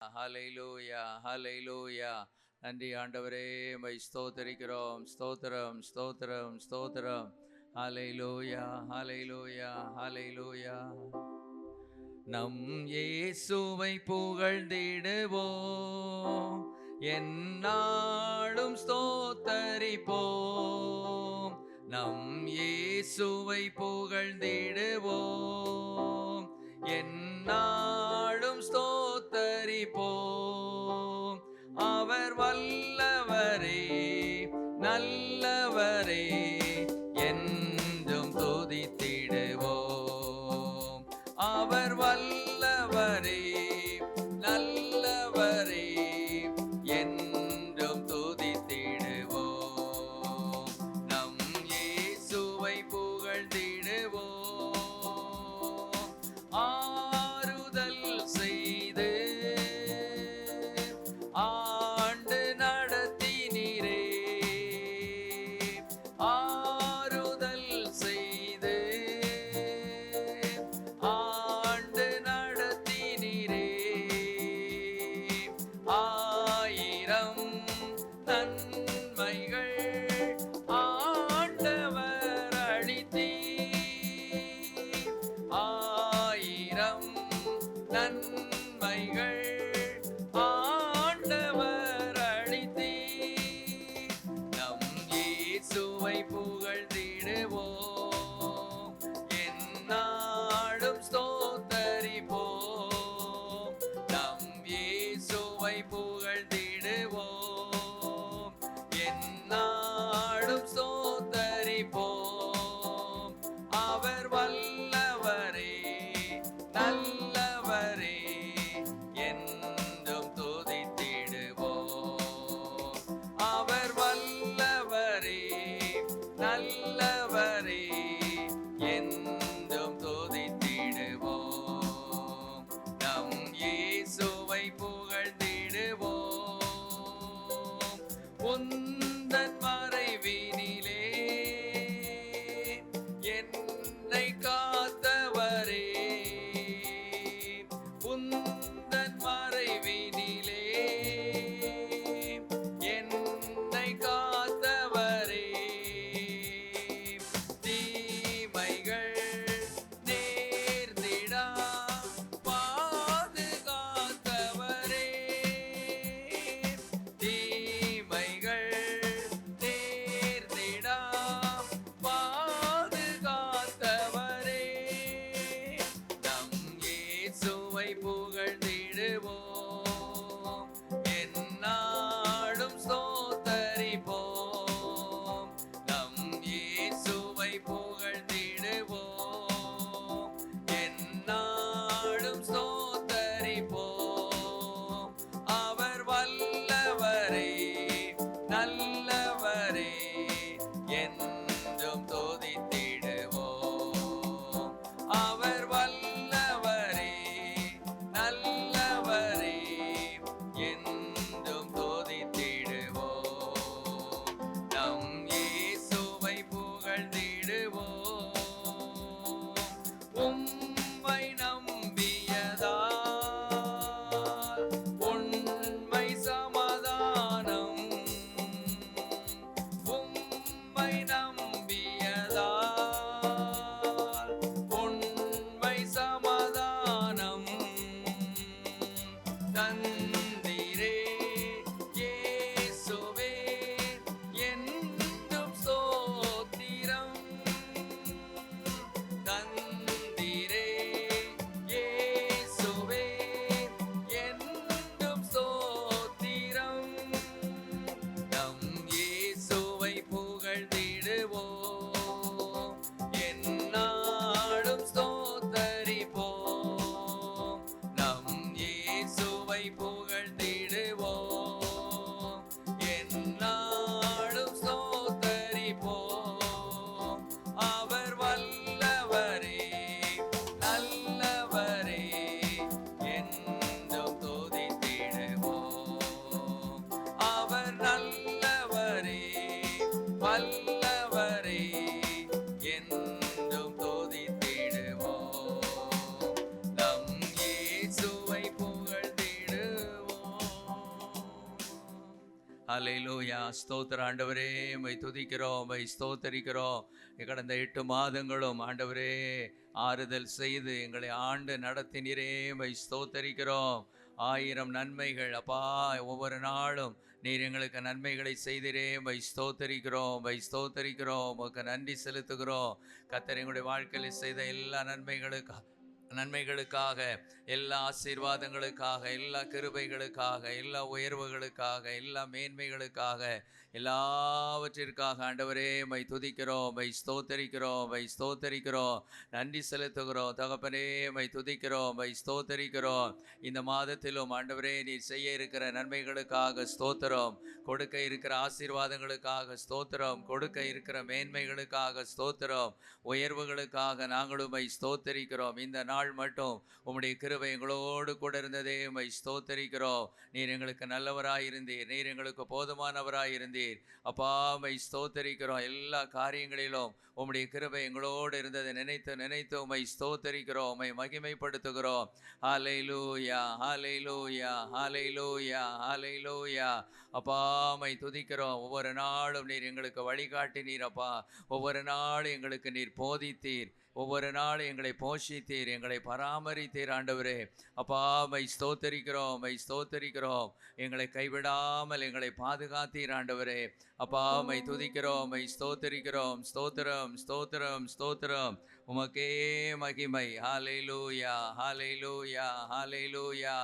ஹalleluya ஹalleluya. நன்றி ஆண்டவரே, மை ஸ்தோத்தரிக்கிறோம். ஸ்தோத்திரம் ஸ்தோத்திரம் ஸ்தோத்திரம். ஹalleluya ஹalleluya ஹalleluya. நம் இயேசுவை புகழ்ந்திடுவோம், எந்நாளும் ஸ்தோத்தரிப்போம். நம் இயேசுவை புகழ்ந்திடுவோம், எந்நாளும் ஸ்தோத்தரிப்போம். அவர் வல்லவரே, நல்லவரே, என்றும் துதித்திடுவோம். அவர் வல்லவரே, நல்லவரே, என்றும் துதித்திடுவோம். நம் இயேசுவை புகழ்ந்திடுவோம். ஆறுதல் செய்து ஆண்டு நடத்தினீரே, ஆறுதல் செய்து ஆண்டு நடத்தினீரே. ஆயிரம் நன்மைகள் ஆண்டவர் அளித்தீர், ஆயிரம் நன்மைகள் ஆண்டவர் அளித்தீர். நம் இயேசுவை புகழ்ந்திடுவோம், எந்நாளும் ஸ்தோத்தரிப்போம். நம் இயேசுவை புகழ்ந்திடுவோம், எந்நாளும் ஸ்தோத்தரிப்போம். அவர் வல்லவரே, நல்லவரே, என்றும் துதித்திடுவோம். அவர் வல்லவரே, நல்லவரே, என்றும் துதித்திடுவோம். நம் இயேசுவை புகழ்ந்திடுவோம். உந்தன் மறைவினிலே என்னை காத்தவரே, உந்தன் மறைவினிலே என்னை காத்தவரே. தீமைகள் நேர்ந்திடா பாதுகாத்தவரே, தீமைகள் நேர்ந்திடா பாதுகாத்தவரே. நம் இயேசுவை புகழ்ந்திடுவோம், எந்நாளும் ஸ்தோத்தரிப்போம். நம் இயேசுவை புகழ்ந்திடுவோம், எந்நாளும் ஸ்தோத்தரிப்போம். அவர் வல்லவரே, நல்லவரே, என்றும் துதித்திடுவோம். அவர் வல்லவரே, நல்லவரே, என்றும் துதித்திடுவோம். நம் இயேசுவை புகழ்ந்திடுவோம். உம்மை நம்பியதால் உண்மை சமாதானம், உம்மை நம்பியதால் உண்மை சமாதானம் தந்தீரே. இயேசுவே, என்றும் ஸ்தோத்திரம் தந்தீரே. இயேசுவே, என்றும் ஸ்தோத்திரம். நம் இயேசுவை புகழ்ந்திடுவோம், எந்நாளும் ஸ்தோத்தரிப்போம். நம் இயேசுவை புகழ்ந்திடுவோம், எந்நாளும் ஸ்தோத்தரிப்போம். அவர் வல்லவரே, நல்லவரே, என்றும் துதித்திடுவோம். அவர் நல்லவரே, வல்லவரே, என்றும் துதித்திடுவோம். நம் இயேசுவை புகழ்ந்திடுவோம். ஹல்லேலூயா. ஸ்தோத்திர ஆண்டவரே, உம்மை துதிக்கிறோம், உம்மை ஸ்தோத்தரிக்கிறோம். கடந்த 8 மாதங்களும் ஆண்டவரே ஆறுதல் செய்து எங்களை ஆண்டு நடத்தினீரே, உம்மை ஸ்தோத்தரிக்கிறோம். 1000 நன்மைகள் அப்பா, ஒவ்வொரு நாளும் நீர் எங்களுக்கு நன்மைகளை செய்திரே, உம்மை ஸ்தோத்தரிக்கிறோம், உம்மை ஸ்தோத்தரிக்கிறோம். உமக்கு நன்றி செலுத்துகிறோம். கர்த்தர் எங்களுடைய வாழ்க்கையில் செய்த எல்லா நன்மைகளுக்காக, எல்லா ஆசீர்வாதங்களுக்காக, எல்லா கிருபைகளுக்காக, எல்லா உயர்வுகளுக்காக, எல்லா மேன்மைகளுக்காக, எல்லாவற்றிற்காக ஆண்டவரே உம்மை துதிக்கிறோம், உம்மை ஸ்தோத்தரிக்கிறோம், உம்மை ஸ்தோத்தரிக்கிறோம். நன்றி செலுத்துகிறோம் தகப்பனே, உம்மை துதிக்கிறோம், உம்மை ஸ்தோத்தரிக்கிறோம். இந்த மாதத்திலும் ஆண்டவரே நீர் செய்ய இருக்கிற நன்மைகளுக்காக ஸ்தோத்திரம், கொடுக்க இருக்கிற ஆசீர்வாதங்களுக்காக ஸ்தோத்திரம், கொடுக்க இருக்கிற மேன்மைகளுக்காக ஸ்தோத்திரம், உயர்வுகளுக்காக நாங்கள் உம்மை ஸ்தோத்தரிக்கிறோம். இந்த நாள் மட்டும் உம்முடைய கிருபை எங்களோடு கூட இருந்ததே, உம்மை ஸ்தோத்தரிக்கிறோம். நீர் எங்களுக்கு நல்லவராயிருந்தீர், நீர் எங்களுக்கு போதுமானவராயிருந்தீர் அப்பா, உம்மை ஸ்தோத்தரிக்கிறோம். எல்லா காரியங்களிலும் உம்முடைய கிருபை எங்களோடு இருந்ததை நினைத்து நினைத்து உம்மை ஸ்தோத்தரிக்கிறோம், உம்மை மகிமைப்படுத்துகிறோம். ஹல்லேலூயா, ஹல்லேலூயா, ஹல்லேலூயா, ஹல்லேலூயா. அப்பா, உம்மை துதிக்கிறோம். ஒவ்வொரு நாளும் நீர் எங்களுக்கு வழிகாட்டினீர் அப்பா, ஒவ்வொரு நாளும் எங்களுக்கு நீர் போதித்தீர், ஒவ்வொரு நாளும் எங்களை போஷித்தீர், எங்களை பராமரித்தீர் ஆண்டவரே. அப்பா, உம்மை ஸ்தோத்தரிக்கிறோம், உம்மை ஸ்தோத்தரிக்கிறோம். எங்களை கைவிடாமல் எங்களை பாதுகாத்தீர் ஆண்டவரே. அப்பா, உம்மை துதிக்கிறோம், உம்மை ஸ்தோத்தரிக்கிறோம். ஸ்தோத்திரம், ஸ்தோத்திரம், ஸ்தோத்திரம். உமக்கே மகிமை. ஹல்லேலூயா, ஹல்லேலூயா, ஹல்லேலூயா.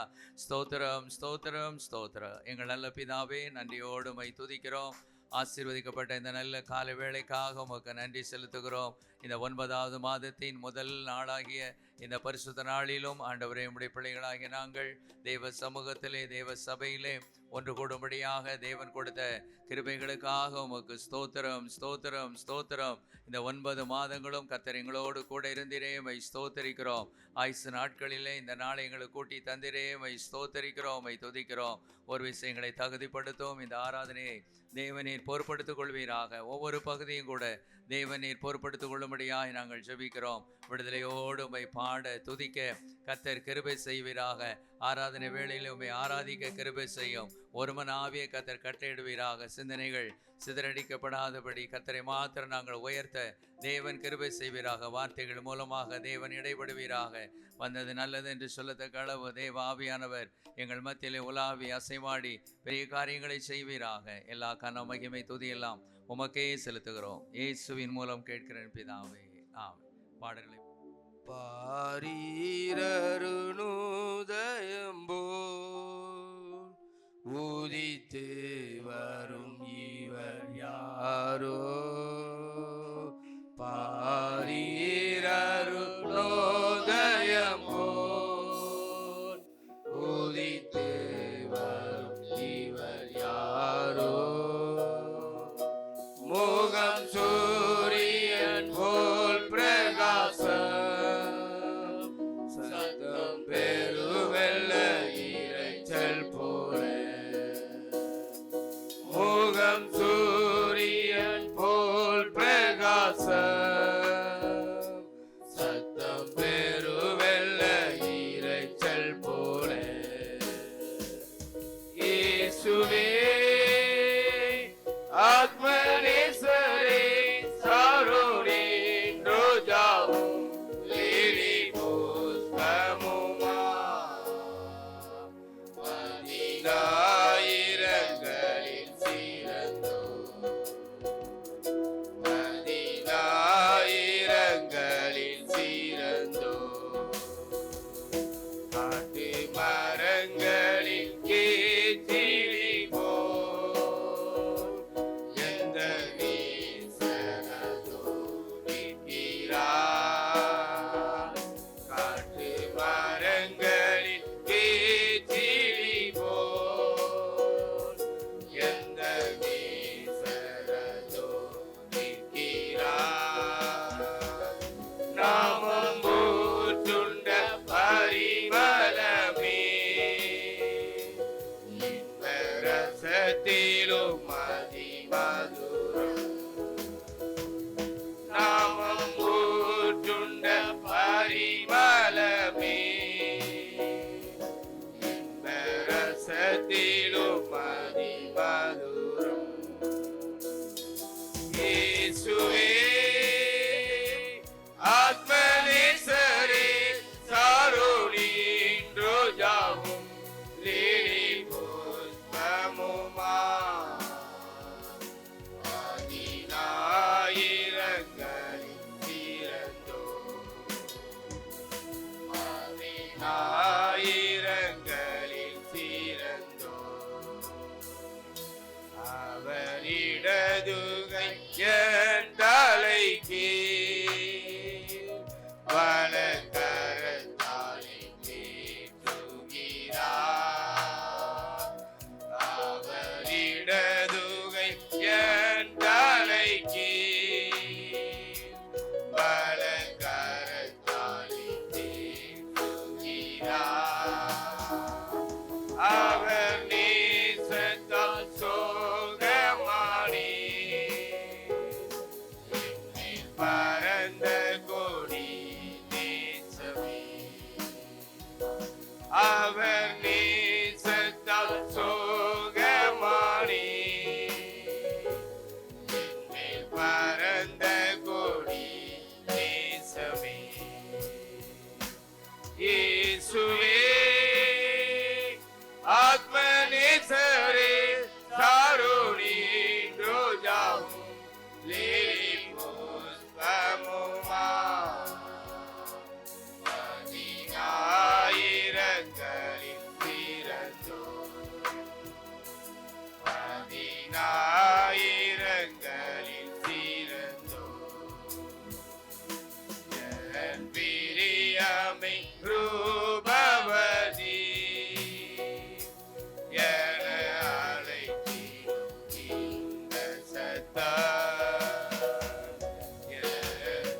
ஸ்தோத்திரம், ஸ்தோத்திரம், ஸ்தோத்திரம். எங்கள் நல்ல பிதாவே, நன்றியோடு உம்மை துதிக்கிறோம். ஆசீர்வதிக்கப்பட்ட இந்த நல்ல கால வேளைக்காக உமக்கு நன்றி செலுத்துகிறோம். இந்த 9வது மாதத்தின் முதல் நாளாகிய இந்த பரிசுத்த நாளிலும் ஆண்டவரே, உம்முடைய பிள்ளைகளாகிய நாங்கள் தேவ சமூகத்திலே, தேவ சபையிலே ஒன்று கூடும்படியாக தேவன் கொடுத்த கிருபைகளுக்காக உமக்கு ஸ்தோத்திரம், ஸ்தோத்திரம், ஸ்தோத்திரம். இந்த 9 மாதங்களும் கர்த்தர் எங்களோடு கூட இருந்திரே, உம்மை ஸ்தோத்தரிக்கிறோம். ஆயுசு நாட்களிலே இந்த நாளை எங்களுக்கு கூட்டி தந்திரே, உம்மை ஸ்தோத்தரிக்கிறோம், உம்மை துதிக்கிறோம். ஒரு விஷயங்களை தகுதிப்படுத்தும். இந்த ஆராதனையை தேவநீர் பொறுப்படுத்திக் கொள்வீராக. ஒவ்வொரு பகுதியும் கூட தேவநீர் பொறுப்படுத்திக் கொள்ளும்படியாக நாங்கள் ஜெபிக்கிறோம். விடுதலையோடு உம்மை பாட துதிக்க கர்த்தர் கிருபை செய்வீராக. ஆராதனை வேளையில் உம்மை ஆராதிக்க கிருபை செய்யும். ஒருமன் ஆவியை கர்த்தர் கட்டளையிடுவீராக. சிந்தனைகள் சிதறடிக்கப்படாதபடி கர்த்தரை மாத்திரம் நாங்கள் உயர்த்த தேவன் கிருபை செய்வீராக. வார்த்தைகள் மூலமாக தேவன் இடைபடுவீராக. வந்தது நல்லது என்று சொல்லத்தக்க அளவு தேவ ஆவியானவர் எங்கள் மத்தியிலே உலாவி அசைவாடி பெரிய காரியங்களை செய்வீராக. எல்லா கன மகிமை துதியெல்லாம் உமக்கே செலுத்துகிறோம். இயேசுவின் மூலம் கேட்கிறேன் பிதாவே, ஆமென். பாடல்களை பாரீரருணுதயம்போ உதித்து வரும் இவர் யாரோ, பாரீரருணோதயம்போ உதித்து வரும் இவர் யாரோ, முகம் சூரியன் போல் பிரகாசம், சத்தம் பெருவெல்ல இரைச்சல் போல, முகம் சூரியன் போல் பிரகாசம், சத்தம் பெருவெல்ல இரைச்சல் போல. இயேசுவே ஆத்மநேசரே, சாரோனின் ரோஜாவும் லிலி புஷ்பமுமா, பதினாயிரங்களில் சிறந்தோர், பதினாயிரங்களில் சிறந்தோர், காட்டு மரங்களில் கேச்சிலி போல் எந்த நேசனதோ நிற்கிறார், காட்டு மரங்களில் கேச்சிலி போல் எந்த நேசனதோ நிற்கிறார். நாமம் ஊற்றுண்ட பரிமளமே, இன்ப ரசத்திலும் அதிமதுரம், நாமம் ஊற்றுண்ட பரிமளமே, இன்ப ரசத்திலும் அதிமதுரம். பதினாயிரங்களில் சிறந்தோ என் பிரியமை ரூபவதி என அழைத்திடும் இந்த சத்தம் என்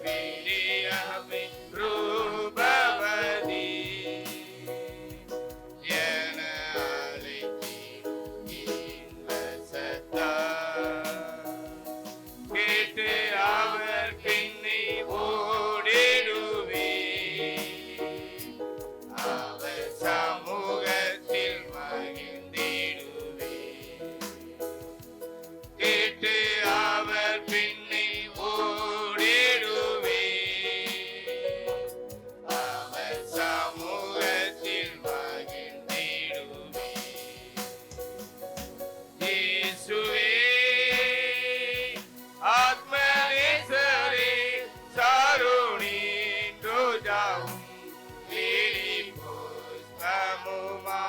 பிரியமை ரூபவதி என அழைத்திடும் இந்த சத்தம் கேட்டு அவர் பின்னே ஓடிடுவே அவர் சமூகத்தில் மகிழ்ந்திடுவே கேட்டு அவர் பின்னே ஓடிடுவே அவர் சமூகத்தில் மகிழ்ந்திடுவே இயேசுவே ஆத்மநேசரே சாருணி ரோஜாவும் லிலி புஷ்பமுமா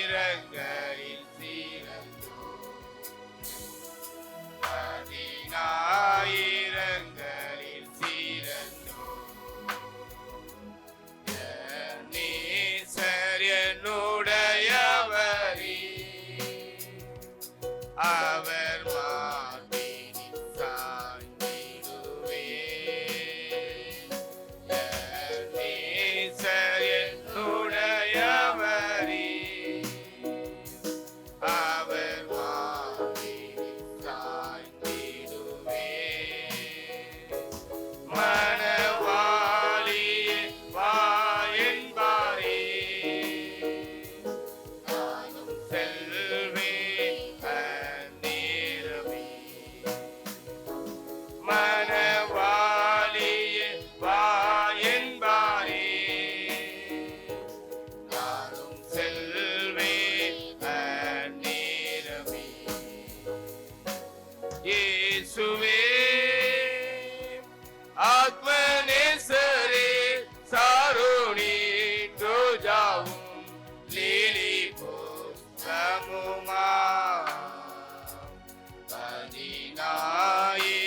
பதினாயிரங்களில் சிறந்தோ பதினாயிரங்களில் சிறந்தோ என் நேசர் என்னுடையவரே அவர் மார்பினில் சாய்ந்திடுவே என் நேசர் என்னுடையவரே அவர் மார்பினில் சாய்ந்திடுவே மணவாளியே வா என்பாரே நானும் செல்வேன் அந்நேரமே மணவாளியே வா என்பாரே நானும் செல்வேன் அந்நேரமே இயேசுவே ஆத்மநேசரே சாருணி ரோஜாவும் லிலி புஷ்பமுமா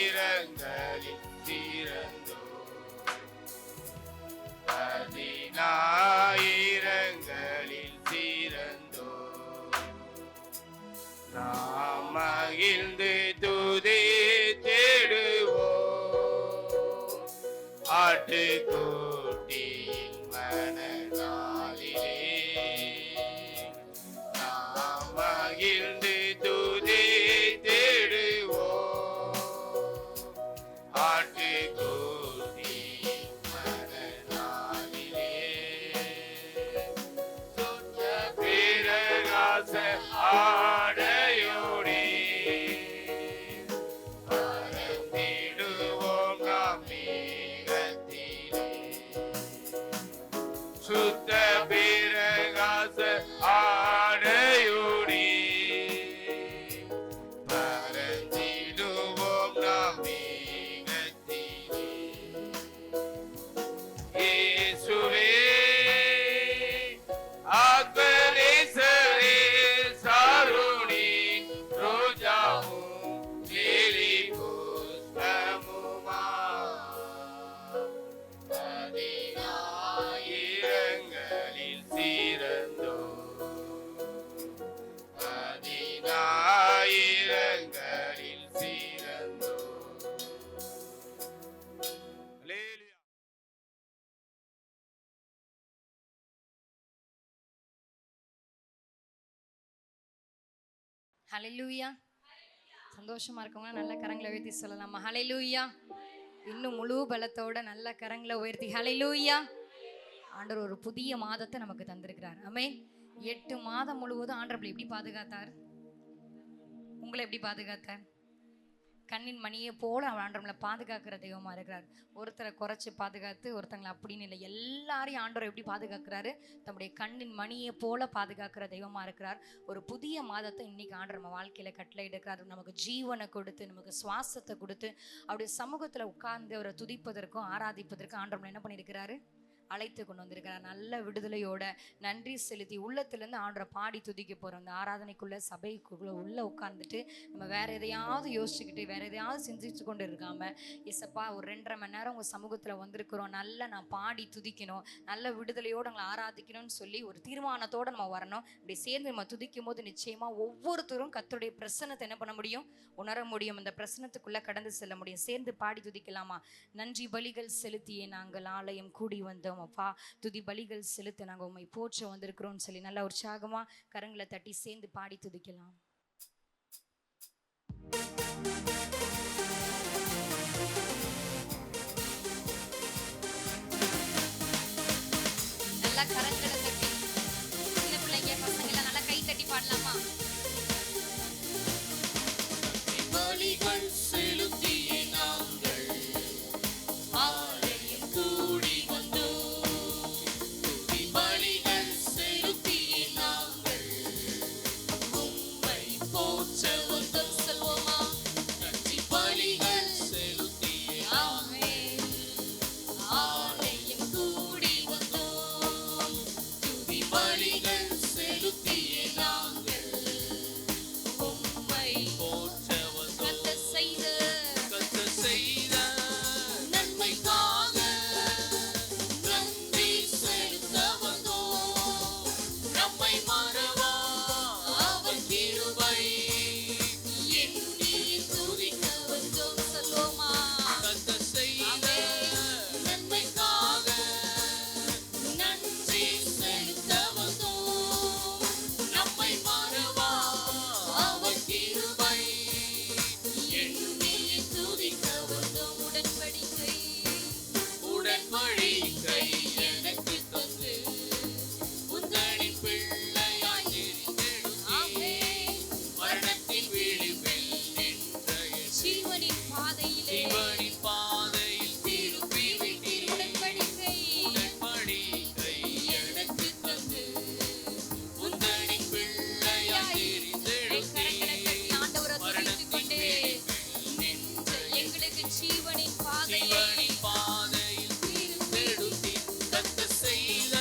பதினாயிரங்களில் சிறந்தோ பதினாயிரங்களில் சிறந்தோ நாம் மகிழ்ந்து துதி தேடுவோம் ஆட்டுக்குட்டியின் மனநாளிலே நாம் மகிழ்ந்து துதி தேடுவோம் ஆட்டுக்குட்டியின் மனநாளிலே சுத்த பிரகாச ஆடையோடே பறந்திடுவோம் நாம் மேகத்திலே சுத்த பிரகாச ஆடையோடே பறந்திடுவோம் நாம் மேகத்திலே இயேசுவே ஆத்மநேசரே சாருணி ரோஜாவும் லிலி புஷ்பமுமா பதினாயிரங்களில் சிறந்தோ பதினாயிரங்களில் சிறந்தோ அல்லேலூயா. ஹalleluya. சந்தோஷமா இருக்கவங்க நல்ல கரங்களை உயர்த்தி சொல்லலாமா? ஹalleluya. இன்னும் முழு பலத்தோட நல்ல கரங்களை உயர்த்தி ஹalleluya. ஆண்டவர் ஒரு புதிய மாதத்தை நமக்கு தந்திருக்கிறார். ஆமென். 8 மாதம் முழுவதும் ஆண்டவர் எப்படி பாதுகாத்தார்? உங்களை எப்படி பாதுகாத்தார்? கண்ணின் மணியை போல அவர் ஆண்டவர்களை பாதுகாக்கிற தெய்வமா இருக்கிறார். ஒருத்தரை குறைச்சி பாதுகாத்து ஒருத்தங்களை அப்படின்னு இல்லை, எல்லாரையும் ஆண்டவர் எப்படி பாதுகாக்கிறாரு? தம்முடைய கண்ணின் மணியை போல பாதுகாக்கிற தெய்வமா இருக்கிறார். ஒரு புதிய மாதத்தை இன்னைக்கு ஆண்டவர் நம்ம வாழ்க்கையில கட்டளை எடுக்கிறார். நமக்கு ஜீவனை கொடுத்து நமக்கு சுவாசத்தை கொடுத்து அவருடைய சமூகத்துல உட்கார்ந்து அவரை துதிப்பதற்கும் ஆராதிப்பதற்கும் ஆண்டவர் என்ன பண்ணியிருக்கிறாரு? அழைத்து கொண்டு வந்திருக்கிறார். நல்ல விடுதலையோட நன்றி செலுத்தி உள்ளத்திலேருந்து ஆண்டவரை பாடி துதிக்க போகிறோம். இந்த ஆராதனைக்குள்ளே சபைக்குள்ளே உள்ளே உட்காந்துட்டு நம்ம வேற எதையாவது யோசிச்சுக்கிட்டு வேற எதையாவது சிந்திச்சு கொண்டு இருக்காம, இசப்பா ஒரு 2.5 மணி நேரம் உங்கள் சமூகத்தில் வந்திருக்கிறோம், நல்லா நான் பாடி துதிக்கணும், நல்ல விடுதலையோடு உங்களை ஆராதிக்கணும்னு சொல்லி ஒரு தீர்மானத்தோடு நம்ம வரணும். இப்படி சேர்ந்து நம்ம துதிக்கும் போது நிச்சயமாக ஒவ்வொருத்தரும் கர்த்தருடைய பிரசன்னத்தை என்ன பண்ண முடியும், உணர முடியும். அந்த பிரசன்னத்துக்குள்ளே கடந்து செல்ல முடியும். சேர்ந்து பாடி துதிக்கலாமா? நன்றி பலிகள் செலுத்தியே நாங்கள் ஆலயம் கூடி வந்தோம் அப்பா, துதி பலிகள் செலுத்த நாங்கள் உண்மை போற்ற வந்திருக்கிறோம்னு சொல்லி நல்லா உற்சாகமா கரங்களை தட்டி சேர்ந்து பாடி துதிக்கலாம். நல்லா கரங்களை தட்டி, சின்ன பிள்ளைங்க பசங்க எல்லாம் நல்லா கை தட்டி பாடலாமா? பலிகள் செலுத்தியே நாங்கள் ஆலயம் கூடி வந்தோம். துதி பலிகள் செலுத்தியே நாங்கள் உம்மை போற்ற வந்தோம். சொல்வோமா? நன்றி பலிகள் செலுத்தியே ஆமென். ஆலயம் கூடி வந்தோம். துதி பலிகள் செலுத்தியே நாங்கள் உம்மை போற்ற வந்தோம். கர்த்தர் செய்த கர்த்தர் செய்த நன்மைக்காக நன்றி செலுத்த வந்தோம். நம்மை மறவா அவர் கிருபை எண்ணி துதிக்க வந்தோம். சொல்வோமா? கர்த்தர் செய்த நன்மைக்காக நன்றி செலுத்த வந்தோம். நம்மை மறவா அவர் கிருபை எண்ணி துதிக்க வந்தோம். உடன்படிக்கை உடன்படிக்கை எனக்கு தந்து உந்தனின் பிள்ளையாய் தெரிந்தெடுத்தீர். மரணத்தின் விளிம்பில் நின்ற என் ஜீவனின் பாதையிலே ஜீவனின் பாதையில் திருப்பி விட்டீர். உடன்படிக்கை உடன்படிக்கை எனக்கு தந்து உந்தனின் பிள்ளையாய் தெரிந்தெடுத்தீர். ஆண்டவரை துதித்துக் கொண்டே நின்ற எங்களுக்கு ஜீவனின் பாதையை ஜீவனின் பாதையில் தெரிந்தெடுத்தீர். கர்த்தர் செய்த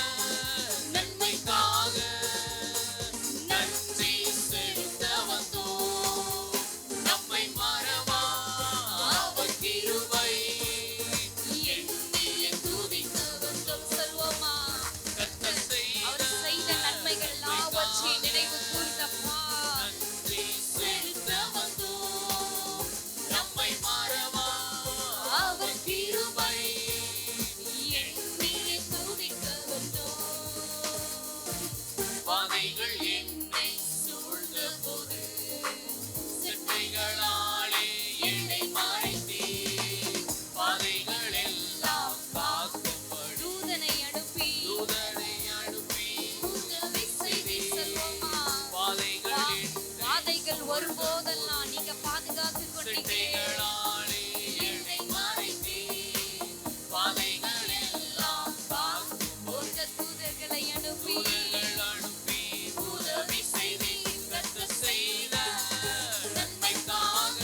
நன்மைக்காக நன்றி செலுத்த வந்தோம். நம்மை மறவா அவர் கிருபை எண்ணி துதிக்க வந்தோம். சொல்வோமா? கர்த்தர் அவர் செய்த நன்மைகள் எல்லாவற்றையும் நினைவு கூர்ந்தப்பா, நன்றி செலுத்த வந்தோம். நம்மை மறவா அவர் கிருபை எண்ணி துதிக்க வந்தோம். பாதைகள் என்னை சூழ்ந்த போது செட்டைகளாலே என்னை மறைத்தீர். பாதைகள் எல்லாம் காக்கப்படும் தூதனை அனுப்பி தூதனை அனுப்பி உதவி செய்தீர். சொல்வோமா? பாதைகள் வாதைகள் ஒருபோதெல்லாம் நீங்க பாதுகாத்து கொண்டீங்க. செட்டைகளாலே என்னை மறைத்தீர். பாதைகள் எல்லாம் காக்கும் உங்க தூதர்களை அனுப்பி தூதர்கள் அனுப்பி உதவி செய்தீர். கர்த்தர் செய்த நன்மைக்காக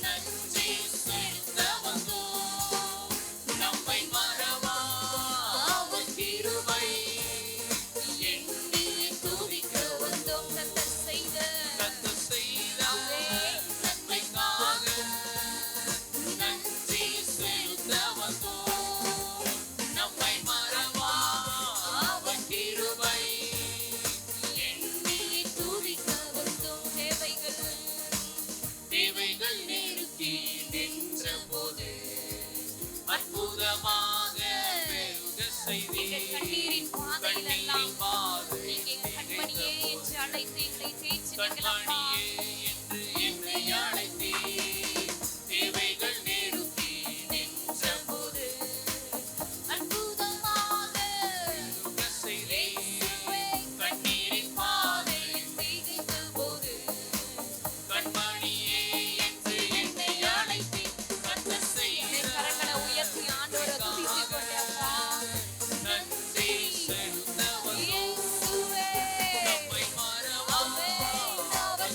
நன்றி செலுத்த வந்தோம். நம்மை மறவா அவர் கிருபை எண்ணி துதிக்க வந்தோம். கர்த்தர் செய்த கர்த்தர் செய்த நன்மைக்காக நன்றி செலுத்த வந்தோம். நம்மை மறவா அவர் கிருபை எண்ணி துதிக்க வந்தோம். தேவைகள் நெருக்கி நின்ற போது அற்புதமாக பெருக நீங்க செய்தீர். கண்ணீரின் பாதையிலெல்லாம் கண்ணீரின் பாதை நீங்க எங்க கண்மணியே என்று அழைத்து எங்களை தேய்ச்சினீங்களப்பா. கண்மணியே என்று என்னை அழைத்தீர். தேவைகள் நெருக்கி நின்ற போது அற்புதமாக பெருக செய்தீர். கண்ணீரின் பாதை செய்த போது கண்மணியே என்று என்னை அழைத்தீர். கர்த்தர் செய்த கரங்களை உயர்த்தி ஆண்டவரை துதித்துக் கொண்டே அப்பா. நன்றி செலுத்த வந்தோம். இயேசுவே நம்மை மறவா அவர்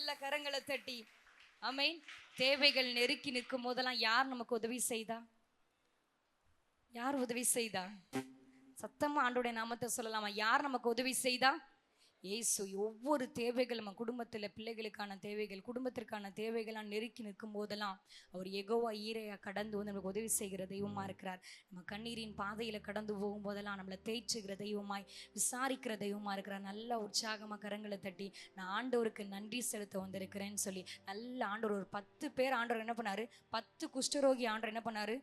நல்ல கரங்களை தட்டி ஆமென். தேவைகள் நெருக்கி நிற்கும் போதெல்லாம் யார் நமக்கு உதவி செய்தா? யார் உதவி செய்தா? சத்தமா ஆண்டோடைய நாமத்தை சொல்லலாமா? யார் நமக்கு உதவி செய்தா? இயேசு. ஒவ்வொரு தேவைகள் நம்ம குடும்பத்தில் பிள்ளைகளுக்கான தேவைகள், குடும்பத்திற்கான தேவைகள்லாம் நெருக்கி நிற்கும் போதெல்லாம் அவர் யெகோவா ஈரையா கடந்து வந்து நமக்கு உதவி செய்கிற தெய்வமா இருக்கிறார். நம்ம கண்ணீரின் பாதையில கடந்து போகும்போதெல்லாம் நம்மளை தேய்ச்சுகிற தெய்வமாய், விசாரிக்கிற தெய்வமா இருக்கிறார். நல்ல உற்சாகமா கரங்களை தட்டி நான் ஆண்டவருக்கு நன்றி செலுத்த வந்திருக்கிறேன்னு சொல்லி நல்ல ஆண்டவர் ஒரு 10 பேர் ஆண்டவர் என்ன பண்ணாரு? 10 குஷ்டரோகி ஆண்டவர் என்ன பண்ணாரு?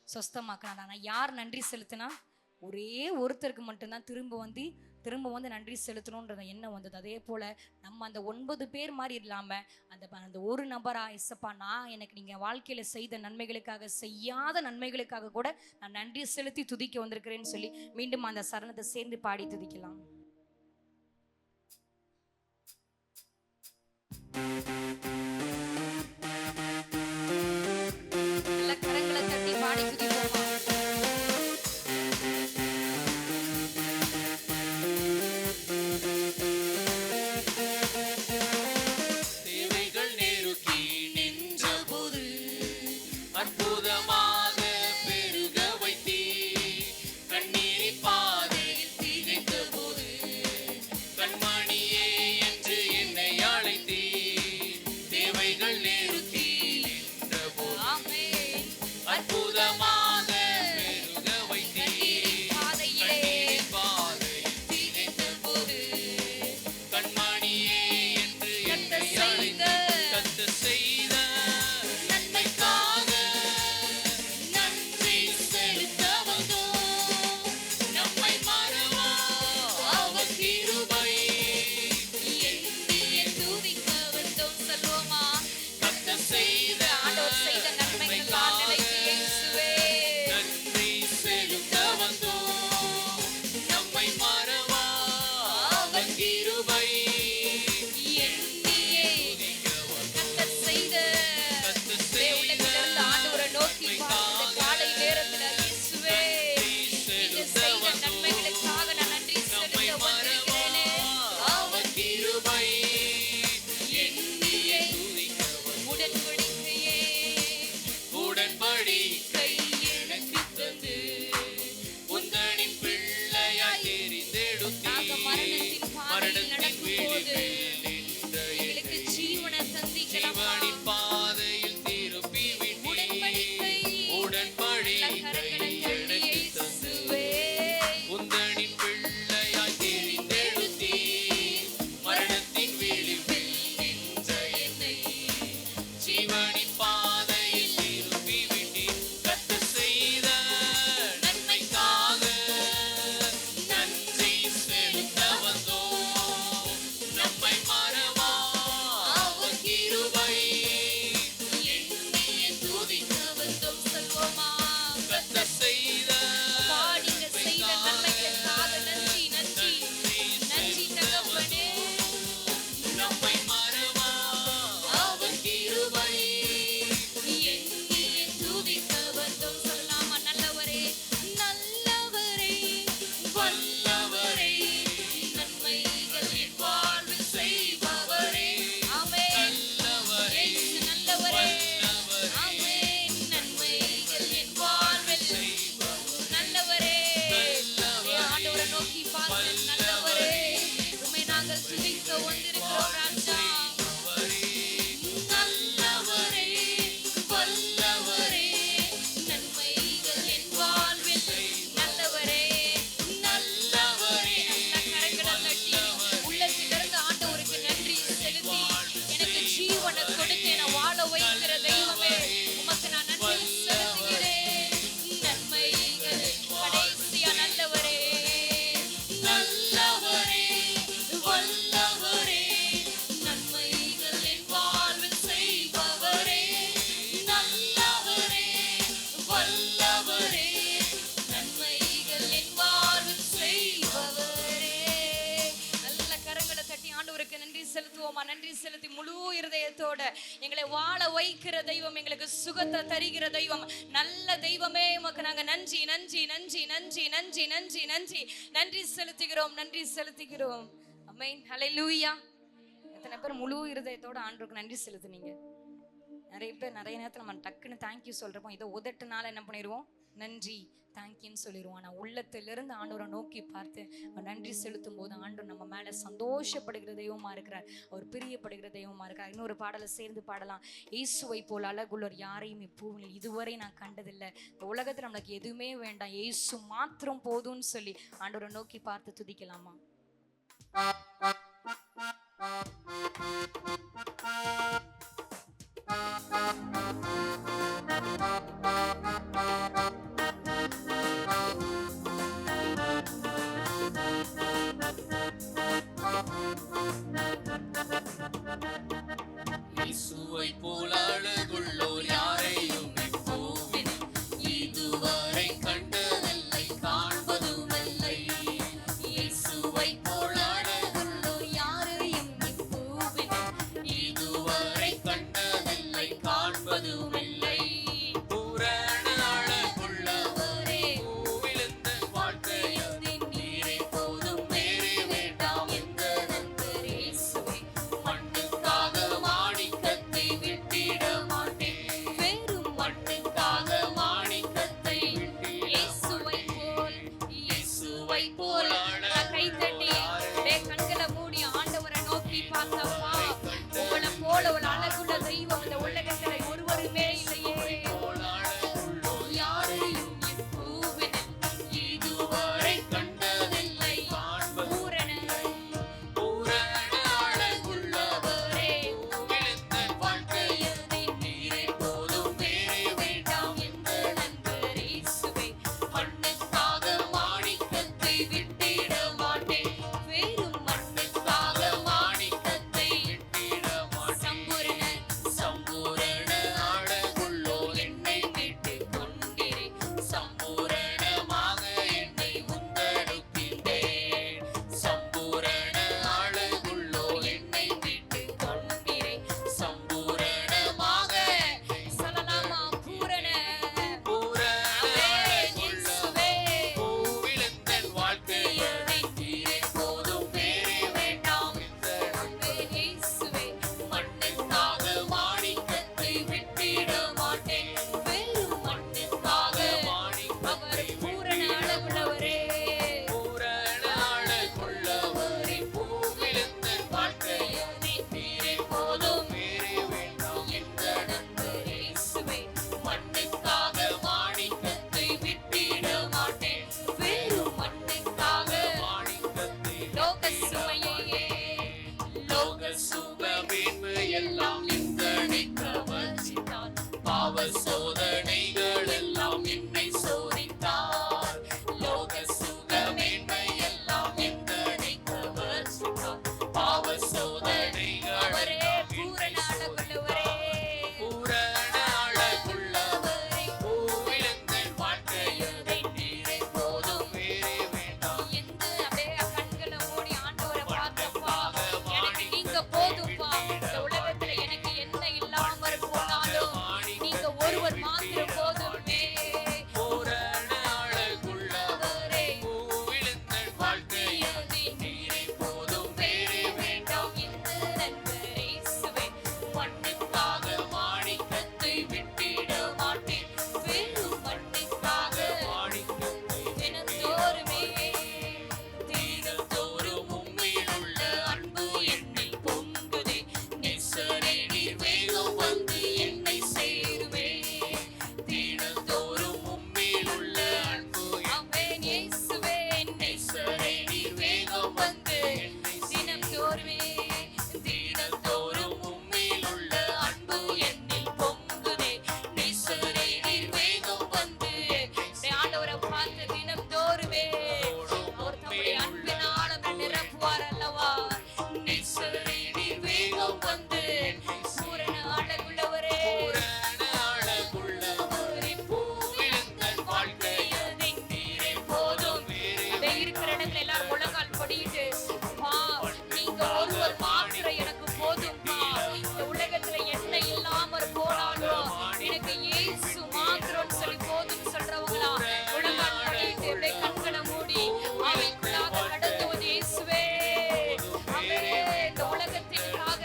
சொஸ்தமாக்குனார். ஆனால் யார் நன்றி செலுத்தினா? ஒரே ஒருத்தருக்கு மட்டும்தான் திரும்ப வந்து நன்றி செலுத்தணுன்ற எண்ணம் வந்தது. அதே போல நம்ம அந்த 9 பேர் மாதிரி இல்லாம அந்த ஒரு நபரா, எஸ்ஸப்பா நான் எனக்கு நீங்க வாழ்க்கையில செய்த நன்மைகளுக்காக, செய்யாத நன்மைகளுக்காக கூட நான் நன்றி செலுத்தி துதிக்க வந்திருக்கிறேன்னு சொல்லி மீண்டும் அந்த சரணத்தை சேர்ந்து பாடி துதிக்கலாம். நல்ல கரங்களை தட்டி பாடி துதிப்போமா? தேவைகள் நெருக்கி நின்றபோது அற்புதமாக பெருக வைத்தீ. கண்ணீரின் பாதையில் திகைத்த போது கண்மணியே என்று என்னை அழைத்தீ. தேவைகள் நெருக்கி நின்றபோது ஆமென். அற்புதமாக பெருக வைத்தீ. பாதையிலே கண்ணீரின் பாதையில் திகைத்த போது கண்மணியே என்று என்னை அழைத்தீ. கர்த்தர் செய்த நன்மைக்காக நன்றி செலுத்த வந்தோம். நம்மை மறவா அவர் கிருபை எண்ணியே துதிக்க வந்தோம். சொல்லுவோமா? கர்த்தர் செய்த ஆண்டவர் செய்த நன்மைகளால் நிலைத்து இயேசுவே. நன்றி செலுத்த வந்தோம். நம்மை மறவா அவர் கிருபை எண்ணியே துதிக்க வந்தோம். கர்த்தர் செய்த கர்த்தர் உள்ளத்திலிருந்து ஆண்டவரை நோக்கி பார்த்த காலை நேரத்துல இயேசுவே நீங்க செய்த நன்மைகளுக்காக நான் நன்றி நம்மை செலுத்த மறவா வந்திருக்கிறேனே. அவர் கிருபை எண்ணியே துதிக்க வந்தோம். உடன்படிக்கையே உடன்படிக்கை எனக்கு தந்து உந்தனின் பிள்ளையாய் நாங்க தெரிந்தெடுத்தீர். மரணத்தின் பாதையில் மரணத்தின் நடக்கும்போது விளிம்பில் நின்ற எங்களுக்கு என்னை ஜீவனை தந்தீங்களப்பா. ஜீவனின் பாதையில் திருப்பி உடன்படிக்கை விட்டீர். உடன்படிக்கை கரங்களை தட்டி எனக்கு தந்து இயேசுவே உந்தனின் பிள்ளையாய் தெரிந்தெடுத்தீர். மரணத்தின் விளிம்பில் நின்ற என்னை ஜீவனின் பாதையில் திருப்பி விட்டீர். கர்த்தர் செய்த நன்மைக்காக நன்றி செலுத்த வந்தோம். நம்மை மறவா அவர் கிருபை எண்ணியே துதிக்க வந்தோம். சொல்வோமா? கர்த்தர் செய்த பாடிங்க செய்த நன்மைகளுக்காக நன்றி நன்றி நன்றி தகப்பனே. நம்மை மறவா அவர் கிருபை எண்ணியே துதிக்க வந்தோம். சொல்லலாமா? நல்லவரே நல்லவரே வல்லவரே நன்மைகள் என் வாழ்வில் செய்பவரே. ஆமென். நல்லவரே இயேசு நல்லவரே. வல்லவரே ஆமென். நன்மைகள் என் வாழ்வில் நல்லவரே. ஆண்டவரை நோக்கி பார்த்து நல்லவரே உம்மை நாங்கள் துதிக்க வந்திருக்கிறோம் ராஜா. நல்லவரே வல்லவரே நன்மைகள் என் வாழ்வில் நல்லவரே. நல்லவரே நல்ல கரங்களை தட்டி உள்ளத்திலிருந்து ஆண்டவருக்கு நன்றி செலுத்தி எனக்கு ஜீவனை கொடுத்து என்னை வாழ வைக்கிற தெய்வமே உமக்கு நான் நன்றி செலுத்துகிறேன். நன்மைகள் கடைசியா நல்லவரே நல்லவரே வல்லவரே நன்மைகள் என் வாழ்வில் செய்பவரே. நல்லவரே வல்லவரே நன்மைகள் என் வாழ்வில் செய்பவரே. நல்ல கரங்களை தட்டி ஆண்டவருக்கு நன்றி செலுத்துவோமா? நன்றி செலுத்தி முழு இருதயத்தோட எங்களை வாழ வைக்கிற தெய்வம், எங்களுக்கு சுகத்தை தருகிற தெய்வம், நல்ல தெய்வமே உமக்கு நாங்க நன்றி நன்றி நன்றி நன்றி நன்றி நன்றி நன்றி நன்றி செலுத்துகிறோம், நன்றி செலுத்துகிறோம். ஆமென். ஹல்லேலூயா. எத்தனை பேர் முழு இருதயத்தோட ஆண்டவருக்கு நன்றி செலுத்துனீங்க? நிறைய பேர் நிறைய நேரத்தில் நம்ம டக்குன்னு தேங்க்யூ சொல்றப்போ இதை உதட்டுனால என்ன பண்ணிடுவோம், நன்றி தேங்க்யூன்னு சொல்லிடுவோம். ஆனால் உள்ளத்திலிருந்து ஆண்டவரை நோக்கி பார்த்து நன்றி செலுத்தும் போது ஆண்டவர் நம்ம மேலே சந்தோஷப்படுகிற தெய்வமா இருக்கிறார், அவர் பிரியப்படுகிற தெய்வமா இருக்கிறார். இன்னொரு பாடலை சேர்ந்து பாடலாம். இயேசுவை போல் அழகுள்ளவர் யாரையும் இப்பூவில் இதுவரை நான் கண்டதில்லை. இந்த உலகத்தில் நம்மளுக்கு எதுவுமே வேண்டாம், இயேசு மாத்திரம் போதும்னு சொல்லி ஆண்டவரை நோக்கி பார்த்து துதிக்கலாமா? இயேசுவை போல் அழகுள்ளோர் யாரையும் இப்பூவில் இதுவரை கண்டதில்லை, காண்பதுமில்லை. இயேசுவை போல் அழகுள்ளோர் யாரையும் இப்பூவில் இதுவரை கண்டதில்லை, காண்பதுமில்லை. பூரண அழகுள்ளவரே, பூவிழுந்த வாழ்க்கையதின் நீரே போதும், வேறே வேண்டாம் எந்த நண்பர் இயேசுவே. மண்ணுக்காக மாணிக்கத்தை விட்டிட மாட்டேன், வெறும் மண்ணுக்காக மாணிக்கத்தை இயேசுவை போல், இயேசுவை போல். கை தட்டி கண்களை மூடி ஆண்டவரை நோக்கி பார்த்தப்பா, உங்களை போல ஒரு அழகுள்ள தெய்வம் இந்த உலகத்துல ஒருவருமே இல்லையே. யாரையும் இப்பூவில் இதுவரை கண்டதில்லை, பூரண அழகுள்ளவரே, பூவிழுந்த வாழ்க்கையதின் நீரே போதும், வேறே வேண்டாம் எந்த நண்பர் இயேசுவே. மண்ணுக்காக மாணிக்கத்தை விட்டிட மாட்டேன், வெறும் மண்ணுக்காக மாணிக்கத்தை விட்டிட மாட்டேன். சம்பூரண அழகுள்ளோர் என்னை மீட்டுக் கொண்டீரே, சம்பூரணமாக என்னை முத்தெடுக்கின்றேன். சம்பூரண அழகுள்ளோர் என்னை மீட்டுக் கொண்டீரே, சம்பூரணமாக. சொல்லலாமா? பூரண இயேசுவே, பூவிழுந்த வாழ்க்கையதின் நீரே போதும், வேறே வேண்டாம் இயேசுவே. மண்ணுக்காக மாணிக்கத்தை விட்டிட மாட்டேன், வெறும் மண்ணுக்காக அவர் பூரண அழகுள்ளவரே, பூரண அழகுள்ளவரே, பூவிழுந்த வாழ்க்கையதின் நீரே போதும், வேறே வேண்டாம் எந்த நண்பர் இயேசுவே. மண்ணுக்காக மாணிக்கத்தை விட்டிட மாட்டேன், வெறும் மண்ணுக்காக மாணிக்கத்தை. லோக சுமையே, லோக சுகமேன்மை எல்லாம் எங்களைக் கவர்ச்சித்தார், பாவ சோதனைகள் எல்லாம் என்னை சோதித்தார். லோக சுகமேன்மை எல்லாம் எங்களைக் கவர்ச்சித்தார், பாவ சோதனைகள் அவரே. பூரண அழகுள்ளவரே, பூரண அழகுள்ளவரே, பூவிழுந்த வாழ்க்கையதின் நீரே போதும், வேறே வேண்டாம் எந்த. அப்படியே கண்களை மூடி ஆண்டவரை பார்த்தப்பா, எனக்கு நீங்க போதும்பா. இந்த உலகத்துல எனக்கு என்ன இல்லாம போனாலும் நீங்க ஒருவர் மாத்திரம் போதுமே. பூரண அழகுள்ளவரே, பூவிழுந்த வாழ்க்கையதின் நீரே போதும், வேறே வேண்டாம் எந்த நண்பர் இயேசுவே. மண்ணுக்காக மாணிக்கத்தை விட்டிட மாட்டேன், வெறும் மண்ணுக்காக மாணிக்கத்தை. தினந்தோறுமே, தினந்தோறும் உம்மில் உள்ள அன்பு என்னில் பொங்குதே, நேசரே நீர் வேகம் வந்து என்னை சேருவே. தினந்தோறும் உம்மில் உள்ள அன்பு ஆமென் இயேசுவே, நேசரே நீர் வேகம் வந்து தினந்தோறுமே, தினந்தோறும் உம்மில் உள்ள அன்பு என்னில் பொங்குதே, நேசரே நீர் வேகம் வந்து. ஆண்டவரை பார்த்து தினந்தோறுமே அவர் தம்முடைய அன்பினால் நம்மை நிரப்புவார் அல்லவா. நேசரே நீர் வேகம் வந்து, பூரண அழகுள்ளவரே, பூரண அழகுள்ளவரே, பூவிழுந்த வாழ்க்கையதின் நீரே போதும். அப்படியே இருக்கிற இடத்துல எல்லாரும் முழங்கால் படியிட்டு, பா நீங்க ஒருவர் மாத்திரம் எனக்கு போதும்பா. இந்த உலகத்துல என்ன இல்லாம போனாலும் எனக்கு இயேசு மாத்திரம் சொல்லி போதும் சொல்றவங்களா முழங்கால் படியிட்டு அப்படியே கண்களை மூடி ஆவிக்குள்ளாக கடந்து வந்து இயேசுவே, இந்த உலகத்திற்காக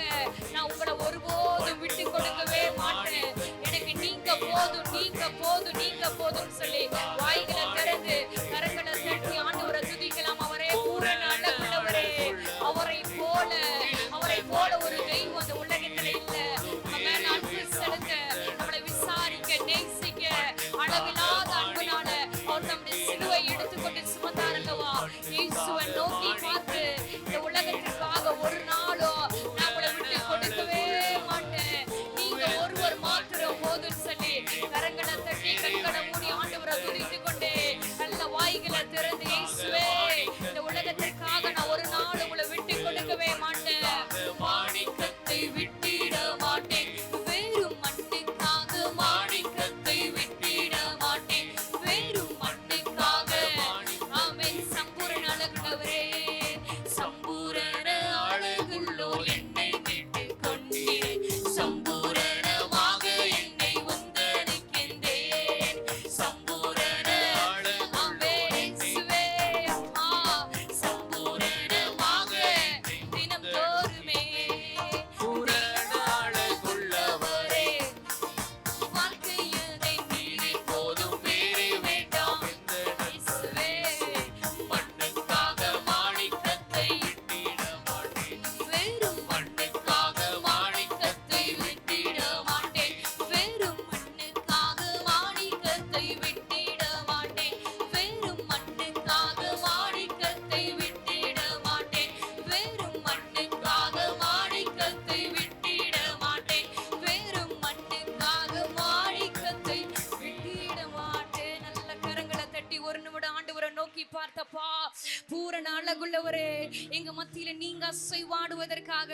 அழகுள்ளவரே, எங்க மத்தியில நீங்க அசைவாடுவதற்காக,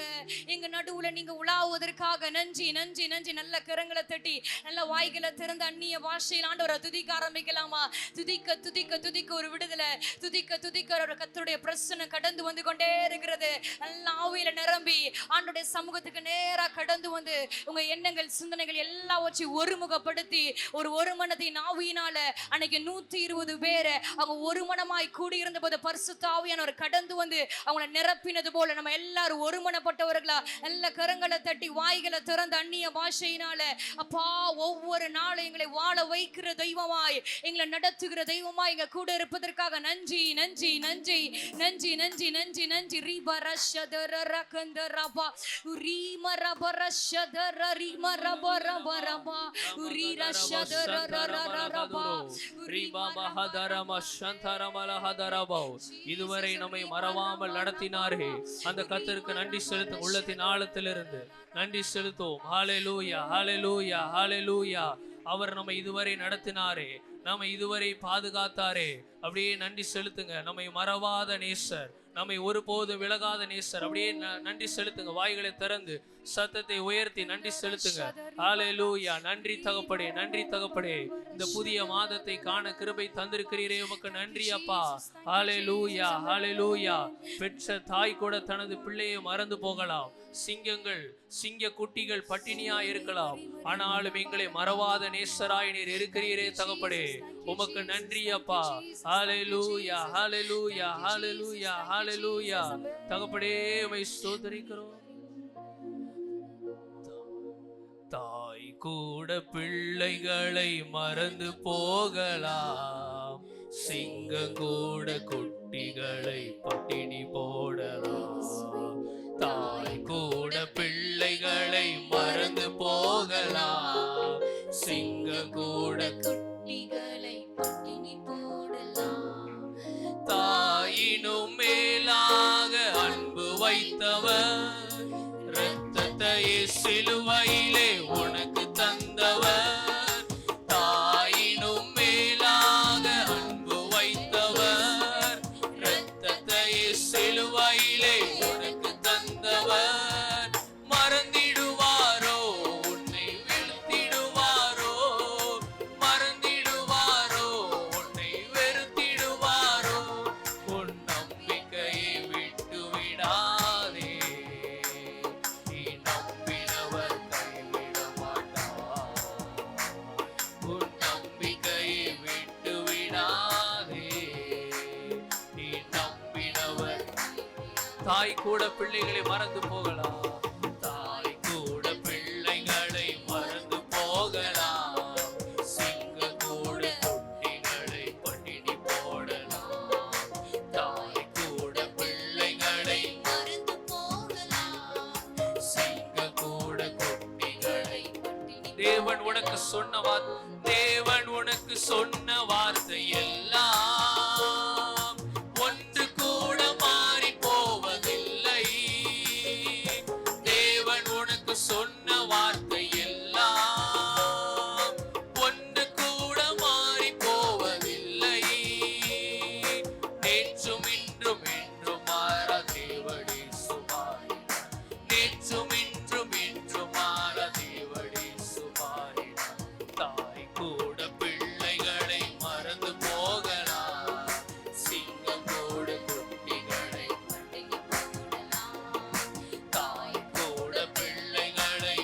எங்க நடுவுல நீங்க உலாவுவதற்காக நன்றி நன்றி நன்றி. நல்ல கரங்களை தட்டி நல்ல வாய்களை திறந்து அந்நிய பாஷையில் ஆண்டவரை துதிக்க ஆரம்பிக்கலாமா? துதிக்க துதிக்க துதிக்க ஒரு விடுதலை, துதிக்க துதிக்க ஒரு கர்த்தருடைய பிரசன்னம் கடந்து வந்து கொண்டே இருக்கிறது. நல்ல ஆவியில நிரம்பி ஆண்டவருடைய சமூகத்துக்கு நேரா கடந்து வந்து உங்க எண்ணங்கள் சிந்தனைகள் எல்லாவற்றையும் ஒருமுகப்படுத்தி ஒரு மனத்தின் ஆவியினால அன்னைக்கு 120 பேரை அவங்க ஒரு மனமாய் கூடியிருந்த போது பரிசுத்த ஆவியானவர் கடந்து வந்து அவங்கள நிரப்பினது போல நம்ம எல்லாரும் ஒருமனப்பட்டவர்களா நல்ல கரங்களை தட்டி வாய்களை திறந்த அந்நிய பாஷையினால அப்பா ஒவ்வொரு நாளும் எங்களை வாழ வைக்கிற தெய்வமாய், எங்களை நடத்துகிற தெய்வமாய் எங்க கூட இருப்பதற்காக நன்றி நன்றி நன்றி நன்றி நன்றி நன்றி நன்றி. ரீபரஷதரரகந்தரபா ரீமரபரஷதர ரீமரபரபரபா ரீரஷதரரரரபா ரீபாமஹதரமஷந்தரமலஹதரபா. இதுவரை நம்மை மறவாமல் நடத்தினாரே அந்த கர்த்தருக்கு நன்றி செலுத்தும். உள்ளத்தின் ஆழத்திலிருந்து நன்றி செலுத்துவோம். ஹல்லேலூயா ஹல்லேலூயா ஹல்லேலூயா. அவர் நம்மை இதுவரை நடத்தினாரே, நம்மை இதுவரை பாதுகாத்தாரே, அப்படியே நன்றி செலுத்துங்க. நம்மை மறவாத நேசர், நம்மை ஒருபோதும் விலகாத நேசர், அப்படியே நன்றி செலுத்துங்க. வாய்களை திறந்து சத்தத்தை உயர்த்தி நன்றி செலுத்துங்க. ஹல்லேலூயா. நன்றி தகப்படே, நன்றி தகப்படே. இந்த புதிய மாதத்தை காண கிருபை தந்திருக்கிறீரே, உமக்கு நன்றி அப்பா. ஹல்லேலூயா ஹல்லேலூயா. பெற்ற தாய் கூட தனது பிள்ளையை மறந்து போகலாம், சிங்கங்கள் சிங்க குட்டிகள் பட்டினியா இருக்கலாம், ஆனாலும் எங்களை மறவாத நேசராய் நீர் இருக்கிறீரே தகப்படே, உமக்கு நன்றி அப்பா. ஹல்லேலூயா ஹல்லேலூயா ஹல்லேலூயா ஹல்லேலூயா. தகப்படே உம்மை ஸ்தோத்திரிக்கிறோம். தாய் கூட பிள்ளைகளை மறந்து போகலாம், சிங்கம் கூட குட்டிகளை பட்டினி போடலாம். தாய் கூட பிள்ளைகளை மறந்து போகலாம், சிங்கம் கூட குட்டிகளை பட்டினி போடலாம். தாயினும் மேலாக அன்பு வைத்தவர், இரத்தத்தையே சிலுவையிலே உனக்கு தந்தவர். தாயினும் மேலாக அன்பு வைத்தவர், இரத்தத்தையே சிலுவையிலே உனக்கு தந்தவர். மறந்திடுவாரோ உன்னை வீழ்த்திடுவாரோ, மறந்திடுவாரோ உன்னை வெறுத்திடுவாரோ. உன் நம்பிக்கையை விட்டு விடாதே, நீ நம்பினவர் கைவிட மாட்டார். உன் நம்பிக்கையை விட்டு விடாதே, நீ நம்பினவர். தாய் கூட பிள்ளைகளை மறந்து போகலாம், தாய் கூட பிள்ளைகளை மறந்து போகலாம், சிங்க கூட குட்டிகளை பட்டினி போடலாம். தாய் கூட பிள்ளைகளை மறந்து போகலாம், சிங்க கூட குட்டிகளை. பட்டினி தேவன் உனக்கு சொன்ன வார்த்தை, தேவன் உனக்கு சொன்ன வார்த்தை எல்லாம் ஒன்று கூட மாறி போவதில்லை. தேவன் உனக்கு சொன்ன வார்த்தை எல்லாம் ஒன்று கூட மாறி போவதில்லை. நேற்றும் இன்றும் என்றும் மாறா தேவனே சுமாரி, நேற்றும் இன்றும் என்றும் மாறா தேவனே சுமாரி. தாய் கூட பிள்ளைகளை மறந்து போகலாம், சிங்கம் கூட குட்டிகளை. தாய் கூட பிள்ளைகளை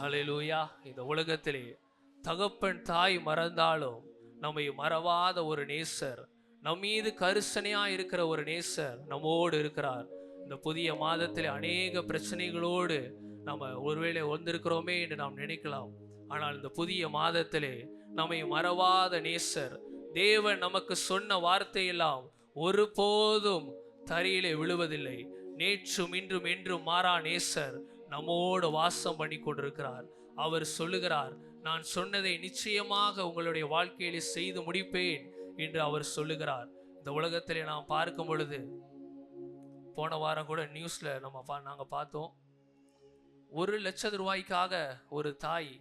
ஹல்லேலூயா. இந்த உலகத்திலே தகப்பன் தாய் மறந்தாலும் நம்மை மறவாத ஒரு நேசர், நம் மீது கரிசனையா இருக்கிற ஒரு நேசர் நம்மோடு இருக்கிறார். இந்த புதிய மாதத்திலே அநேக பிரச்சனைகளோடு நம்ம ஒருவேளை வந்திருக்கிறோமே என்று நாம் நினைக்கலாம். ஆனால் இந்த புதிய மாதத்திலே நம்மை மறவாத நேசர், தேவன் நமக்கு சொன்ன வார்த்தையெல்லாம் ஒருபோதும் தரையிலே விழுவதில்லை. நேற்றும் இன்றும் என்றும் மாறா நேசர் நம்மோடு வாசம் பண்ணி கொண்டிருக்கிறார். அவர் சொல்லுகிறார், நான் சொன்னதை நிச்சயமாக உங்களுடைய வாழ்க்கையிலே செய்து முடிப்பேன் என்று அவர் சொல்லுகிறார். இந்த உலகத்திலே நாம் பார்க்கும் பொழுது, போன வாரம் கூட நியூஸ்ல நாங்க பார்த்தோம், 1,00,000 ரூபாய்க்காக ஒரு தாய்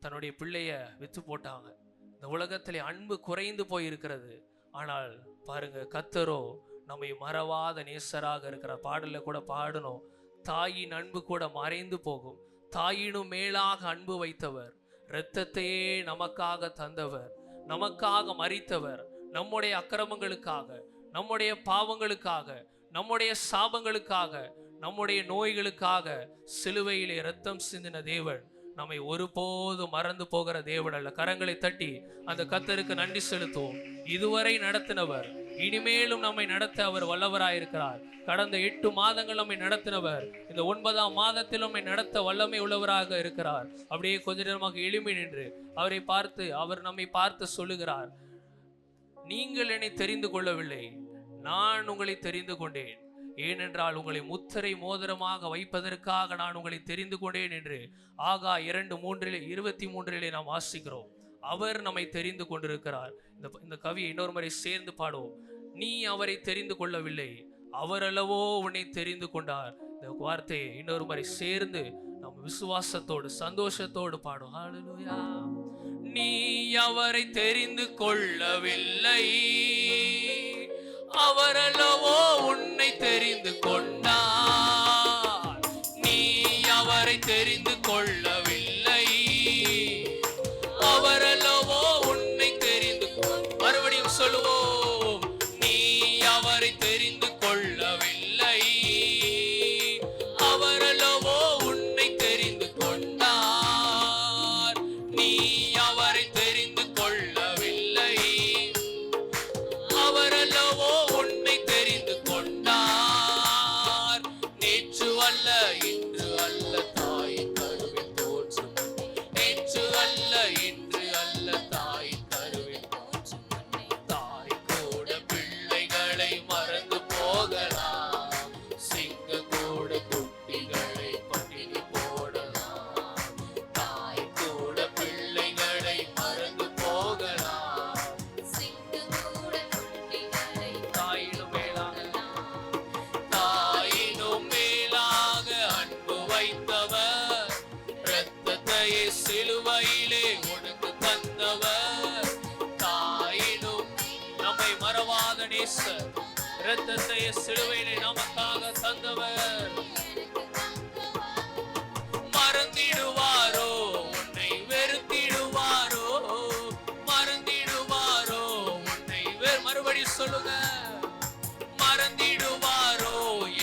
தன்னுடைய பிள்ளைய வித்து போட்டாங்க. இந்த உலகத்திலே அன்பு குறைந்து போயிருக்கிறது. ஆனால் பாருங்க, கர்த்தரோ நம்மை மறவாத நேசராக இருக்கிற பாடல்ல கூட பாடணும், தாயின் அன்பு கூட மறைந்து போகும், தாயினும் மேலாக அன்பு வைத்தவர், இரத்தத்தையே நமக்காக தந்தவர், நமக்காக மரித்தவர், நம்முடைய அக்கிரமங்களுக்காக, நம்முடைய பாவங்களுக்காக, நம்முடைய சாபங்களுக்காக, நம்முடைய நோய்களுக்காக சிலுவையிலே இரத்தம் சிந்தின தேவன் நம்மை ஒருபோதும் மறந்து போகிற தேவன் அல்ல. கரங்களை தட்டி அந்த கர்த்தருக்கு நன்றி செலுத்துவோம். இதுவரை நடத்தினவர் இனிமேலும் நம்மை நடத்த அவர் வல்லவராயிருக்கிறார். கடந்த 8 மாதங்கள் நம்மை நடத்தினவர் இந்த 9ஆம் மாதத்தில் நம்மை நடத்த வல்லமை உள்ளவராக இருக்கிறார். அப்படியே கொஞ்ச நேரமாக எளிமை நின்று அவரை பார்த்து, அவர் நம்மை பார்த்து சொல்லுகிறார், நீங்கள் என்னை தெரிந்து கொள்ளவில்லை, நான் உங்களை தெரிந்து கொண்டேன். ஏனென்றால் உங்களை முத்திரை மோதிரமாக வைப்பதற்காக நான் உங்களை தெரிந்து கொண்டேன் என்று ஆகா 2:23 நாம் வாசிக்கிறோம். அவர் நம்மை தெரிந்து கொண்டிருக்கிறார். இந்த கவியை இன்னொரு முறை சேர்ந்து பாடுவோம். நீ அவரை தெரிந்து கொள்ளவில்லை, அவர் அல்லவோ உன்னை தெரிந்து கொண்டார். இந்த வார்த்தையை இன்னொரு முறை சேர்ந்து நம்ம விசுவாசத்தோடு சந்தோஷத்தோடு பாடுவோம். ஹல்லேலூயா. நீ அவரை தெரிந்து கொள்ளவில்லை, அவர் அல்லவோ உன்னை தெரிந்து கொண்டார். நீ அவரை தெரிந்து கொள்ளவில்லை, அவர் அல்லவோ உன்னை தெரிந்து கொண்டார். மறுபடியும் சொல்லுவோம், நீ அவரை தெரிந்து கொள்ளவில்லை, அவர் அல்லவோ உன்னை தெரிந்து கொண்டார். நீ அவரை தெரிந்து கொள்ளவில்லை, அவர் அல்லவோ உன்னை தெரிந்து கொண்டார். நேற்று அல்ல இன்று அல்ல தாயின் கருவில் தோற்றும், நேற்று அல்ல இன்று அல்ல தாயின் கருவில் தோற்றும். தாய் கூட பிள்ளைகளை மறந்து போகலாம், சிங்க கூட குட்டிகளை பட்டினி போடலாம். தாய் கூட பிள்ளைகளை மறந்து போகலாம், தாயினும் மேலாக அன்பு வைத்தவர், இரத்தத்தையே சிலுவையிலே உனக்கு தந்தவர். தாயினும் நம்மை மறவாத நேசர், இரத்தத்தையே சிலுவையிலே நமக்காக தந்தவர். மறந்திடுவாரோ உன்னை வெறுத்திடுவாரோ, மறந்திடுவாரோ உன்னை மறுபடி சொல்லுங்க, மறந்திடுவாரோ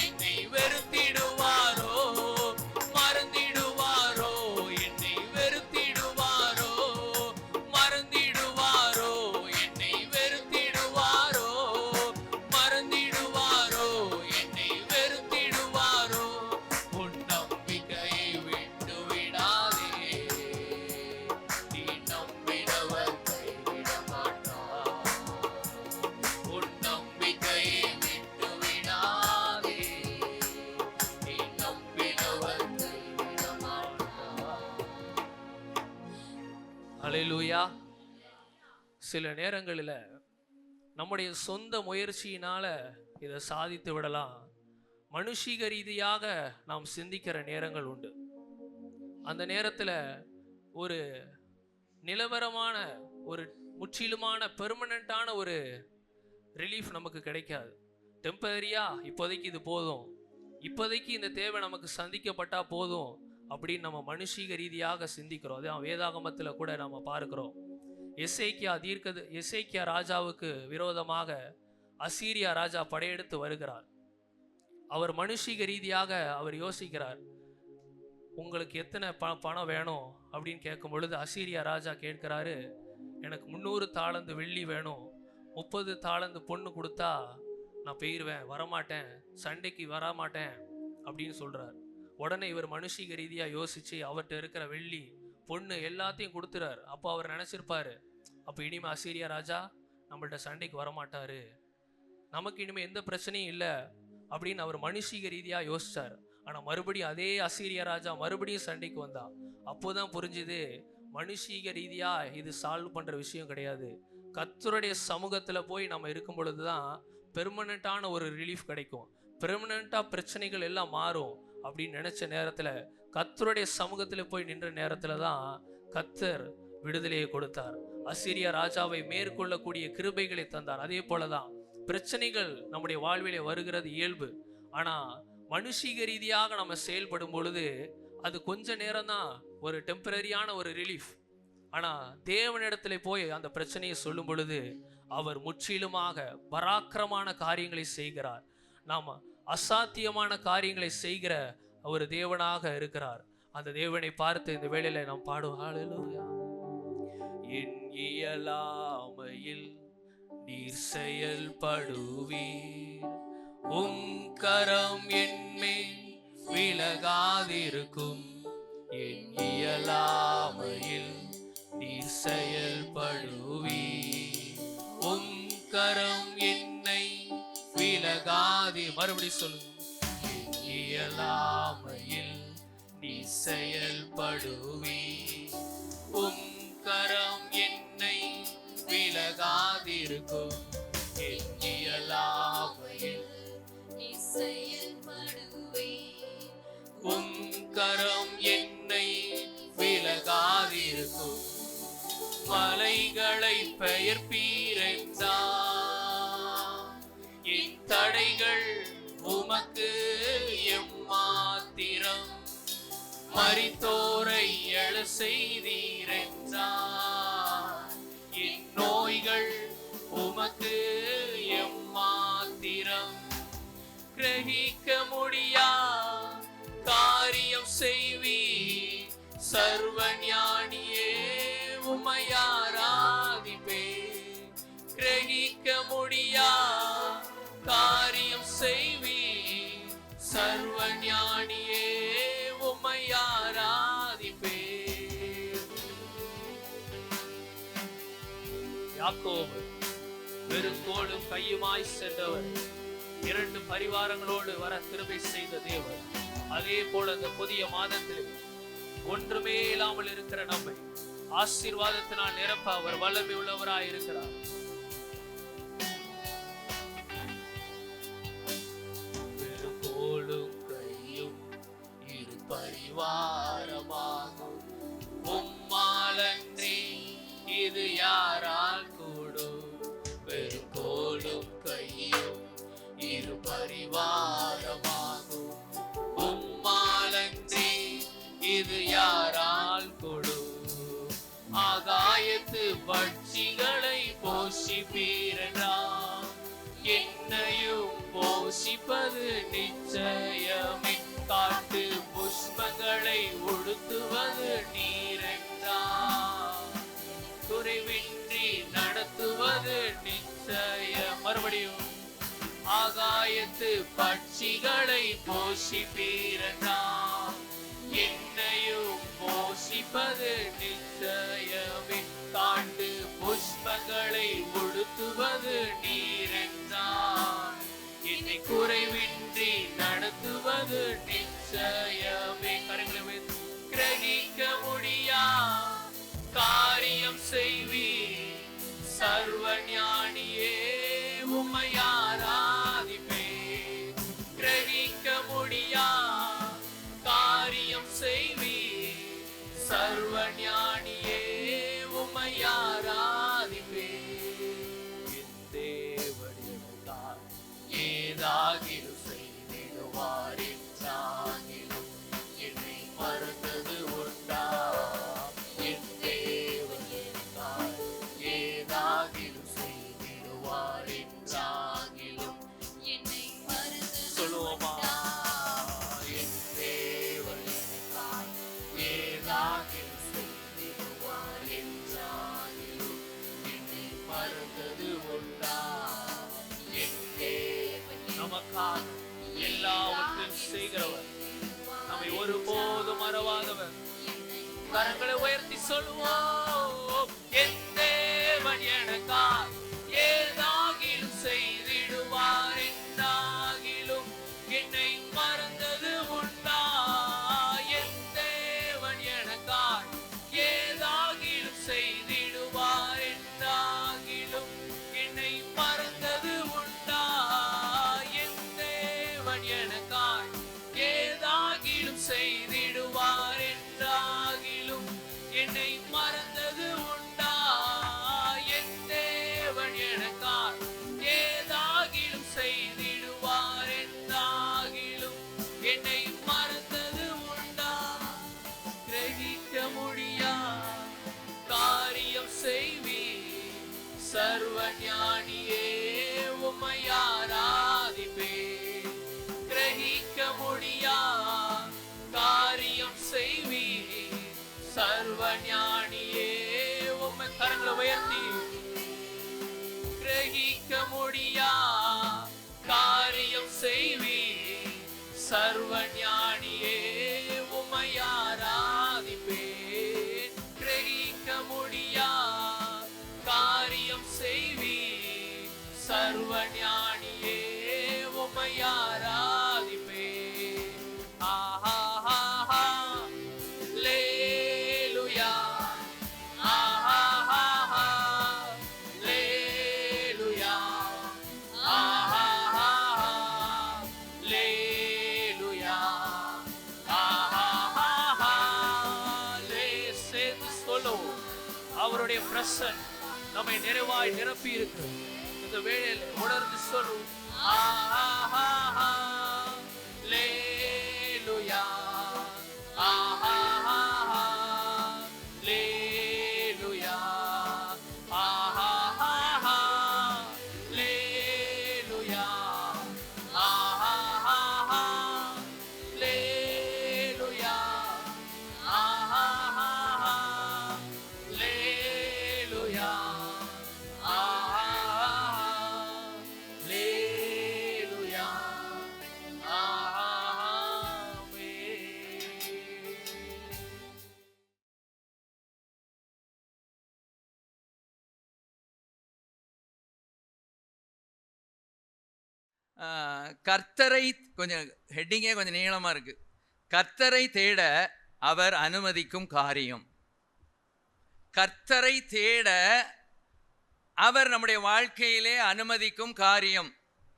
என்னை வெறுத்திடுவாரோ, மறந்திடுவாரோ என்னை வெறுத்திடுவாரோ, மறந்திடுவாரோ என்னை வெறுத்திடுவாரோ, மறந்திடுவாரோ என்னை வெறுத்திடுவாரோ. உன் நம்பிக்கையை விட்டு விடாதே, நீ நம்பினவர் கைவிட மாட்டார். உன் நம்பிக்கையை விட்டு விடாதே, நீ நம்பினவர் கைவிட மாட்டார். ஹல்லேலூயா. சில நேரங்களில் நம்முடைய சொந்த முயற்சியினால இதை சாதித்து விடலாம். மனுஷீக ரீதியாக நாம் சிந்திக்கிற நேரங்கள் உண்டு. அந்த நேரத்தில் ஒரு நிலவரமான ஒரு முற்றிலுமான பெர்மனண்டான ஒரு ரிலீஃப் நமக்கு கிடைக்காது. டெம்பரரியா இப்போதைக்கு இது போதும், இப்போதைக்கு இந்த தேவை நமக்கு சந்திக்கப்பட்டா போதும் அப்படின்னு நம்ம மனுஷீக ரீதியாக சிந்திக்கிறோம். அதான் வேதாகமத்தில் கூட நம்ம பார்க்கிறோம். எசேக்கியா ராஜாவுக்கு விரோதமாக அசீரியா ராஜா படையெடுத்து வருகிறார். அவர் மனுஷீக ரீதியாக அவர் யோசிக்கிறார், உங்களுக்கு எத்தனை பணம் வேணும் அப்படின்னு கேட்கும் பொழுது அசீரியா ராஜா கேட்கிறாரு, எனக்கு 300 தாலந்து வெள்ளி வேணும், 30 தாலந்து பொண்ணு கொடுத்தா நான் போயிடுவேன், வரமாட்டேன், சண்டைக்கு வரமாட்டேன் அப்படின்னு சொல்றார். உடனே இவர் மனுஷிக ரீதியா யோசிச்சு அவர்கிட்ட இருக்கிற வெள்ளி பொண்ணு எல்லாத்தையும் கொடுத்துறார். அப்போ அவர் நினைச்சிருப்பாரு, அப்போ இனிமே அசீரியா ராஜா நம்மள்ட்ட சண்டைக்கு வரமாட்டாரு, நமக்கு இனிமே எந்த பிரச்சனையும் இல்லை அப்படின்னு அவர் மனுஷிக ரீதியா யோசிச்சார். ஆனா மறுபடியும் அதே அசீரிய ராஜா மறுபடியும் சண்டைக்கு வந்தா. அப்போதான் புரிஞ்சுது, மனுஷீக ரீதியா இது சால்வ் பண்ற விஷயம் கிடையாது. கர்த்தருடைய சமூகத்துல போய் நம்ம இருக்கும் பொழுதுதான் பெர்மனண்டான ஒரு ரிலீஃப் கிடைக்கும், பெர்மனண்டா பிரச்சனைகள் எல்லாம் மாறும் அப்படின்னு நினைச்ச நேரத்துல கர்த்தருடைய சமூகத்துல போய் நின்ற நேரத்துல தான் கர்த்தர் விடுதலையை கொடுத்தார். அசீரிய ராஜாவை மேற்கொள்ளக்கூடிய கிருபைகளை தந்தார். அதே போலதான் பிரச்சனைகள் நம்முடைய வாழ்விலே வருகிறது இயல்பு. ஆனா மனுஷீக ரீதியாக நம்ம செயல்படும் பொழுது அது கொஞ்ச நேரம் தான், ஒரு டெம்பரரியான ஒரு ரிலீஃப். ஆனா தேவனிடத்துல போய் அந்த பிரச்சனையை சொல்லும் பொழுது அவர் முற்றிலுமாக பராக்கிரமான காரியங்களை செய்கிறார். நாம அசாத்தியமான காரியங்களை செய்கிற ஒரு தேவனாக இருக்கிறார். அந்த தேவனை பார்த்து இந்த வேளையில நாம் பாடுவோம். ஹல்லேலூயா. என் இயலாமையில் நீர் செயல்படுவீர், உம் கரம் என்மேல் விலகாதிருக்கும். என் இயலாமையில் நீர் செயல்படுவீர், உம் கரம் என்னை விலகாதி. மறுபடி சொல்லுங்க. என் இயலாமையில் நீர் செயல்படுவீர், உம் கரம் என்னை விலகாதிருக்கும். என் இயலாமையில் நீர் செயல்படுவீர், உம் கரம் என்னை விலகாதிருக்கும். மலைகளை பெயர்ப்பீரென்றார், என் தடைகள் உமக்கு எம்மாத்திரம். மரித்தோரை எழ செய்தீரென்றார், என் நோய்கள் உமக்கு எம்மாத்திரம். கிரகிக்க முடியா காரியம் செய்வீர், சர்வஞானியே உம்மை ஆராதிப்பேன். கிரகிக்க முடியா காரியம் செய்வீர், சர்வஞானியே உம்மை ஆராதிப்பேன். யாக்கோபு வெறுங்கோலும் கையுமாய் சென்றவர், 2 பரிவாரங்களோடு வர கிருபை செய்த தேவர். அதே போல இந்த புதிய மாதத்தில் ஒன்றுமே இல்லாமல் இருக்கிற நம்மை ஆசீர்வாதத்தினால் நிரப்ப அவர் வல்லமை உள்ளவராய் இருக்கிறார். வெறுங்கோலும் கையும் இரு பரிவாரமாகும், உம்மாலன்றி இது யாரால் கூடும். வெறுங்கோலும் கையும் இரு பரிவாரமாகும், உம்மாலன்றி இது யாரால் கொடு. ஆகாயத்து பட்சிகளை போஷிப்பீரென்றார், என்னையும் போஷிப்பது நிச்சயமே. காட்டு புஷ்பங்களை உடுத்துவது நீரென்றார், குறைவின்றி நடத்துவது நிச்சயம். மறுபடியும் ஆகாயத்து பட்சிகளை போஷிப்பீரென்றார், என்னையும் போஷிப்பது நிச்சயமே. காட்டு புஷ்பங்களை உடுத்துவது நீரென்றார், என்னை குறைவின்றி நடத்துவது நிச்சயமே. கரங்களை கிரகிக்க முடியா காரியம் செய்வீர், சர்வஞானியே உம்மை ஆராதிப்பேன். கிரகிக்க முடியா காரியம் செய்வீர், சர்வஞானியே உம்மை ஆராதிப்பேன். என் தேவனிடத்தால் ஏதாகிலும் செய்திடுவார் என்றாகிலும் என்னை மறந்தது உண்டா. என் தேவனிடத்தால் ஏதாகிலும் செய்திடுவார் என்றாகிலும் என்னை மறந்தது சொல்லுவோமா. என் தேவனிடத்தால் நமக்காக எல்லாவற்றையும் செய்கிறவர், நம்மை ஒருபோதும் மறவாதவர். கரங்களை உயர்த்தி சொல்லுவோம், என் தேவன் எனக்காய் ஏதாகிலும் செய்திடுவார், என்னாகிலும் என்னை மறந்தது உண்டா? என் தேவன் எனக்காய் ஏதாகிலும் செய்திடுவார், என்னாகிலும் என்னை மறந்தது உண்டா? என் தேவன் எனக்காய் ஏதாகிலும் செய்திடுவார், என்றாகிலும் என்னை மறந்தது உண்டா? என் தேவன் எனக்காய் ஏதாகிலும் செய்திடுவார், என்றாகிலும் என்னை மறந்தது உண்டா? கிரகிக்க முடியா காரியம் செய்வீர், சர்வ ஞானியே உம்மை ஆராதிப்பேன். கிரகிக்க முடியா காரியம் செய்வீர், சர்வ ஞானியே உம்மை. கரங்களை உயர்த்தி, கிரகிக்க முடியா காரியம் செய்வீர், சர்வ ஞானியே உம்மை ஆராதிப்பேன். கிரகிக்க முடியா காரியம் செய்வீர், சர்வ ஞானியே உம்மை ஆராதிப்பேன். ஆஹா ஆஹா லேலுயா, ஆஹா ஆஹா லேலுயா, ஆஹா ஆஹா லேலுயா, ஆஹா ஆஹா லே. சேர்ந்து சொல்லுவோம், அவருடைய பிரசன் நம்மை நிறைவாய் நிரப்பி இருக்கு. இந்த வேளையில் உணர்ந்து சொல்லுவோம், ஆஹா ஆஹா லேலுயா, ஆஹா ஆஹா லேலுயா, ஆஹா ஆஹா லேலுயா, ஆஹா ஆஹா லேலுயா, ஆஹா ஆஹா லேலுயா, ஆஹா லேலுயா, கர்த்தரை, கொஞ்சம் ஹெட்டிங்கே கொஞ்சம் நீளமாக இருக்குது. கர்த்தரை தேட அவர் அனுமதிக்கும் காரியம். கர்த்தரை தேட அவர் நம்முடைய வாழ்க்கையிலே அனுமதிக்கும் காரியம்.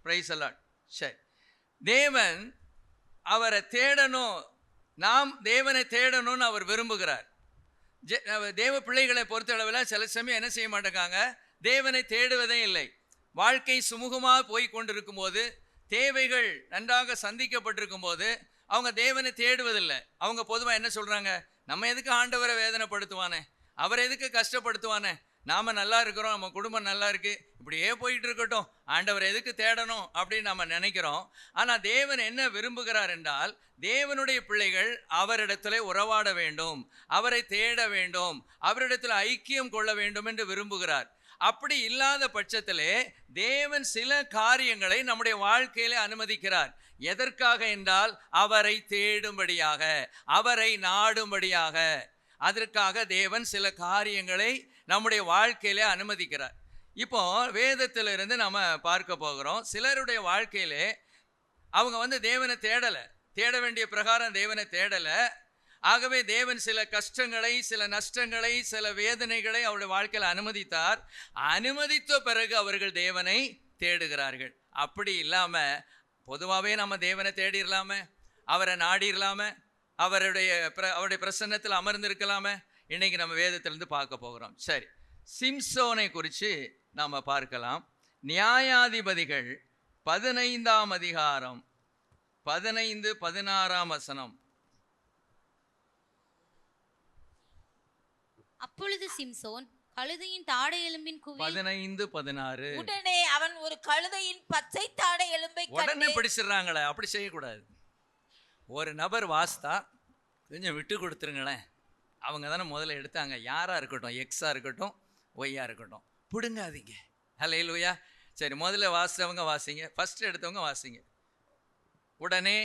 Price the Lord. சரி, தேவன் அவரை தேடணும், நாம் தேவனை தேடணும்னு அவர் விரும்புகிறார். தேவ பிள்ளைகளை பொறுத்தளவில் சில சமயம் என்ன செய்ய மாட்டேங்காங்க, தேவனை தேடுவதே இல்லை. வாழ்க்கை சுமூகமாக போய் கொண்டிருக்கும் போது, தேவைகள் நன்றாக சந்திக்கப்பட்டிருக்கும் போது அவங்க தேவனை தேடுவதில்லை. அவங்க பொதுவாக என்ன சொல்கிறாங்க, நம்ம எதுக்கு ஆண்டவரை வேதனைப்படுத்துவானே, அவர் எதுக்கு கஷ்டப்படுத்துவானே, நாம் நல்லா இருக்கிறோம், நம்ம குடும்பம் நல்லா இருக்குது, இப்படியே போயிட்டு இருக்கட்டும், ஆண்டவர் எதுக்கு தேடணும் அப்படின்னு நம்ம நினைக்கிறோம். ஆனால் தேவன் என்ன விரும்புகிறார் என்றால், தேவனுடைய பிள்ளைகள் அவரிடத்தில் உறவாட வேண்டும், அவரை தேட வேண்டும், அவரிடத்தில் ஐக்கியம் கொள்ள வேண்டும் என்று விரும்புகிறார். அப்படி இல்லாத பட்சத்திலே தேவன் சில காரியங்களை நம்முடைய வாழ்க்கையிலே அனுமதிக்கிறார். எதற்காக என்றால் அவரை தேடும்படியாக, அவரை நாடும்படியாக. அதற்காக தேவன் சில காரியங்களை நம்முடைய வாழ்க்கையிலே அனுமதிக்கிறார். இப்போ வேதத்திலிருந்து நம்ம பார்க்க போகிறோம். சிலருடைய வாழ்க்கையிலே அவங்க தேவனை தேடலை, தேட வேண்டிய பிரகாரம் தேவனை தேடலை. ஆகவே தேவன் சில கஷ்டங்களை, சில நஷ்டங்களை, சில வேதனைகளை அவருடைய வாழ்க்கையில் அனுமதித்தார். அனுமதித்த பிறகு அவர்கள் தேவனை தேடுகிறார்கள். அப்படி இல்லாமல் பொதுவாகவே நம்ம தேவனை தேடிடலாமே, அவரை நாடிடலாமே, அவருடைய பிரசன்னத்தில் அமர்ந்திருக்கலாமே. இன்னைக்கு நம்ம வேதத்திலிருந்து பார்க்க போகிறோம். சரி, சிம்சோனை குறித்து நாம் பார்க்கலாம். நியாயாதிபதிகள் 15ஆம் அதிகாரம் 15-16 வசனம். அப்பொழுது சிம்சோன் கழுதையின் தாடை எலும்பின் குவி 15-16. உடனே அவன் ஒரு கழுதையின் பச்சை தாடை எலும்பை உடனே பிடிச்சிடுறாங்களே, அப்படி செய்யக்கூடாது. ஒரு நபர் வாஸ்தா கொஞ்சம் விட்டு கொடுத்துருங்களேன், அவங்க தானே முதல்ல எடுத்தாங்க. யாராக இருக்கட்டும், எக்ஸாக இருக்கட்டும், ஒய்யாக இருக்கட்டும், பிடுங்காதீங்க. ஹல்லேலூயா. சரி, முதல்ல வாசித்தவங்க வாசிங்க, ஃபஸ்ட்டு எடுத்தவங்க வாசிங்க. உடனே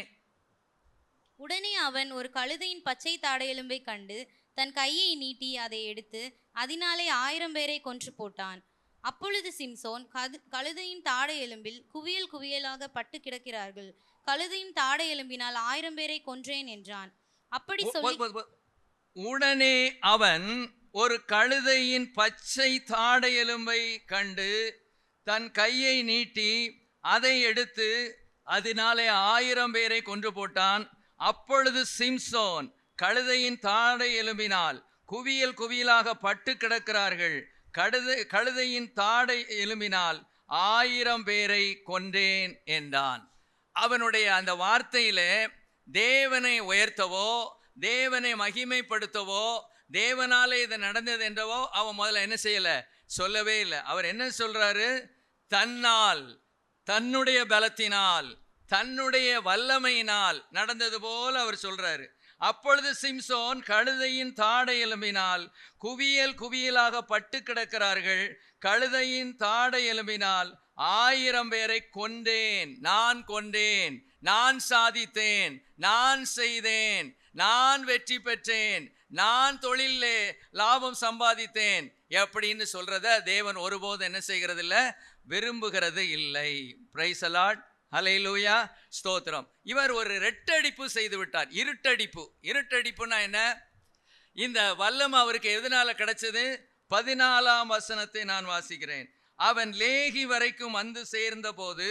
அவன் ஒரு கழுதையின் பச்சை தாடையெலும்பை கண்டு தன் கையை நீட்டி அதை எடுத்து அதனாலே 1000 பேரை கொன்று போட்டான். அப்பொழுது சிம்சோன் கழுதையின் தாடை எலும்பில் குவியல் குவியலாக பட்டு கிடக்கிறார்கள், கழுதையின் தாடை எலும்பினால் 1000 பேரை கொன்றேன் என்றான். அப்படி சொல்லி உடனே அவன் ஒரு கழுதையின் பச்சை தாடை எலும்பை கண்டு தன் கையை நீட்டி அதை எடுத்து அதனாலே 1000 பேரை கொன்று போட்டான். அப்பொழுது சிம்சோன் கழுதையின் தாடை எலும்பினால் குவியல் குவியலாக பட்டு கிடக்கிறார்கள், கழுதையின் தாடை எலும்பினால் 1000 பேரை கொன்றேன் என்றான். அவனுடைய அந்த வார்த்தையில தேவனை உயர்த்தவோ தேவனை மகிமைப்படுத்தவோ தேவனாலே இது நடந்தது என்றவோ அவன் முதல்ல என்ன செய்யல, சொல்லவே இல்லை. அவர் என்ன சொல்றாரு, தன்னால், தன்னுடைய பலத்தினால், தன்னுடைய வல்லமையினால் நடந்தது போல அவர் சொல்றாரு. அப்பொழுது சிம்சோன் கழுதையின் தாடை எலும்பினால் குவியல் குவியலாக பட்டு கிடக்கிறார்கள், கழுதையின் தாடை எலும்பினால் 1000 பேரை கொன்றேன், நான் கொன்றேன், நான் சாதித்தேன், நான் செய்தேன், நான் வெற்றி பெற்றேன், நான் தொழிலே லாபம் சம்பாதித்தேன் எப்படின்னு சொல்றத தேவன் ஒருபோது என்ன செய்கிறது இல்லை, விரும்புகிறது இல்லை. பிரைஸ் தி லார்ட், ஹல்லேலூயா, ஸ்தோத்திரம். இவர் ஒரு ரெட்டடிப்பு செய்து விட்டார். இருட்டடிப்புனா என்ன? இந்த வல்லம் அவருக்கு எதனால கிடைச்சது? 14ஆம் வசனத்தை நான் வாசிக்கிறேன். அவன் லேகி வரைக்கும் வந்து சேர்ந்த போது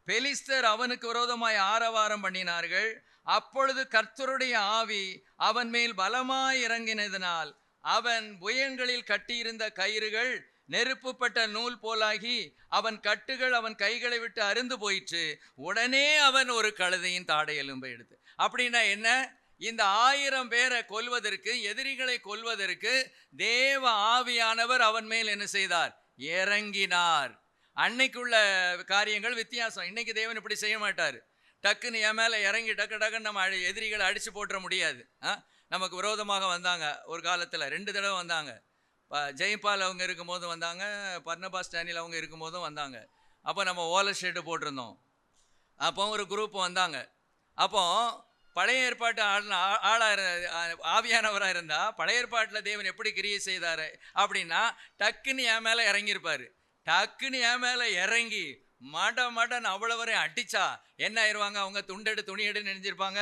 பெலிஸ்தர் அவனுக்கு விரோதமாய் ஆரவாரம் பண்ணினார்கள். அப்பொழுது கர்த்தருடைய ஆவி அவன் மேல் பலமாய் இறங்கினதினால் அவன் புயங்களில் கட்டியிருந்த கயிறுகள் நெருப்புப்பட்ட நூல் போலாகி அவன் கட்டுகள் அவன் கைகளை விட்டு அருந்து போயிற்று. உடனே அவன் ஒரு கழுதையின் தாடை எலும்பை எடுத்து. அப்படின்னா என்ன? இந்த 1000 பேரை கொல்வதற்கு, எதிரிகளை கொல்வதற்கு தேவ ஆவியானவர் அவன் மேல் என்ன செய்தார்? இறங்கினார். அன்னைக்குள்ள காரியங்கள் வித்தியாசம். இன்னைக்கு தேவன் இப்படி செய்ய மாட்டார். டக்குன்னு என் மேலே இறங்கி டக்குன்னு நம்ம எதிரிகளை அடித்து போட்டுற முடியாது. நமக்கு விரோதமாக வந்தாங்க ஒரு காலத்தில், 2 தடவை வந்தாங்க. ஜெயபால் அவங்க இருக்கும்போது வந்தாங்க, பர்னபாஸ் ஸ்டானில் அவங்க இருக்கும்போதும் வந்தாங்க. அப்போ நம்ம ஓலை ஷெட்டு போட்டிருந்தோம். அப்போ ஒரு குரூப் வந்தாங்க. அப்போ பழைய ஏற்பாட்டு ஆவியானவராக இருந்தால் பழைய ஏற்பாட்டில் தேவன் எப்படி கிரியை செய்தார் அப்படின்னா டக்குன்னு என் மேலே இறங்கியிருப்பார். டக்குன்னு என் மேலே இறங்கி மடன் அவ்வளவரையும் அடித்தா என்ன ஆயிடுவாங்க? அவங்க துணி எடுன்னு நினைஞ்சிருப்பாங்க,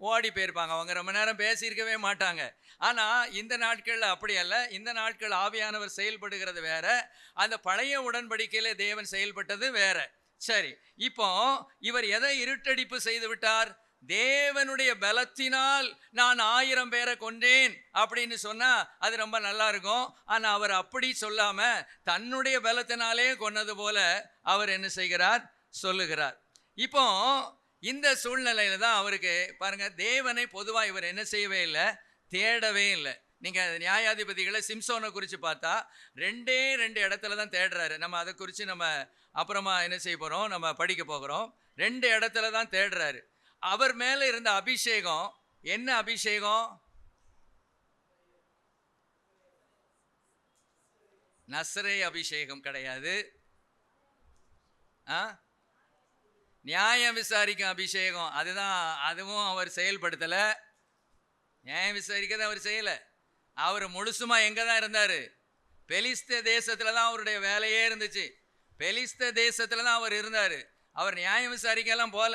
ஓடி போயிருப்பாங்க. அவங்க ரொம்ப நேரம் பேசியிருக்கவே மாட்டாங்க. ஆனால் இந்த நாட்களில் அப்படி அல்ல. இந்த நாட்கள் ஆவியானவர் செயல்படுகிறது வேற, அந்த பழைய உடன்படிக்கையில் தேவன் செயல்பட்டது வேற. சரி, இப்போ இவர் எதை இருட்டடிப்பு செய்து விட்டார்? தேவனுடைய பலத்தினால் நான் 1000 பேரை கொன்றேன் அப்படின்னு சொன்னா அது ரொம்ப நல்லா இருக்கும். ஆனா அவர் அப்படி சொல்லாம தன்னுடைய பலத்தினாலே கொன்னது போல அவர் என்ன செய்கிறார்? சொல்லுகிறார். இப்போ இந்த சூழ்நிலையில தான் அவருக்கு பாருங்க, தேவனை பொதுவாக இவர் என்ன செய்யவே இல்லை, தேடவே இல்லை. நீங்கள் நியாயாதிபதிகளை சிம்சோனை குறித்து பார்த்தா 2 இடத்துல தான் தேடுறாரு. நம்ம அதை குறித்து நம்ம அப்புறமா என்ன செய்ய போகிறோம், நம்ம படிக்க போகிறோம். 2 இடத்துல தான் தேடுறாரு. அவர் மேலே இருந்த அபிஷேகம் என்ன அபிஷேகம்? நசரே அபிஷேகம் கிடையாது. நியாயம் விசாரிக்கும் அபிஷேகம், அதுவும் அவர் செயல்படுத்தலை. நியாயம் விசாரிக்கிறத அவர் செய்யலை. அவர் முழுசுமா எங்கே தான் இருந்தார்? பெலிஸ்த தேசத்தில் தான் அவருடைய வேலையே இருந்துச்சு. பெலிஸ்த தேசத்தில் தான் அவர் இருந்தார். அவர் நியாயம் விசாரிக்கலாம் போல.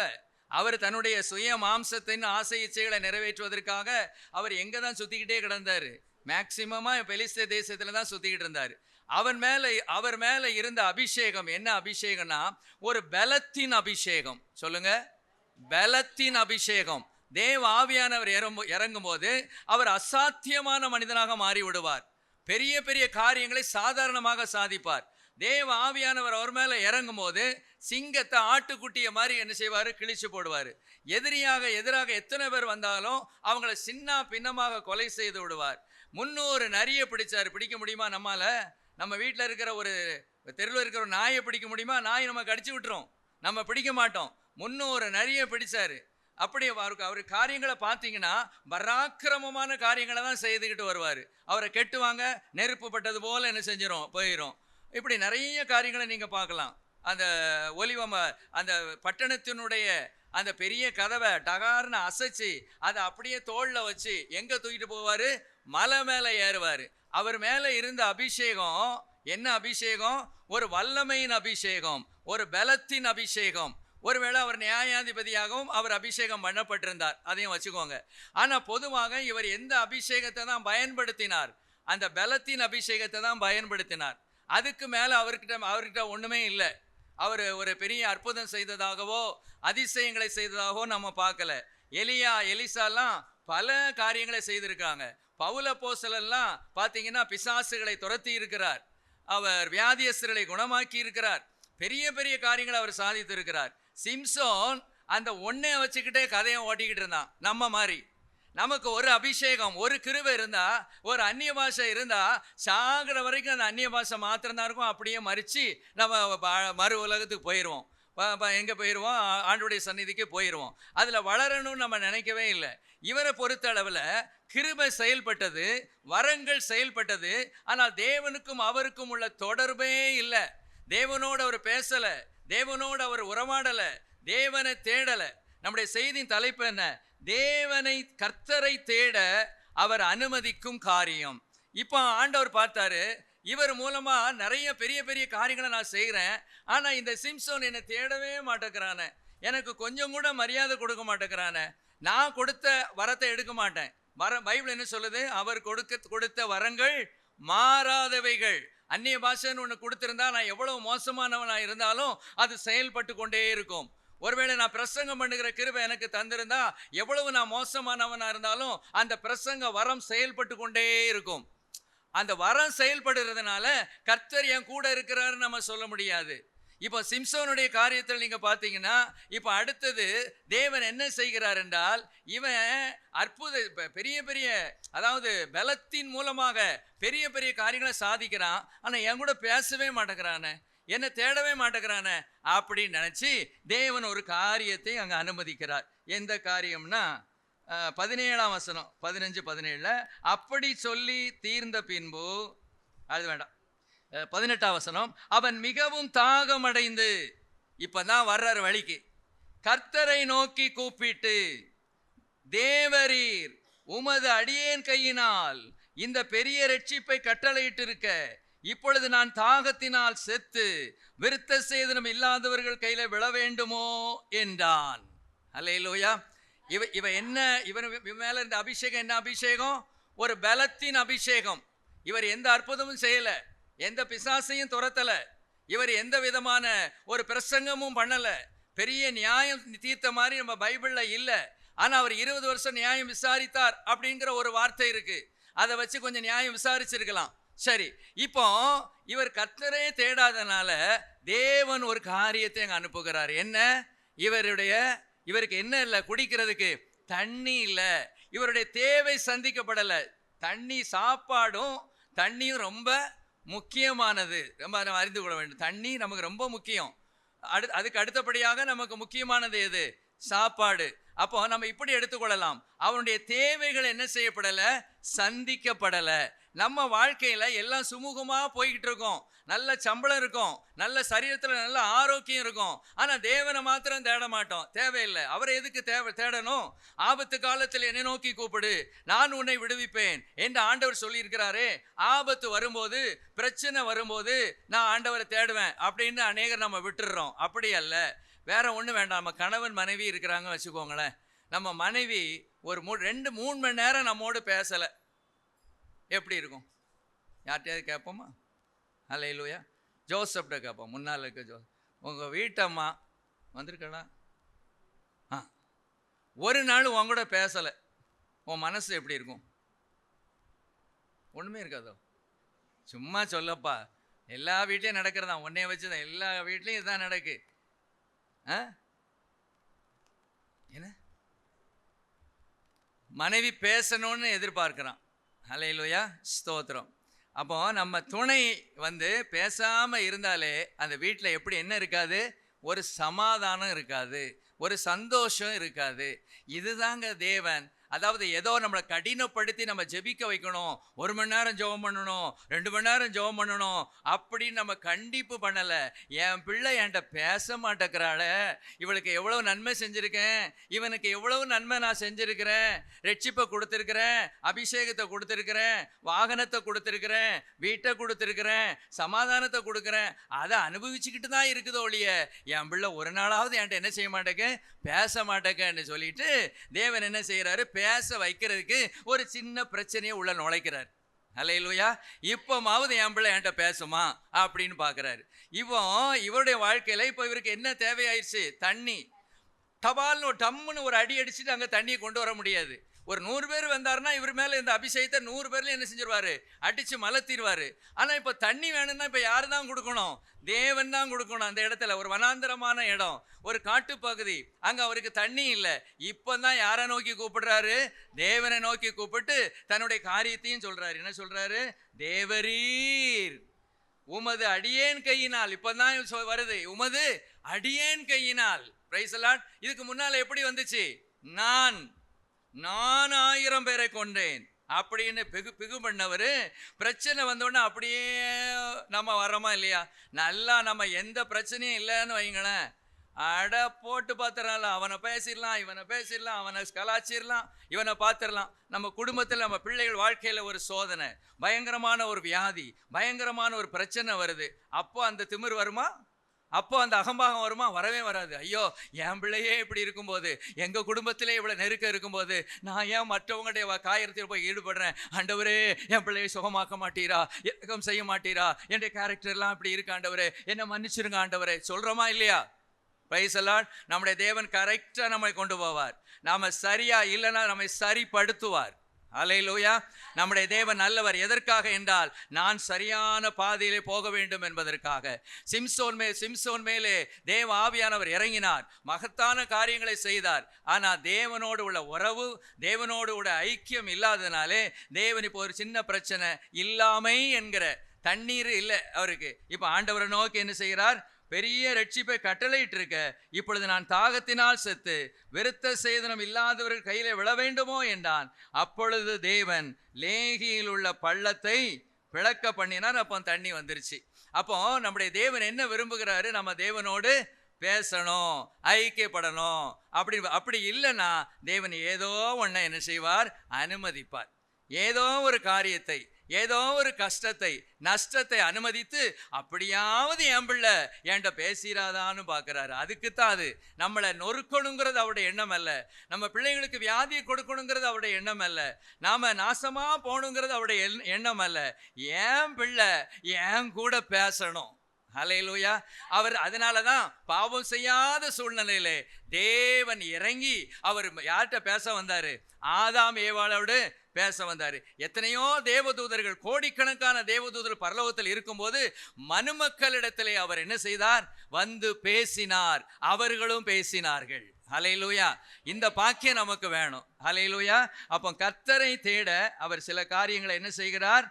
அவர் தன்னுடைய சுய மாம்சத்தின் ஆசை இச்சைகளை நிறைவேற்றுவதற்காக அவர் எங்கே தான் சுற்றிக்கிட்டே கிடந்தார்? மேக்சிமமாக பெலிஸ்த தேசத்தில் தான் சுற்றிக்கிட்டு இருந்தார். அவர் மேலே இருந்த அபிஷேகம் என்ன அபிஷேகம்னா ஒரு பலத்தின் அபிஷேகம். சொல்லுங்க, பலத்தின் அபிஷேகம். தேவ ஆவியானவர் இறங்கும் போது அவர் அசாத்தியமான மனிதனாக மாறி விடுவார். பெரிய பெரிய காரியங்களை சாதாரணமாக சாதிப்பார். தேவ ஆவியானவர் அவர் மேலே இறங்கும் போது சிங்கத்தை ஆட்டுக்குட்டியை மாதிரி என்ன செய்வார்? கிழிச்சு போடுவார். எதிராக எத்தனை பேர் வந்தாலும் அவங்கள சின்ன பின்னமாக கொலை செய்து விடுவார். 300 நரியை பிடிச்சார். பிடிக்க முடியுமா நம்மால? நம்ம வீட்டில் இருக்கிற ஒரு தெருவில் இருக்கிற ஒரு நாயை பிடிக்க முடியுமா? நாய் நம்ம கடிச்சு விட்டுரும், நம்ம பிடிக்க மாட்டோம். 300 நரியை பிடிச்சாரு. அப்படி அவர் காரியங்களை பார்த்தீங்கன்னா பராக்கிரமமான காரியங்களை தான் செய்துக்கிட்டு வருவார். அவரை கெட்டுவாங்க, நெருப்பு பட்டது போல என்ன செஞ்சிடும், போயிடும். இப்படி நிறைய காரியங்களை நீங்கள் பார்க்கலாம். அந்த அந்த பட்டணத்தினுடைய அந்த பெரிய கதவை டகார்னு அசைச்சு அதை அப்படியே தோல்ல வச்சு எங்க தூக்கிட்டு போவாரு? மலை மேலே ஏறுவார். அவர் மேலே இருந்த அபிஷேகம் என்ன அபிஷேகம்? ஒரு வல்லமையின் அபிஷேகம், ஒரு பலத்தின் அபிஷேகம். ஒருவேளை அவர் நியாயாதிபதியாகவும் அவர் அபிஷேகம் பண்ணப்பட்டிருந்தார், அதையும் வச்சுக்கோங்க. ஆனால் பொதுவாக இவர் எந்த அபிஷேகத்தை தான் பயன்படுத்தினார்? அந்த பலத்தின் அபிஷேகத்தை தான் பயன்படுத்தினார். அதுக்கு மேலே அவர்கிட்ட ஒன்றுமே இல்லை. அவர் ஒரு பெரிய அற்புதம் செய்ததாகவோ அதிசயங்களை செய்ததாகவோ நம்ம பார்க்கல. எலியா எலிசாலாம் பல காரியங்களை செய்திருக்காங்க. பவுல் அப்போஸ்தலன்லாம் பார்த்தீங்கன்னா பிசாசுகளை துரத்தி இருக்கிறார், அவர் வியாதியஸ்தர்களை குணமாக்கி இருக்கிறார், பெரிய பெரிய காரியங்களை அவர் சாதித்து இருக்கிறார். சிம்சோன் அந்த ஒன்றை வச்சுக்கிட்டே கதையை ஓட்டிக்கிட்டு இருந்தான். நம்ம மாதிரி நமக்கு ஒரு அபிஷேகம், ஒரு கிருபை இருந்தா, ஒரு அந்நிய பாஷை இருந்தா, சாகிற வரைக்கும் அந்த அந்நிய பாஷை மாத்திரம்தான் இருக்கும். அப்படியே மறித்து நம்ம மறு உலகத்துக்கு போயிடுவோம். எங்கே போயிடுவோம்? ஆண்டவருடைய சந்நிதிக்கு போயிடுவோம். அதில் வளரணும்னு நம்ம நினைக்கவே இல்லை. இவரை பொறுத்த அளவில் கிருபை செயல்பட்டது, வரங்கள் செயல்பட்டது. ஆனால் தேவனுக்கும் அவருக்கும் உள்ள தொடர்பே இல்லை. தேவனோடு அவர் பேசலை, தேவனோடு அவர் உறவாடலை, தேவனை தேடலை. நம்முடைய செய்தியின் தலைப்பு என்ன? தேவனை, கர்த்தரை தேட அவர் அனுமதிக்கும் காரியம். இப்போ ஆண்டவர் பார்த்தாரு, இவர் மூலமா நிறைய பெரிய பெரிய காரியங்களை நான் செய்கிறேன். ஆனால் இந்த சிம்சோன் என்னை தேடவே மாட்டேங்கிறானே, எனக்கு கொஞ்சம் கூட மரியாதை கொடுக்க மாட்டேங்கிறானே, நான் கொடுத்த வரத்தை எடுக்க மாட்டேன். பைபிள் என்ன சொல்லுது? அவர் கொடுத்த வரங்கள் மாறாதவைகள். அந்நிய பாஷைன்னு ஒன்று கொடுத்திருந்தா நான் எவ்வளவு மோசமானவனாக இருந்தாலும் அது செயல்பட்டு கொண்டே இருக்கும். ஒருவேளை நான் பிரசங்கம் பண்ணுகிற கிருபை எனக்கு தந்திருந்தா எவ்வளவு நான் மோசமானவனாக இருந்தாலும் அந்த பிரசங்க வரம் செயல்பட்டு கொண்டே இருக்கும். அந்த வரம் செயல்படுறதுனால கர்த்தர் என் கூட இருக்கிறாருன்னு நம்ம சொல்ல முடியாது. இப்போ சிம்சோனுடைய காரியத்தில் நீங்கள் பார்த்தீங்கன்னா, இப்போ அடுத்தது தேவன் என்ன செய்கிறார் என்றால், இவன் பெரிய பெரிய அதாவது பலத்தின் மூலமாக பெரிய பெரிய காரியங்களை சாதிக்கிறான். ஆனால் என் கூட பேசவே மாட்டேங்கிறானே, என்னை தேடவே மாட்டேங்கிறானே அப்படின்னு நினச்சி தேவன் ஒரு காரியத்தை அங்கே அனுமதிக்கிறார். எந்த காரியம்னா 17ஆம் வசனம், 15-17. அப்படி சொல்லி தீர்ந்த பின்பு, அது வேண்டாம், 18ஆம் வசனம். அவன் மிகவும் தாகமடைந்து, இப்பதான் வர்றார் வழிக்கு, கர்த்தரை நோக்கி கூப்பிட்டு, தேவரீர் உமது அடியேன் கையினால் இந்த பெரிய ரட்சிப்பை கட்டளையிட்டிருக்க, இப்பொழுது நான் தாகத்தினால் செத்து விருத்த சேதனம் இல்லாதவர்கள் கையில விழ வேண்டுமோ என்றான். அல்லேலூயா. இவன் என்ன, இவன் மேல இந்த அபிஷேகம் என்ன அபிஷேகம்? ஒரு பலத்தின் அபிஷேகம். இவர் எந்த அற்புதமும் செய்யல, எந்த பிசாசையும் துரத்தல, இவர் எந்த விதமான ஒரு பிரசங்கமும் பண்ணல, பெரிய நியாயம் தீர்த்த மாதிரி நம்ம பைபிள்ல இல்லை. ஆனா அவர் 20 வருஷம் நியாயம் விசாரித்தார் அப்படிங்கிற ஒரு வார்த்தை இருக்கு. அதை வச்சு கொஞ்சம் நியாயம் விசாரிச்சிருக்கலாம். சரி, இப்போ இவர் கர்த்தரே தேடாதனால தேவன் ஒரு காரியத்தை அங்கே அனுப்புகிறார். என்ன? இவருக்கு என்ன இல்லை? குடிக்கிறதுக்கு தண்ணி இல்லை. இவருடைய தேவை சந்திக்கப்படலை. தண்ணி, சாப்பாடும் தண்ணியும் ரொம்ப முக்கியமானது. ரொம்ப நம்ம அறிந்து கொள்ள வேண்டும். தண்ணி நமக்கு ரொம்ப முக்கியம். அதுக்கு அடுத்தபடியாக நமக்கு முக்கியமானது எது? சாப்பாடு. அப்போ நம்ம இப்படி எடுத்துக்கொள்ளலாம், அவனுடைய தேவைகள் என்ன செய்யப்படலை? சந்திக்கப்படலை. நம்ம வாழ்க்கையில் எல்லாம் சுமூகமாக போய்கிட்டு இருக்கோம், நல்ல சம்பளம் இருக்கும், நல்ல சரீரத்தில் நல்ல ஆரோக்கியம் இருக்கும். ஆனால் தேவனை மாத்திரம் தேட மாட்டோம். தேவையில்லை. அவரை எதுக்கு தேடணும்? ஆபத்து காலத்தில் என்னை நோக்கி கூப்பிடு, நான் உன்னை விடுவிப்பேன் என்று ஆண்டவர் சொல்லியிருக்கிறாரே. ஆபத்து வரும்போது, பிரச்சனை வரும்போது நான் ஆண்டவரை தேடுவேன் அப்படின்னு அநேகர் நம்ம விட்டுடுறோம். அப்படி அல்ல. வேற ஒன்றும் வேண்டாம். நம்ம கணவன் மனைவி இருக்கிறாங்க வச்சுக்கோங்களேன். நம்ம மனைவி ஒரு 2-3 மணி நேரம் நம்மோடு பேசலை, எப்படி இருக்கும்? யார்கிட்டயாவது கேட்போமா? அல்லேலூயா. ஜோசப்கிட்ட கேட்போம். முன்னால் இருக்க உங்கள் வீட்டம்மா வந்திருக்கடா, ஒரு நாள் உன் கூட பேசலை, உன் மனசு எப்படி இருக்கும்? ஒன்றுமே இருக்காதோ? சும்மா சொல்லப்பா, எல்லா வீட்லையும் நடக்கிறதா, உன்னைய வச்சு தான் எல்லா வீட்லையும் இதுதான் நடக்கு. என்ன? மனைவி பேசணும்னு எதிர்பார்க்கிறான். அல்லேலூயா, ஸ்தோத்திரம். அப்போ நம்ம துணை பேசாமல் இருந்தாலே அந்த வீட்டில் எப்படி என்ன இருக்காது? ஒரு சமாதானம் இருக்காது, ஒரு சந்தோஷம் இருக்காது. இதுதாங்க தேவன் அதாவது ஏதோ நம்மளை கடினப்படுத்தி நம்ம ஜெபிக்க வைக்கணும், 1 மணி நேரம் ஜெபம் பண்ணணும், 2 மணி நேரம் ஜெபம் பண்ணணும் அப்படின்னு நம்ம கண்டிப்பு பண்ணலை. என் பிள்ளை என்கிட்ட பேச மாட்டேங்கிறாளே, இவளுக்கு எவ்வளவு நன்மை செஞ்சுருக்கேன், இவனுக்கு எவ்வளவு நன்மை நான் செஞ்சுருக்கிறேன், ரட்சிப்பை கொடுத்துருக்கிறேன், அபிஷேகத்தை கொடுத்துருக்கிறேன், வாகனத்தை கொடுத்துருக்கிறேன், வீட்டை கொடுத்துருக்கிறேன், சமாதானத்தை கொடுக்குறேன், அதை அனுபவிச்சுக்கிட்டு தான் இருக்குதோ ஒழிய என் பிள்ளை ஒரு நாளாவது என்கிட்ட என்ன செய்ய மாட்டேங்க, பேச மாட்டேங்கன்னு சொல்லிட்டு தேவன் என்ன செய்யறாரு, பேச வைக்கிறதுக்கு ஒரு சின்ன பிரச்சனையை உள்ள நுழைக்கிறார். அல்லேலூயா. இப்போமாவது என் பிள்ளை என்கிட்ட பேசுமா அப்படின்னு பார்க்குறாரு. இவருடைய வாழ்க்கையில் இப்போ இவருக்கு என்ன தேவையாயிருச்சு, தண்ணி. டபால்னு டம்முன்னு ஒரு அடி அடிச்சுட்டு அங்கே தண்ணியை கொண்டு வர முடியாது. ஒரு 100 பேர் வந்தாருன்னா இவர் மேலே இந்த அபிஷேகத்தை 100 பேர்ல என்ன செஞ்சிருவாரு, அடித்து மலத்திடுவார். ஆனால் இப்போ தண்ணி வேணும்னா இப்போ யார் தான் கொடுக்கணும், தேவன் தான் கொடுக்கணும். அந்த இடத்துல ஒரு வனாந்தரமான இடம், ஒரு காட்டுப்பகுதி, அங்கே அவருக்கு தண்ணி இல்லை. இப்போ தான் யாரை நோக்கி கூப்பிடுறாரு, தேவனை நோக்கி கூப்பிட்டு தன்னுடைய காரியத்தையும் சொல்றாரு. என்ன சொல்றாரு, தேவரீர் உமது அடியேன் கையினால். இப்போ தான் வருது, உமது அடியேன் கையினால். Price the Lord. இதுக்கு முன்னால் எப்படி வந்துச்சு, நான் 1000 பேரை கொண்டேன் அப்படின்னு பிகு பண்ணவர். பிரச்சனை வந்தோடனே அப்படியே நம்ம வரோமா இல்லையா, நல்லா நம்ம எந்த பிரச்சனையும் இல்லைன்னு வைங்களேன், அட போட்டு பார்த்துடலாம், அவனை பேசிடலாம், இவனை பேசிடலாம், அவனை கலாச்சிடலாம், இவனை பார்த்துடலாம். நம்ம குடும்பத்தில் நம்ம பிள்ளைகள் வாழ்க்கையில் ஒரு சோதனை, பயங்கரமான ஒரு வியாதி, பயங்கரமான ஒரு பிரச்சனை வருது. அப்போ அந்த திமிர் வருமா, அப்போ அந்த அகம்பாகம் வருமா, வரவே வராது. ஐயோ என் பிள்ளையே இப்படி இருக்கும்போது, எங்கள் குடும்பத்திலே இவ்வளோ நெருக்கம் இருக்கும்போது நான் ஏன் மற்றவங்களுடைய காரியத்தில் போய் ஈடுபடுறேன், ஆண்டவரே என் பிள்ளையை சுகமாக்க மாட்டீரா, இறக்கம் செய்ய மாட்டீரா, என்னுடைய கேரக்டர்லாம் இப்படி இருக்கு ஆண்டவரே, என்னை மன்னிச்சிருங்க ஆண்டவரே, சொல்கிறோமா இல்லையா? Price the Lord. நம்முடைய தேவன் கரெக்டாக நம்மை கொண்டு போவார். நாம் சரியா இல்லைன்னா நம்மை சரிப்படுத்துவார். அல்லேலூயா. நம்முடைய தேவன் நல்லவர். எதற்காக என்றால் நான் சரியான பாதையிலே போக வேண்டும் என்பதற்காக. சிம்சோன் மேலே தேவ ஆவியானவர் இறங்கினார், மகத்தான காரியங்களை செய்தார். ஆனால் தேவனோடு உள்ள உறவு, தேவனோடு உள்ள ஐக்கியம் இல்லாததுனாலே தேவன் இப்போ ஒரு சின்ன பிரச்சனை, இல்லாமை என்கிற தண்ணீர் இல்லை அவருக்கு. இப்போ ஆண்டவரை நோக்கி என்ன செய்கிறார், பெரிய ரட்சிப்பை கட்டளையிட்டு இருக்க, இப்பொழுது நான் தாகத்தினால் செத்து விருத்த சேதனம் இல்லாதவர்கள் கையிலே விழ வேண்டுமோ என்றான். அப்பொழுது தேவன் லேகியில் உள்ள பள்ளத்தை பிளக்க பண்ணினார். அப்போ தண்ணி வந்துருச்சு. அப்போ நம்முடைய தேவன் என்ன விரும்புகிறாரு, நம்ம தேவனோடு பேசணும், ஐக்கியப்படணும். அப்படி இல்லைன்னா தேவன் ஏதோ ஒன்றை என்ன செய்வார், அனுமதிப்பார். ஏதோ ஒரு காரியத்தை, ஏதோ ஒரு கஷ்டத்தை, நஷ்டத்தை அனுமதித்து அப்படியாவது என் பிள்ளை என்கிட்ட பேசிடாதான்னு பார்க்குறாரு. அதுக்குத்தான் அது. நம்மளை நொறுக்கணுங்கிறது அவருடைய எண்ணம் அல்ல, நம்ம பிள்ளைங்களுக்கு வியாதியை கொடுக்கணுங்கிறது அவருடைய எண்ணம் அல்ல, நாம் நாசமாக போகணுங்கிறது அவருடைய எண்ணம் அல்ல. என் பிள்ளை என் கூட பேசணும். ஹல்லேலூயா. அவர் அதனால தான் பாவம் செய்யாத சூழ்நிலையிலே தேவன் இறங்கி அவர் யார்கிட்ட பேச வந்தார், ஆதாம் ஏவாளோடு பேச வந்தார். எத்தனையோ தேவதூதர்கள், கோடிக்கணக்கான தேவதூதர்கள் பரலோகத்தில் இருக்கும்போது மனுமக்களிடத்திலே அவர் என்ன செய்தார், வந்து பேசினார், அவர்களும் பேசினார்கள். ஹல்லேலூயா. இந்த பாக்கியம் நமக்கு வேணும். ஹல்லேலூயா. அப்போ கர்த்தரை தேட அவர் சில காரியங்களை என்ன செய்கிறார்,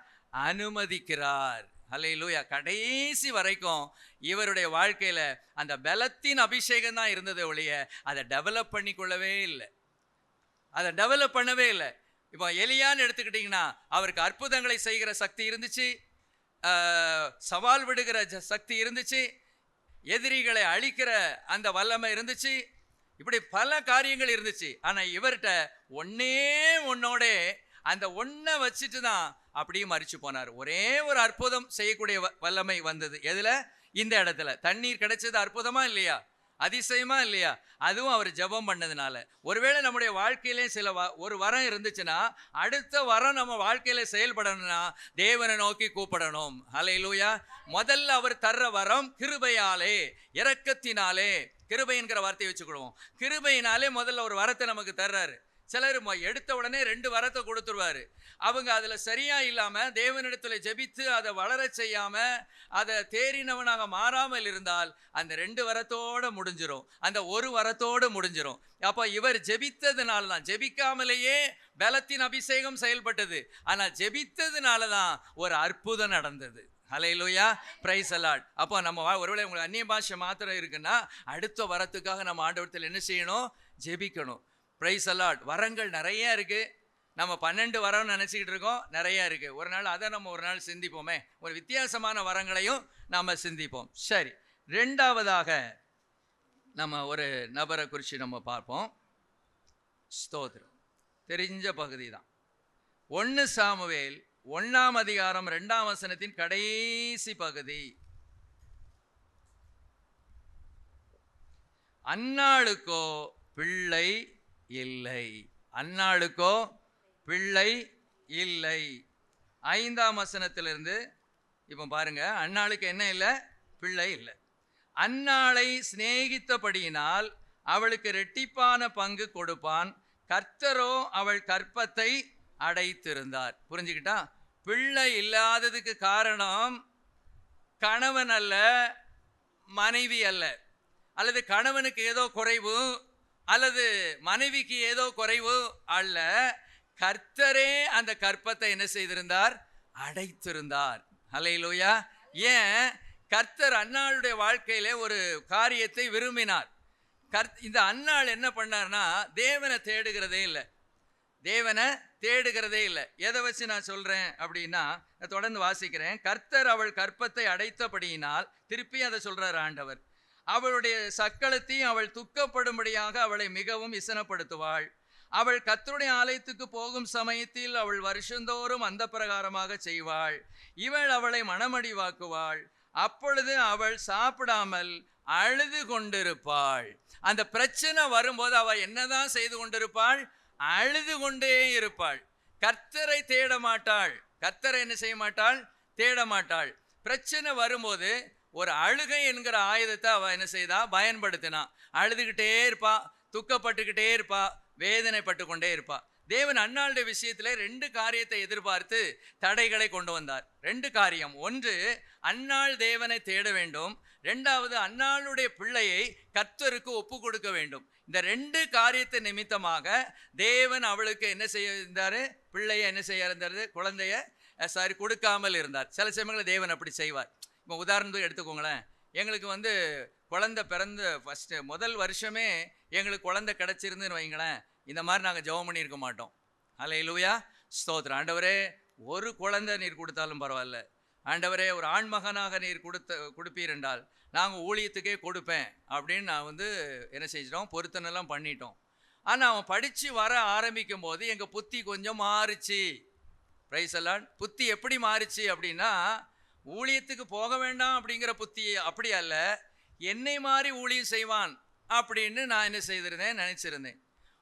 அனுமதிக்கிறார். ஹல்லேலூயா. கடைசி வரைக்கும் இவருடைய வாழ்க்கையில அந்த பலத்தின் அபிஷேகம் தான் இருந்தது ஒழிய அதை டெவலப் பண்ணிக்கொள்ளவே இல்லை, அதை டெவலப் பண்ணவே இல்லை. இப்போ எலியான்னு எடுத்துக்கிட்டிங்கன்னா அவருக்கு அற்புதங்களை செய்கிற சக்தி இருந்துச்சு, சவால் விடுகிற சக்தி இருந்துச்சு, எதிரிகளை அழிக்கிற அந்த வல்லமை இருந்துச்சு, இப்படி பல காரியங்கள் இருந்துச்சு. ஆனால் இவர்கிட்ட ஒன்னோட அந்த ஒன்றை வச்சுட்டு தான் அப்படியே மறிச்சு போனார். ஒரே ஒரு அற்புதம் செய்யக்கூடிய வல்லமை வந்தது. எதில், இந்த இடத்துல தண்ணீர் கிடைச்சது. அற்புதமா இல்லையா, அதிசயமா இல்லையா? அதுவும் அவர் ஜெபம் பண்ணதுனால. ஒருவேளை நம்முடைய வாழ்க்கையிலே ஒரு வரம் இருந்துச்சுன்னா அடுத்த வரம் நம்ம வாழ்க்கையில செயல்படணும்னா தேவனை நோக்கி கூப்பிடணும். ஹல்லேலூயா. முதல்ல அவர் தர்ற வரம் கிருபையாலே, இரக்கத்தினாலே. கிருபை என்கிற வார்த்தையை வச்சுக்கிடுவோம். கிருபையினாலே முதல்ல ஒரு வரத்தை நமக்கு தர்றாரு. சிலர் எடுத்த உடனே 2 வரத்தை கொடுத்துருவாரு. அவங்க அதில் சரியா இல்லாமல் தேவனிடத்தில் ஜெபித்து அதை வளர செய்யாமல் அதை தேறினவனாக மாறாமல் இருந்தால் அந்த 2 வரத்தோடு முடிஞ்சிடும், அந்த ஒரு வரத்தோடு முடிஞ்சிடும். அப்போ இவர் ஜெபித்ததுனால தான், ஜெபிக்காமலேயே பலத்தின் அபிஷேகம் செயல்பட்டது. ஆனால் ஜெபித்ததுனால தான் ஒரு அற்புதம் நடந்தது. ஹல்லேலூயா. Praise the Lord. அப்போ நம்ம ஒருவேளை உங்களுக்கு அந்நிய பாஷை மாத்திரம் இருக்குன்னா அடுத்த வரத்துக்காக நம்ம ஆண்டவரத்தில் என்ன செய்யணும், ஜெபிக்கணும். Praise a lot. வரங்கள் நிறைய இருக்கு. நம்ம 12 வரம்னு நினச்சிக்கிட்டு இருக்கோம், நிறைய இருக்கு. ஒரு நாள் அதை நம்ம ஒரு நாள் சிந்திப்போமே, ஒரு வித்தியாசமான வரங்களையும் நாம் சிந்திப்போம். சரி, ரெண்டாவதாக நம்ம ஒரு நபரை குறித்து நம்ம பார்ப்போம். ஸ்தோத்திரம். தெரிஞ்ச பகுதி தான். 1 சாமுவேல் 1ஆம் அதிகாரம் 2ஆம் வசனத்தின் கடைசி பகுதி. அன்னாளுக்கோ பிள்ளை இல்லை, அன்னாளுக்கோ பிள்ளை இல்லை. 5ஆம் வசனத்திலிருந்து இப்போ பாருங்க, அன்னாளுக்கு என்ன இல்லை? பிள்ளை இல்லை. அன்னாளை சிநேகித்தபடியினால் அவளுக்கு இரட்டிப்பான பங்கு கொடுப்பான், கர்த்தரோ அவள் கற்பத்தை அடைத்திருந்தார். புரிஞ்சுக்கிட்டா? பிள்ளை இல்லாததுக்கு காரணம் கணவன் அல்ல, மனைவி அல்ல, அல்லது கணவனுக்கு ஏதோ குறைவு அல்லது மனைவிக்கு ஏதோ குறைவு அல்ல. கர்த்தரே அந்த கற்பத்தை என்ன செய்திருந்தார்? அடைத்திருந்தார். அல்லேலூயா. ஏன்? கர்த்தர் அன்னாளுடைய வாழ்க்கையிலே ஒரு காரியத்தை விரும்பினார். இந்த அன்னாள் என்ன பண்ணார்னா, தேவனை தேடுகிறதே இல்லை, தேவனை தேடுகிறதே இல்லை. எதை வச்சு நான் சொல்றேன் அப்படின்னா, தொடர்ந்து வாசிக்கிறேன். கர்த்தர் அவள் கற்பத்தை அடைத்தபடியினால், திருப்பி அதை சொல்றார் ஆண்டவர், அவளுடைய சக்களத்தையும் அவள் துக்கப்படும்படியாக அவளை மிகவும் இசனப்படுத்துவாள். அவள் கர்த்தருடைய ஆலயத்துக்கு போகும் சமயத்தில் அவள் வருஷந்தோறும் அந்த பிரகாரமாக செய்வாள். இவள் அவளை மனமடிவாக்குவாள். அப்பொழுது அவள் சாப்பிடாமல் அழுது கொண்டிருப்பாள். அந்த பிரச்சனை வரும்போது அவள் என்னதான் செய்து கொண்டிருப்பாள்? அழுது கொண்டே இருப்பாள். கர்த்தரை தேட மாட்டாள். கர்த்தரை என்ன செய்ய மாட்டாள்? தேட மாட்டாள். பிரச்சனை வரும்போது ஒரு அழுகை என்கிற ஆயுதத்தை அவள் என்ன செய்தா? பயன்படுத்தினா. அழுதுகிட்டே இருப்பா, துக்கப்பட்டுக்கிட்டே இருப்பா, வேதனைப்பட்டு கொண்டே இருப்பா. தேவன் அன்னாளுடைய விஷயத்துல 2 காரியத்தை எதிர்பார்த்து தடைகளை கொண்டு வந்தார். 2 காரியம். ஒன்று, அன்னாள் தேவனை தேட வேண்டும். 2வது, அன்னாளுடைய பிள்ளையை கர்த்தருக்கு ஒப்பு கொடுக்க வேண்டும். இந்த 2 காரியத்தை நிமித்தமாக தேவன் அவளுக்கு என்ன செய்ய இருந்தாரு? பிள்ளையை என்ன செய்ய இருந்தாரு? குழந்தைய கொடுக்காமல் இருந்தார். சில சமயங்களில் தேவன் அப்படி செய்வார். இப்போ உதாரணத்துக்கு எடுத்துக்கோங்களேன். எங்களுக்கு குழந்தை பிறந்த முதல் வருஷமே எங்களுக்கு குழந்தை கிடச்சிருந்துன்னு வைங்களேன், இந்த மாதிரி நாங்கள் ஜெபம் பண்ணியிருக்க மாட்டோம். அல்லேலூயா, ஸ்தோத்திரம். ஆண்டவரே, ஒரு குழந்தை நீர் கொடுத்தாலும் பரவாயில்ல, ஆண்டவரே ஒரு ஆண்மகனாக நீர் கொடுப்பீர் என்றால் நாங்கள் ஊழியத்துக்கே கொடுப்பேன் அப்படின்னு நான் என்ன செஞ்சிட்டோம்? பொருத்தனெல்லாம் பண்ணிட்டோம். ஆனால் அவன் படித்து வர ஆரம்பிக்கும் போது எங்கள் புத்தி கொஞ்சம் மாறுச்சு. பிரைஸ் எல்லாம். புத்தி எப்படி மாறுச்சு அப்படின்னா, ஊழியத்துக்கு போக வேண்டாம் அப்படிங்கிற புத்தி அப்படி அல்ல, என்னை மாதிரி ஊழியம் செய்வான் அப்படின்னு நான் என்ன செய்திருந்தேன்? நினச்சிருந்தேன்.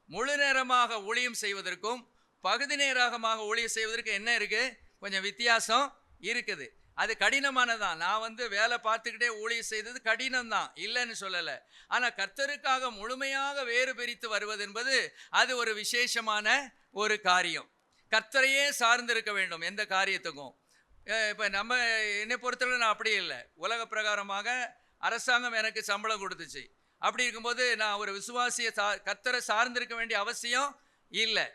முழு நேரமாக ஊழியம் செய்வதற்கும் பகுதி நேரமாக ஊழியம் செய்வதற்கு என்ன இருக்குது? கொஞ்சம் வித்தியாசம் இருக்குது. அது கடினமானதான். நான் வேலை பார்த்துக்கிட்டே ஊழியம் செய்தது கடினம்தான், இல்லைன்னு சொல்லலை. ஆனால் கர்த்தருக்காக முழுமையாக வேறு பிரித்து வருவது என்பது அது ஒரு விசேஷமான ஒரு காரியம். கர்த்தரையே சார்ந்திருக்க வேண்டும் எந்த காரியத்துக்கும். இப்போ நம்ம என்னை பொறுத்தவரை நான் அப்படி இல்லை. உலக பிரகாரமாக அரசாங்கம் எனக்கு சம்பளம் கொடுத்துச்சு. அப்படி இருக்கும்போது நான் ஒரு விசுவாசியை கர்த்தரை சார்ந்திருக்க வேண்டிய அவசியம் இல்லை.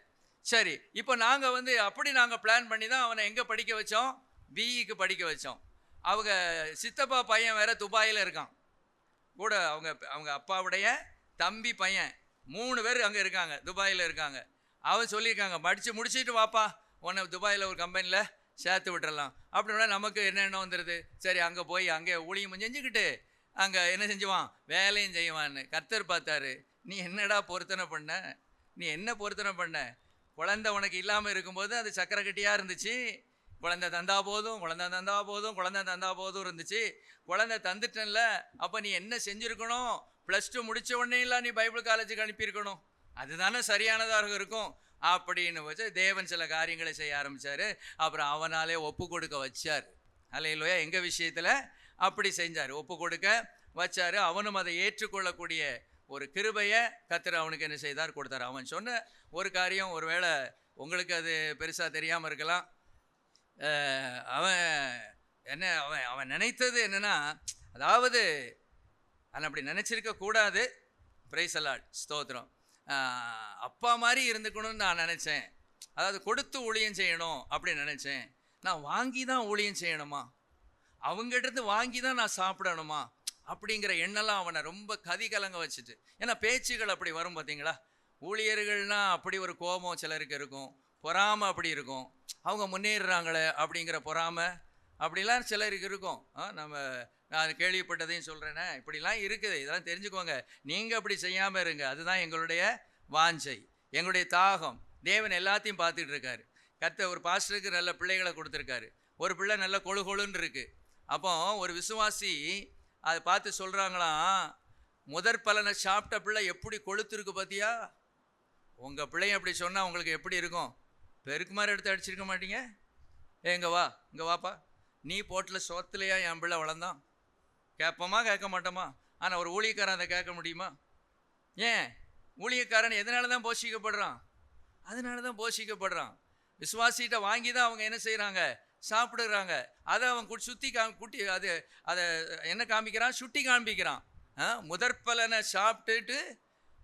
சரி, இப்போ நாங்கள் அப்படி நாங்கள் பிளான் பண்ணி தான் அவனை எங்கே படிக்க வச்சோம்? பிஇக்கு படிக்க வச்சோம். அவங்க சித்தப்பா பையன் வேற துபாயில் இருக்கான் கூட. அவங்க அப்பாவுடைய தம்பி பையன் 3 பேர் அங்கே இருக்காங்க, துபாயில் இருக்காங்க. அவன் சொல்லியிருக்காங்க, படித்து முடிச்சுட்டு வாப்பா, உன்னை துபாயில் ஒரு கம்பெனியில் சேர்த்து விட்டுறலாம் அப்படின்னா நமக்கு என்ன வந்துடுது? சரி, அங்கே போய் அங்கே ஊழியம் செஞ்சுக்கிட்டு அங்கே என்ன செஞ்சுவான்? வேலையும் செய்வான்னு. கர்த்தர் பார்த்தாரு, நீ என்னடா பொருத்தனை பண்ண? நீ என்ன பொருத்தனை பண்ண? குழந்தை உனக்கு இல்லாமல் இருக்கும்போது அது சக்கரை கட்டியாக இருந்துச்சு. குழந்தை தந்தா போதும், குழந்தை தந்தா போதும், குழந்தை தந்தா போதும் இருந்துச்சு. குழந்தை தந்துட்டேன்ல, அப்போ நீ என்ன செஞ்சுருக்கணும்? +2 முடித்த உடனே இல்லை நீ பைபிள் காலேஜுக்கு அனுப்பியிருக்கணும். அதுதானே சரியானதாக இருக்கும் அப்படின்னு வச்சு தேவன் சில காரியங்களை செய்ய ஆரம்பித்தார். அப்புறம் அவனாலே ஒப்பு கொடுக்க வச்சார். அல்லேலூயா. எங்கள் விஷயத்தில் அப்படி செஞ்சார், ஒப்பு கொடுக்க வச்சார். அவனும் அதை ஏற்றுக்கொள்ளக்கூடிய ஒரு கிருபையை கர்த்தர் அவனுக்கு என்ன செய்தார்? கொடுத்தார். அவன் சொன்ன ஒரு காரியம் ஒருவேளை உங்களுக்கு அது பெருசாக தெரியாமல் இருக்கலாம். அவன் நினைத்தது என்னன்னா, அதாவது அவன் அப்படி நினச்சிருக்க கூடாது. பிரைஸ் அலாட், ஸ்தோத்திரம். அப்பா மாதிரி இருந்துக்கணும்னு நான் நினச்சேன். அதாவது கொடுத்து ஊழியம் செய்யணும் அப்படின்னு நினச்சேன். நான் வாங்கி தான் ஊழியம் செய்யணுமா? அவங்ககிட்ட வாங்கி தான் நான் சாப்பிடணுமா? அப்படிங்கிற எண்ணெல்லாம் அவனை ரொம்ப கதிகலங்க வச்சுட்டு. ஏன்னா பேச்சுகள் அப்படி வரும் பார்த்தீங்களா? ஊழியர்கள்னா அப்படி ஒரு கோபம் சிலருக்கு இருக்கும், பொறாமை அப்படி இருக்கும், அவங்க முன்னேறுறாங்களே அப்படிங்கிற பொறாமை அப்படிலாம் சிலருக்கு இருக்கும். நான் கேள்விப்பட்டதையும் சொல்கிறேனே, இப்படிலாம் இருக்குது, இதெல்லாம் தெரிஞ்சுக்கோங்க. நீங்கள் அப்படி செய்யாமல் இருங்க, அதுதான் எங்களுடைய வாஞ்சை, எங்களுடைய தாகம். தேவன் எல்லாத்தையும் பார்த்துட்டு இருக்காரு. ஒரு பாஸ்டருக்கு நல்ல பிள்ளைகளை கொடுத்துருக்காரு. ஒரு பிள்ளை நல்ல கொழு கொழுன்னு இருக்குது. அப்போ ஒரு விசுவாசி அதை பார்த்து சொல்கிறாங்களாம், முதற் பலனை சாப்பிட்ட பிள்ளை எப்படி கொழுத்துருக்கு பார்த்தியா? உங்கள் பிள்ளைய அப்படி சொன்னால் உங்களுக்கு எப்படி இருக்கும்? பெருக்கு மாதிரி எடுத்து அடிச்சிருக்க மாட்டீங்க? இங்கே வா, இங்கே வாப்பா, நீ போட்டில் சோத்துலையா என் பிள்ளை வளர்ந்தான்? கேட்போமா கேட்க மாட்டோமா? ஆனால் ஒரு ஊழியக்காரன் அதை கேட்க முடியுமா? ஏன்? ஊழியக்காரன் எதனால தான் போஷிக்கப்படுறான்? அதனால தான் போஷிக்கப்படுறான். விசுவாசிகிட்ட வாங்கி தான் அவங்க என்ன செய்கிறாங்க? சாப்பிடுறாங்க. அதை அவன் சுற்றி அதை என்ன காமிக்கிறான்? சுட்டி காண்பிக்கிறான். முதற்பலனை சாப்பிட்டுட்டு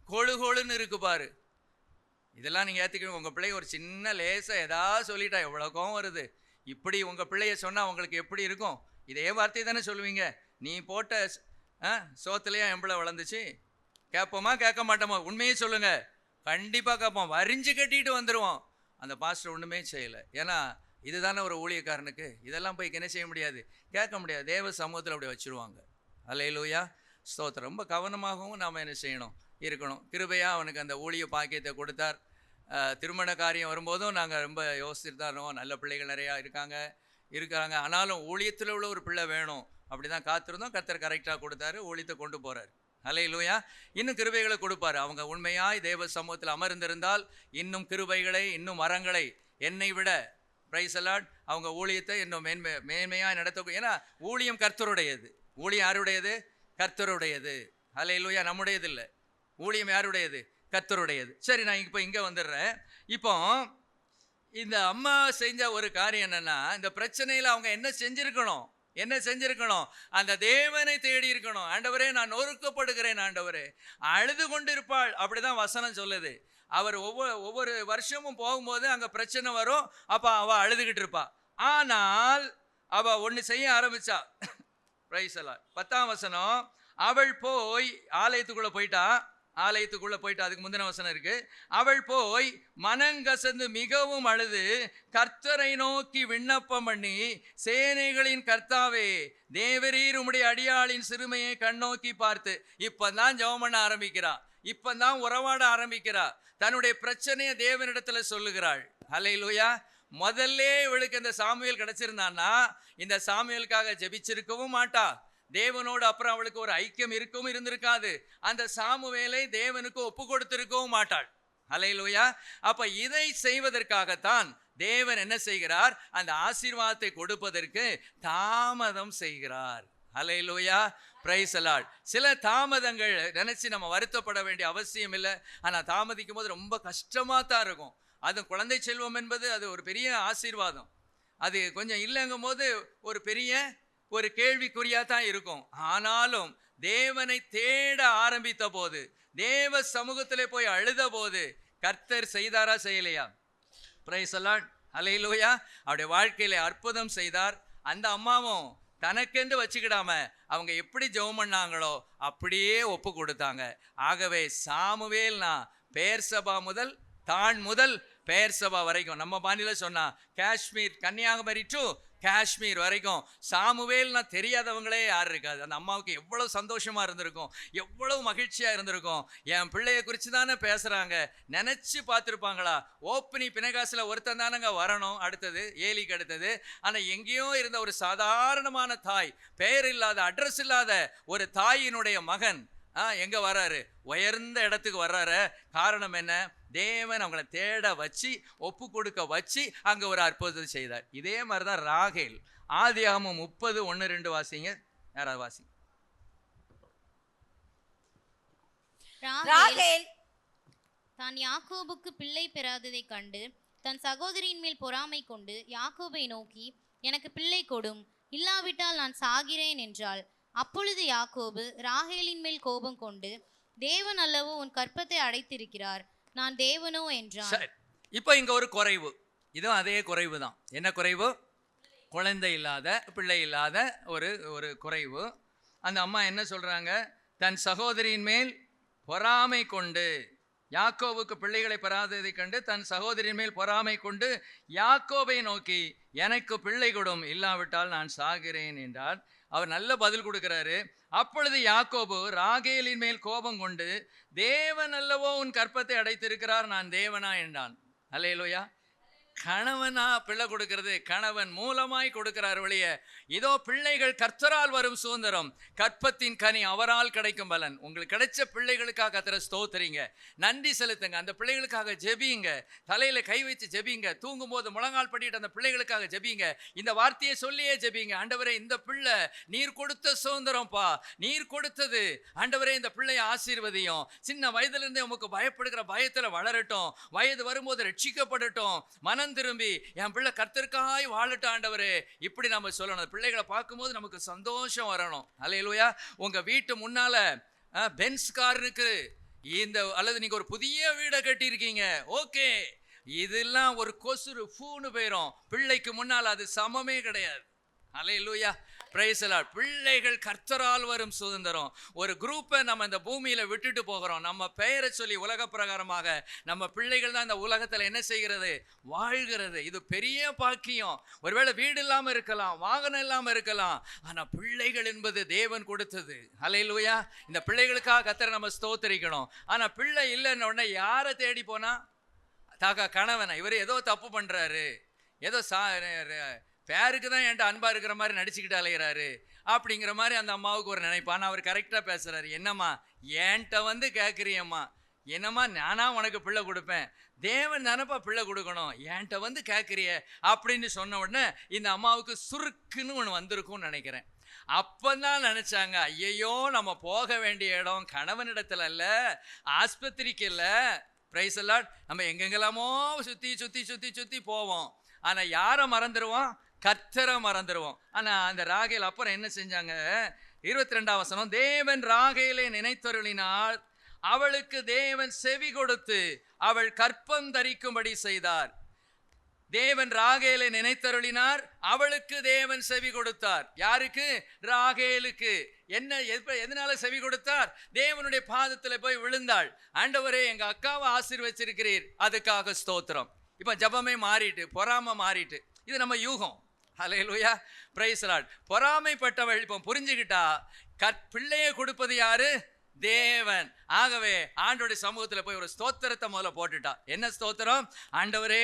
கொழு கொழுன்னு இருக்கு பாரு. இதெல்லாம் நீங்கள் ஏற்றுக்கணும். உங்கள் பிள்ளைய ஒரு சின்ன லேசாக ஏதாவது சொல்லிட்டா எவ்வளோ கோவம் வருது. இப்படி உங்கள் பிள்ளைய சொன்னால் உங்களுக்கு எப்படி இருக்கும்? இதே வார்த்தையை தானே சொல்லுவீங்க. நீ போட்ட சோத்துலையா என் பிள்ளை வளர்ந்துச்சு? கேட்போமா கேட்க மாட்டோமா? உண்மையே சொல்லுங்கள். கண்டிப்பாக கேட்போம். வரிஞ்சு கட்டிட்டு வந்துடுவோம். அந்த பாஸ்டர் ஒன்றுமே செய்யலை. ஏன்னா இதுதானே ஒரு ஊழியக்காரனுக்கு. இதெல்லாம் போய் என்ன செய்ய முடியாது, கேட்க முடியாது. தேவ சமூகத்தில் அப்படி வச்சுருவாங்க. அல்லேலூயா, ஸ்தோத்திரம். ரொம்ப கவனமாகவும் நாம் என்ன செய்யணும், இருக்கணும். கிருபையாக அவனுக்கு அந்த ஊழிய பாக்கியத்தை கொடுத்தார். திருமண காரியம் வரும்போதும் நாங்கள் ரொம்ப யோசிச்சுட்டு தான் இருந்தோம். நல்ல பிள்ளைகள் நிறையா இருக்கிறாங்க. ஆனாலும் ஊழியத்தில் உள்ள ஒரு பிள்ளை வேணும், அப்படி தான் காத்திருந்தோம். கர்த்தர் கரெக்டாக கொடுத்தாரு, ஊழியத்தை கொண்டு போகிறார். அல்லேலூயா. இன்னும் கிருபைகளை கொடுப்பார். அவங்க உண்மையாய் தேவ சமூகத்தில் அமர்ந்திருந்தால் இன்னும் கிருபைகளை, இன்னும் வரங்களை என்னை விட, பிரைஸ் அலாட், அவங்க ஊழியத்தை இன்னும் மேன்மையாக நடத்த. ஏன்னா ஊழியம் கர்த்தருடையது. ஊழியம் யாருடையது? கர்த்தருடையது. அல்லேலூயா. நம்முடையது இல்லை. ஊழியம் யாருடையது? கர்த்தருடையது. சரி, நான் இப்போ இங்கே வந்துடுறேன். இப்போ இந்த அம்மா செஞ்ச ஒரு காரியம் என்னன்னா, இந்த பிரச்சனையில் அவங்க என்ன செஞ்சிருக்கணும்? அந்த தேவனை தேடி இருக்கணும். ஆண்டவரே, நான் நொறுக்கப்படுகிறேன் ஆண்டவரே. அழுது கொண்டு இருப்பாள், அப்படிதான் வசனம் சொல்லுது. அவர் ஒவ்வொரு வருஷமும் போகும்போது அங்கே பிரச்சனை வரும். அப்போ அவள் அழுதுகிட்டு இருப்பா. ஆனால் அவள் ஒன்று செய்ய ஆரம்பிச்சா. பிரைஸ் அல்லாஹ். 10ஆம் வசனம், அவள் போய் ஆலயத்துக்குள்ளே போயிட்டா. அதுக்கு முந்தின வசனம் இருக்கு. அவள் போய் மனங்கசந்து மிகவும் அழுது கர்த்தரை நோக்கி விண்ணப்பம் பண்ணி, சேனைகளின் கர்த்தாவே, தேவரீர் உம்முடைய அடியாளின் சிறுமையை கண்ணோக்கி பார்த்து. இப்பதான் ஜெபம் பண்ண ஆரம்பிக்கிறா, இப்பதான் உறவாட ஆரம்பிக்கிறா. தன்னுடைய பிரச்சனையை தேவனிடத்துல சொல்லுகிறாள். அல்லேலூயா. முதல்ல இவளுக்கு இந்த சாமுவேல் கிடைச்சிருந்தான்னா இந்த சாமுவேலுக்காக ஜெபிச்சிருக்கவும் மாட்டா. தேவனோடு அப்புறம் அவளுக்கு ஒரு ஐக்கியம் இருந்திருக்காது. அந்த சாமுவேலை தேவனுக்கு ஒப்பு கொடுத்திருக்கவும் மாட்டாள். அல்லேலூயா. அப்ப இதை செய்வதற்காகத்தான் தேவன் என்ன செய்கிறார்? அந்த ஆசீர்வாதத்தை கொடுப்பதற்கு தாமதம் செய்கிறார். அல்லேலூயா, பிரைஸ் அலாட். சில தாமதங்கள் நினைச்சு நம்ம வருத்தப்பட வேண்டிய அவசியம் இல்லை. ஆனா தாமதிக்கும் போது ரொம்ப கஷ்டமா தான் இருக்கும். அது குழந்தை செல்வம் என்பது அது ஒரு பெரிய ஆசீர்வாதம். அது கொஞ்சம் இல்லைங்கும் போது ஒரு கேள்விக்குறியா தான் இருக்கும். ஆனாலும் தேவனை தேட ஆரம்பித்த போது, தேவ சமூகத்திலே போய் அழுத போது கர்த்தர் செய்தாரா செய்யலையா? பிரைஸ் அலாட். அல்லேலூயா. அவருடைய வாழ்க்கையில அற்புதம் செய்தார். அந்த அம்மாவும் தனக்கென்று வச்சுக்கிடாம அவங்க எப்படி ஜெபம் பண்ணாங்களோ அப்படியே ஒப்பு கொடுத்தாங்க. ஆகவே சாமுவேல்னா பெயர்சபா முதல், தான் முதல் பெயர்சபா வரைக்கும், நம்ம பாணியில சொன்னா காஷ்மீர், கன்னியாகுமரி டு காஷ்மீர் வரைக்கும் சாமுவேல்னா தெரியாதவங்களே யார் இருக்காது. அந்த அம்மாவுக்கு எவ்வளவு சந்தோஷமா இருந்திருக்கும், எவ்வளவு மகிழ்ச்சியா இருந்திருக்கும். என் பிள்ளைய குறித்து தானே பேசுறாங்க, நினைச்சு பார்த்துருப்பாங்களா? ஓப்பனி பினகாசில் ஒருத்தன் தானங்க வரணும் அடுத்தது, ஏலிக்கு அடுத்தது. ஆனால் எங்கேயோ இருந்த ஒரு சாதாரணமான தாய், பெயர் இல்லாத, அட்ரஸ் இல்லாத ஒரு தாயினுடைய மகன் எங்க வர்றாரு? உயர்ந்த இடத்துக்கு வர்றாரு. காரணம் என்ன? தேவன் அவங்களை தேட வச்சு, ஒப்பு கொடுக்க வச்சு அங்க ஒரு அற்புதத்தை செய்தார். இதே மாதிரிதான் ராகேல். ஆதியாகமம் 30:1-2 வாசிங்க. யாராவது வாசிங்க. ராகேல் தான் யாக்கோபுக்கு பிள்ளை பெறாததை கண்டு தன் சகோதரியின் மேல் பொறாமை கொண்டு யாக்கோபை நோக்கி, எனக்கு பிள்ளை கொடும், இல்லாவிட்டால் நான் சாகிறேன் என்றாள். அப்பொழுது யாக்கோபு ராகேலின் மேல் கோபம் கொண்டு, தேவன் அல்லவோ உன் கற்பத்தை அடைத்திருக்கிறார், நான் தேவனோ என்றான். இப்போ இங்க ஒரு குறைவு, இதுவும் அதே குறைவு தான். என்ன குறைவு? குழந்தை இல்லாத, பிள்ளை இல்லாத ஒரு குறைவு. அந்த அம்மா என்ன சொல்றாங்க? தன் சகோதரியின் மேல் பொறாமை கொண்டு. யாக்கோவுக்கு பிள்ளைகளை பெறாததைக் கண்டு தன் சகோதரின் மேல் பொறாமை கொண்டு யாக்கோபை நோக்கி, எனக்கு பிள்ளை கொடும், இல்லாவிட்டால் நான் சாகிறேன் என்றார். அவர் நல்ல பதில் கொடுக்கிறாரு. அப்பொழுது யாக்கோபு ராகேலின் மேல் கோபம் கொண்டு, தேவன் அல்லவோ உன் கற்பத்தை அடைத்திருக்கிறார், நான் தேவனா என்றான். அல்லேலூயா. கணவனா பிள்ளை கொடுக்கிறது, கணவன் மூலமாய் கொடுக்கிறார் ஒழிய, இதோ பிள்ளைகள் கர்த்தரால் வரும் சுதந்திரம், கற்பத்தின் கனி அவரால் கிடைக்கும் பலன். உங்களுக்கு கிடைச்ச பிள்ளைகளுக்காக கர்த்தரை ஸ்தோத்திரிங்க, நன்றி செலுத்துங்க, அந்த பிள்ளைகளுக்காக ஜெபிங்க, தலையில கை வச்சு ஜெபிங்க, தூங்கும் போது முழங்கால் படிட்டு அந்த பிள்ளைகளுக்காக ஜெபிங்க, இந்த வார்த்தையை சொல்லியே ஜெபிங்க. ஆண்டவரே, இந்த பிள்ளை நீர் கொடுத்த சுதந்திரம்ப்பா, நீர் கொடுத்தது ஆண்டவரே, இந்த பிள்ளையை ஆசீர்வதியும், சின்ன வயதிலிருந்தே உமக்கு பயப்படுகிற பயத்துல வளரட்டும், வயது வரும்போது ரட்சிக்கப்படட்டும், மனம் திரும்பி என் பிள்ளை கர்த்தருக்காய் வாழட்டும் ஆண்டவரே. இப்படி நம்ம சொல்லணும். பிள்ளைகளை பார்க்கும்போது நமக்கு சந்தோஷம் வரணும். அல்லேலூயா. உங்க வீட்டு முன்னால பென்ஸ் கார் இருக்கு, இந்த அல்லது நீங்க ஒரு புதிய வீடை கட்டியிருக்கீங்க, ஓகே, இதெல்லாம் ஒரு கொசுறு பூன்னு போயிடும், பிள்ளைக்கு முன்னால் அது சமமே கிடையாது. அல்லேலூயா. Praise the Lord. பிள்ளைகள் கர்த்தரால் வரும் சுதந்திரம். ஒரு குரூப்பை நம்ம இந்த பூமியில விட்டுட்டு போகிறோம், நம்ம பெயரை சொல்லி உலக பிரகாரமாக நம்ம பிள்ளைகள் தான் இந்த உலகத்துல என்ன செய்கிறது, வாழ்கிறது. இது பெரிய பாக்கியம். ஒருவேளை வீடு இல்லாம இருக்கலாம், வாகனம் இல்லாம இருக்கலாம், ஆனா பிள்ளைகள் என்பது தேவன் கொடுத்தது. அல்லேலூயா. இந்த பிள்ளைகளுக்காக கர்த்தரை நம்ம ஸ்தோத்திரிக்கணும். ஆனா பிள்ளை இல்லைன்னு உடனே யாரை தேடி போனா, கணவனை, இவர் ஏதோ தப்பு பண்றாரு, ஏதோ பேருக்கு தான் என்கிட்ட அன்பா இருக்கிற மாதிரி நடிச்சுக்கிட்டு அலைகிறாரு அப்படிங்கிற மாதிரி அந்த அம்மாவுக்கு ஒரு நினைப்பு. ஆனால் அவர் கரெக்டாக பேசுறாரு. என்னம்மா என்கிட்ட வந்து கேட்குறியம்மா, என்னம்மா நானா உனக்கு பிள்ளை கொடுப்பேன், தேவன் தானப்பா பிள்ளை கொடுக்கணும், என்கிட்ட வந்து கேட்குறிய அப்படின்னு சொன்ன உடனே இந்த அம்மாவுக்கு சுருக்குன்னு ஒன்று வந்திருக்கும்னு நினைக்கிறேன். அப்பந்தான் நினைச்சாங்க, ஐயையோ நம்ம போக வேண்டிய இடம் கணவனிடத்துல இல்லை, ஆஸ்பத்திரிக்கு இல்லை. Price the Lord. நம்ம எங்கெங்கெல்லாமோ சுற்றி சுற்றி சுற்றி சுற்றி போவோம், ஆனால் யாரை மறந்துடுவோம், கர்த்தரை மறந்துடுவோம். ஆனால் அந்த ராகேல் அப்புறம் என்ன செஞ்சாங்க, 22ஆம் வசனம், தேவன் ராகேலை நினைத்தருளினார், அவளுக்கு தேவன் செவி கொடுத்து அவள் கற்பம் தரிக்கும்படி செய்தார். தேவன் ராகேலை நினைத்தருளினார், அவளுக்கு தேவன் செவி கொடுத்தார். யாருக்கு? ராகேலுக்கு. என்ன எதனால செவி கொடுத்தார்? தேவனுடைய பாதத்தில் போய் விழுந்தாள். ஆண்டவரே, எங்க அக்காவை ஆசீர்வச்சிருக்கிறீர், அதுக்காக ஸ்தோத்திரம். இப்ப ஜபமே மாறிட்டு, பொறாமை மாறிட்டு. இது நம்ம யூகம். ஹல்லேலூயா. Praise the Lord. பொறாமைப்பட்டவள் இப்போ புரிஞ்சுக்கிட்டா, பிள்ளையை கொடுப்பது யாரு? தேவன். ஆகவே ஆண்டவருடைய சமூகத்துல போய் ஒரு ஸ்தோத்திரத்தை முதல்ல போட்டுட்டா. என்ன ஸ்தோத்திரம்? ஆண்டவரே,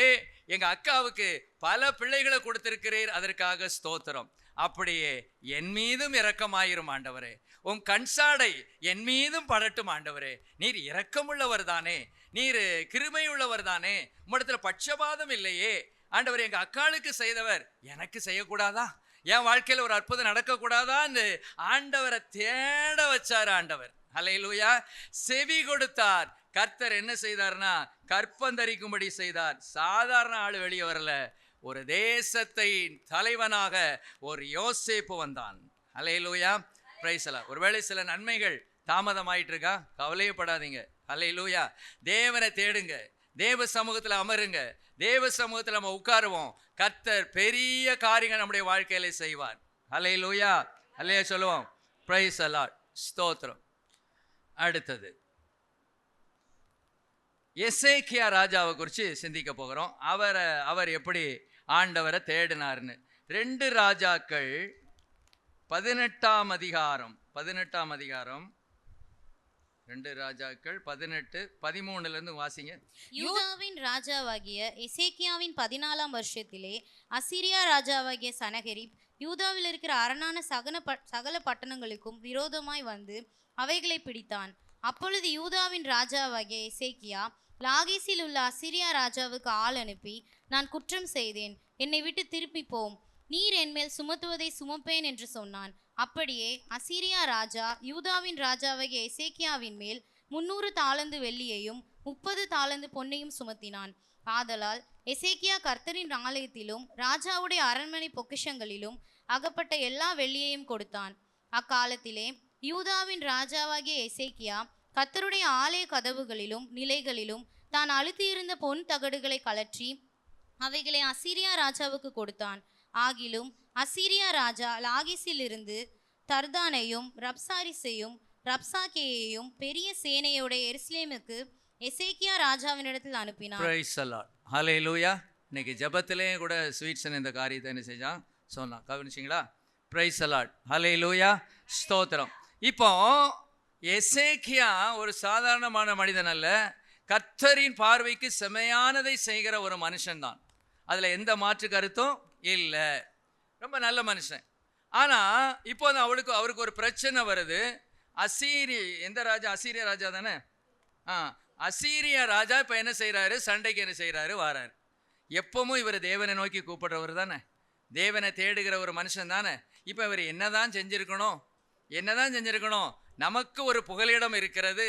எங்க அக்காவுக்கு பல பிள்ளைகளை கொடுத்திருக்கிறீர், அதற்காக ஸ்தோத்திரம். அப்படியே என் மீதும் இரக்கமாயிரும் ஆண்டவரே, உன் கண்சாடை என் மீதும் படட்டும் ஆண்டவரே. நீர் இரக்கமுள்ளவர் தானே, நீர் கிருபை உள்ளவர் தானே, உம்மிடத்துல பட்சபாதம் இல்லையே. ஆண்டவர், எங்க அக்காளுக்கு செய்தவர் எனக்கு செய்யக்கூடாதா? என் வாழ்க்கையில் ஒரு அற்புதம் நடக்கக்கூடாதான்னு ஆண்டவரை தேட வச்சார் ஆண்டவர். அல்லேலூயா. செவி கொடுத்தார். கர்த்தர் என்ன செய்தார்னா, கற்பந்தரிக்கும்படி செய்தார். சாதாரண ஆள் வெளியே வரல, ஒரு தேசத்தை தலைவனாக ஒரு யோசேப்பு வந்தான். அல்லேலூயா. Praise the Lord. ஒருவேளை சில நன்மைகள் தாமதமாயிட்டு இருக்கா, கவலையப்படாதீங்க. அல்லேலூயா. தேவனை தேடுங்க, தேவ சமூகத்தில் அமருங்க, தேவ சமூகத்தில் நம்ம உட்காருவோம். கர்த்தர் பெரிய காரியங்கள் நம்முடைய வாழ்க்கையில செய்வார். அல்லேலூயா. அல்லேலூயா சொல்லுவோம். Price the Lord. ஸ்தோத்திரம். அடுத்தது எசேக்கியா ராஜாவை குறித்து சிந்திக்க போகிறோம். அவர் எப்படி ஆண்டவரை தேடினார்னு. 2 ராஜாக்கள் 18ஆம் அதிகாரம் 2 ராஜாக்கள் 18:13 வாசிங்க. யூதாவின் ராஜாவாகிய எசேக்கியாவின் 14ஆம் வருஷத்திலே அசீரியா ராஜாவாகிய சனகெரிப் யூதாவில் இருக்கிற அரணான சகல பட்டணங்களுக்கும் விரோதமாய் வந்து அவைகளை பிடித்தான். அப்பொழுது யூதாவின் ராஜாவாகிய எசேக்கியா லாகீசில் உள்ள அசீரியா ராஜாவுக்கு ஆள் அனுப்பி, நான் குற்றம் செய்தேன், என்னை விட்டு திருப்பி போம், நீர் என்மேல் சுமத்துவதை சுமப்பேன் என்று சொன்னான். அப்படியே அசீரியா ராஜா யூதாவின் ராஜாவாகிய எசேக்கியாவின் மேல் 300 தாலந்து வெள்ளியையும் 30 தாலந்து பொன்னையும் சுமத்தினான். ஆதலால் எசேக்கியா கர்த்தரின் ஆலயத்திலும் ராஜாவுடைய அரண்மனை பொக்கிஷங்களிலும் அகப்பட்ட எல்லா வெள்ளியையும் கொடுத்தான். அக்காலத்திலே யூதாவின் ராஜாவாகிய எசேக்கியா கர்த்தருடைய ஆலய கதவுகளிலும் நிலைகளிலும் தான் அழுத்தியிருந்த பொன் தகடுகளை கலற்றி அவைகளை அசீரியா ராஜாவுக்கு கொடுத்தான். ஆகிலும் அசீரியா ராஜா லாகீசிலிருந்து தர்தானையும் ரப்சாரிசையும் ரப்சாக்கேயையும் பெரிய சேனையோட எருசலேமுக்கு எசேக்கியா ராஜாவினிடத்தில் அனுப்பினார். Praise the Lord. ஹல்லேலூயா. இன்னைக்கு ஜெபத்திலே கூட ஸ்வீட்ஸன் இந்த காரியத்தை என்ன செஞ்சான் சொன்னான். கவனிச்சிங்களா? Praise the Lord. ஹல்லேலூயா. ஸ்தோத்திரம். இப்போ எசேக்கியா ஒரு சாதாரணமான மனிதன் அல்ல, கர்த்தரின் பார்வைக்கு செமையானதை செய்கிற ஒரு மனுஷன்தான். அதில் எந்த மாற்று கருத்தும் இல்லை. ரொம்ப நல்ல மனுஷன். ஆனால் இப்போ அவருக்கு ஒரு பிரச்சனை வருது. எந்த ராஜா? அசீரிய ராஜா தானே. அசீரிய ராஜா இப்போ என்ன செய்கிறாரு? சண்டைக்கு என்ன செய்கிறாரு? வாராரு. எப்பவும் இவர் தேவனை நோக்கி கூப்பிடுறவர் தானே, தேவனை தேடுகிற ஒரு மனுஷன் தானே. இப்போ இவர் என்னதான் செஞ்சிருக்கணும்? நமக்கு ஒரு புகலிடம் இருக்கிறது,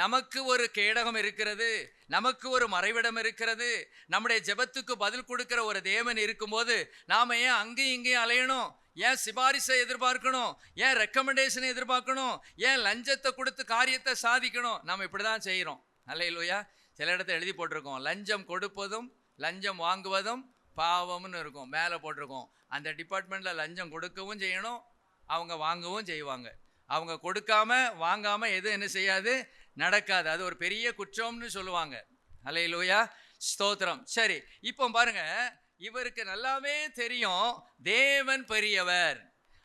நமக்கு ஒரு கேடகம் இருக்கிறது, நமக்கு ஒரு மறைவிடம் இருக்கிறது. நம்முடைய ஜெபத்துக்கு பதில் கொடுக்கிற ஒரு தேவன் இருக்கும்போது நாம் ஏன் அங்கேயும் இங்கேயும் அலையணும்? ஏன் சிபாரிசை எதிர்பார்க்கணும்? ஏன் ரெக்கமெண்டேஷனை எதிர்பார்க்கணும்? ஏன் லஞ்சத்தை கொடுத்து காரியத்தை சாதிக்கணும்? நாம் இப்படி தான் செய்கிறோம். அல்லேலூயா. சில இடத்துல எழுதி போட்டிருக்கோம், லஞ்சம் கொடுப்பதும் லஞ்சம் வாங்குவதும் பாவம்னு இருக்கும், மேலே போட்டிருக்கோம். அந்த டிபார்ட்மெண்ட்டில் லஞ்சம் கொடுக்கவும் செய்யணும், அவங்க வாங்கவும் செய்வாங்க. அவங்க கொடுக்காம வாங்காமல் எதுவும் என்ன செய்யாது, நடக்காது. அது ஒரு பெரிய குற்றம்னு சொல்லுவாங்க. அல்லேலூயா. ஸ்தோத்திரம். சரி, இப்போ பாருங்க, இவருக்கு நல்லாவே தெரியும் தேவன் பெரியவர்,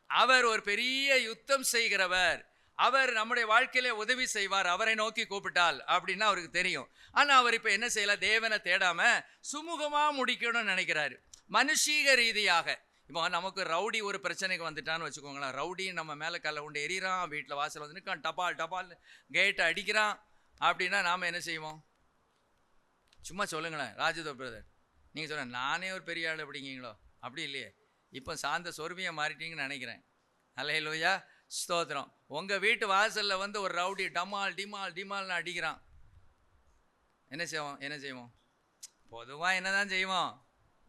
அவர் ஒரு பெரிய யுத்தம் செய்கிறவர், அவர் நம்முடைய வாழ்க்கையில உதவி செய்வார் அவரை நோக்கி கூப்பிட்டால் அப்படின்னு அவருக்கு தெரியும். ஆனால் அவர் இப்போ என்ன செய்யல? தேவனை தேடாம சுமூகமாக முடிக்கணும்னு நினைக்கிறாரு, மனுஷீக ரீதியாக. இப்போ நமக்கு ரவுடி ஒரு பிரச்சனைக்கு வந்துட்டான்னு வச்சுக்கோங்களேன். ரவுடி நம்ம மேலே கல்ல உண்டு எறிகிறான், வீட்டில் வாசல் வந்து நிற்கான், டபால் கேட்டை அடிக்கிறான் அப்படின்னா நாம் என்ன செய்வோம்? சும்மா சொல்லுங்களேன் ராஜதோ பிரதர், நீங்கள் சொல்ல நானே ஒரு பெரிய ஆள் அப்படிங்கீங்களோ? அப்படி இல்லையே. இப்போ சாந்த சொர்பியை மாறிட்டீங்கன்னு நினைக்கிறேன். அல்லேலூயா. ஸ்தோத்திரம். உங்கள் வீட்டு வாசலில் வந்து ஒரு ரவுடி டிமால்னு அடிக்கிறான், என்ன செய்வோம்? பொதுவாக என்ன தான் செய்வோம்?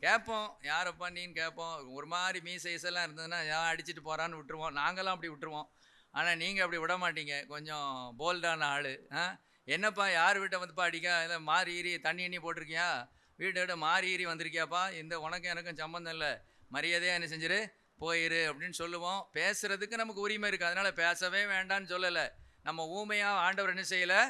கேட்போம், யாரப்பா நீன்னு கேட்போம். ஒரு மாதிரி மீசைஸெல்லாம் இருந்ததுன்னா யார் அடிச்சுட்டு போகிறான்னு விட்டுருவோம். நாங்களாம் அப்படி விட்டுருவோம். ஆனால் நீங்கள் அப்படி விட மாட்டீங்க, கொஞ்சம் போல்டான ஆள். என்னப்பா யார் வீட்டை வந்துப்பா அடிக்கா? இல்லை மாறி ஈரி தண்ணி எண்ணி போட்டிருக்கியா? வீட்டோட மாறி ஈரி வந்திருக்கியாப்பா? இந்த உனக்கும் எனக்கும் சம்மந்தம் இல்லை, மரியாதையாக என்ன செஞ்சிரு, போயிரு அப்படின்னு சொல்லுவோம். பேசுகிறதுக்கு நமக்கு உரிமை இருக்குது, அதனால் பேசவே வேண்டான்னு சொல்லலை. நம்ம ஊமையாக ஆண்டவர் என்ன செய்யலை,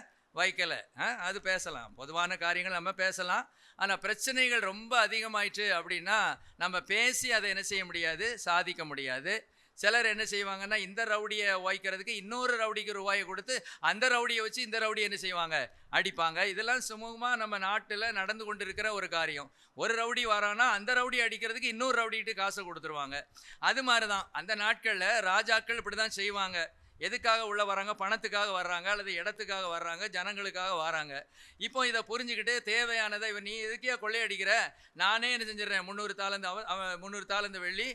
வைக்கலை. அது பேசலாம், பொதுவான காரியங்கள் நம்ம பேசலாம். ஆனால் பிரச்சனைகள் ரொம்ப அதிகமாயிடுச்சு அப்படின்னா நம்ம பேசி அதை என்ன செய்ய முடியாது, சாதிக்க முடியாது. சிலர் என்ன செய்வாங்கன்னா, இந்த ரவுடியை வைக்கிறதுக்கு இன்னொரு ரவுடிக்கு ரூபாயை கொடுத்து அந்த ரவுடியை வச்சு இந்த ரவுடியை என்ன செய்வாங்க, அடிப்பாங்க. இதெல்லாம் சுமூகமாக நம்ம நாட்டில் நடந்து கொண்டு இருக்கிற ஒரு காரியம். ஒரு ரவுடி வரானா அந்த ரவுடி அடிக்கிறதுக்கு இன்னொரு ரவுடிகிட்டு காசை கொடுத்துருவாங்க. அது மாதிரி தான் அந்த நாட்களில் ராஜாக்கள் இப்படி தான் செய்வாங்க. எதுக்காக உள்ள வராங்க? பணத்துக்காக வர்றாங்க, அல்லது இடத்துக்காக வர்றாங்க, ஜனங்களுக்காக வராங்க. இப்போ இதை புரிஞ்சுக்கிட்டு தேவையானதை இவன் நீ எதுக்கே கொள்ளையடிக்கிற, நானே என்ன செஞ்சிடறேன், 300 தாலந்து அவன் 300 தாலந்து வெள்ளி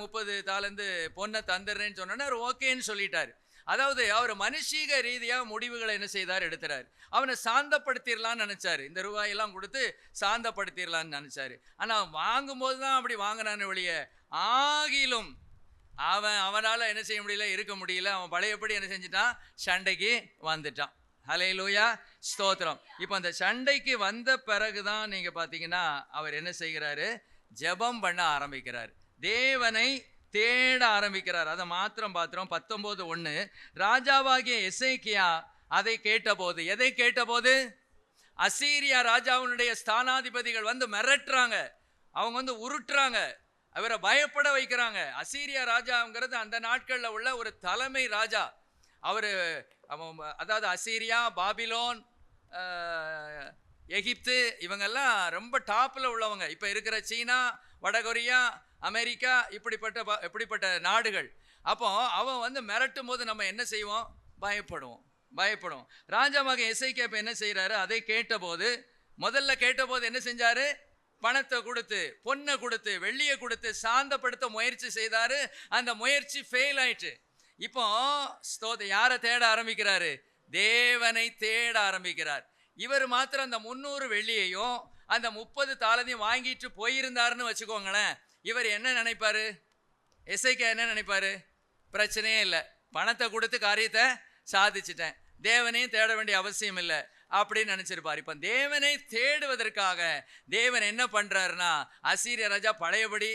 30 தாலந்து பொண்ணை தந்துடுறேன்னு சொன்னோன்னே அவர் ஓகேன்னு சொல்லிட்டார். அதாவது அவர் மனுஷீக ரீதியாக முடிவுகளை என்ன செய்தார், எடுத்துறாரு. அவனை சாந்தப்படுத்திடலான்னு நினச்சாரு, இந்த ரூபாயெல்லாம் கொடுத்து சாந்தப்படுத்திடலான்னு நினச்சாரு. ஆனால் வாங்கும்போது தான் அப்படி வாங்கினான்னு வெளிய ஆகிலும் அவனால் என்ன செய்ய முடியல, இருக்க முடியல. அவன் பழையபடி என்ன செஞ்சிட்டான், சண்டைக்கு வந்துட்டான். ஹல்லேலூயா. ஸ்தோத்திரம். இப்போ அந்த சண்டைக்கு வந்த பிறகு தான் நீங்கள் பார்த்தீங்கன்னா அவர் என்ன செய்கிறாரு, ஜெபம் பண்ண ஆரம்பிக்கிறார், தேவனை தேட ஆரம்பிக்கிறார். அதை மாத்திரம் பார்த்துறோம். 19:1 ராஜாவாகிய எசேக்கியா அதை கேட்டபோது, எதை கேட்டபோது? அசீரியா ராஜாவினுடைய ஸ்தானாதிபதிகள் வந்து மிரட்டுறாங்க, அவங்க வந்து உருட்டுறாங்க, அவரை பயப்பட வைக்கிறாங்க. அசீரியா ராஜாங்கிறது அந்த நாட்களில் உள்ள ஒரு தலைமை ராஜா. அதாவது அசீரியா, பாபிலோன், எகிப்து இவங்கெல்லாம் ரொம்ப டாப்பில் உள்ளவங்க. இப்போ இருக்கிற சீனா, வடகொரியா, அமெரிக்கா இப்படிப்பட்ட நாடுகள். அப்போ அவன் வந்து மிரட்டும் போது நம்ம என்ன செய்வோம், பயப்படுவோம். ராஜாவாக எசேக்கியா இப்போ என்ன செய்கிறாரு, அதை கேட்டபோது, முதல்ல கேட்டபோது என்ன செஞ்சாரு, பணத்தை கொடுத்து, பொண்ணை கொடுத்து, வெள்ளியை கொடுத்து சாந்தப்படுத்த முயற்சி செய்தாரு. அந்த முயற்சி ஃபெயில் ஆயிடுச்சு. இப்போ யாரை தேட ஆரம்பிக்கிறாரு, தேவனை தேட ஆரம்பிக்கிறார். இவர் மாத்திரம் அந்த 300 வெள்ளியையும் அந்த 30 தாளத்தையும் வாங்கிட்டு போயிருந்தாருன்னு வச்சுக்கோங்களேன், இவர் என்ன நினைப்பாரு, எசேக்கியா என்ன நினைப்பாரு, பிரச்சனையே இல்லை, பணத்தை கொடுத்து காரியத்தை சாதிச்சிட்டேன், தேவனையும் தேட வேண்டிய அவசியம் இல்லை அப்படின்னு நினைச்சிருப்பார். இப்போ தேவனை தேடுவதற்காக தேவன் என்ன பண்றாருன்னா, அசீரிய ராஜா பழையபடி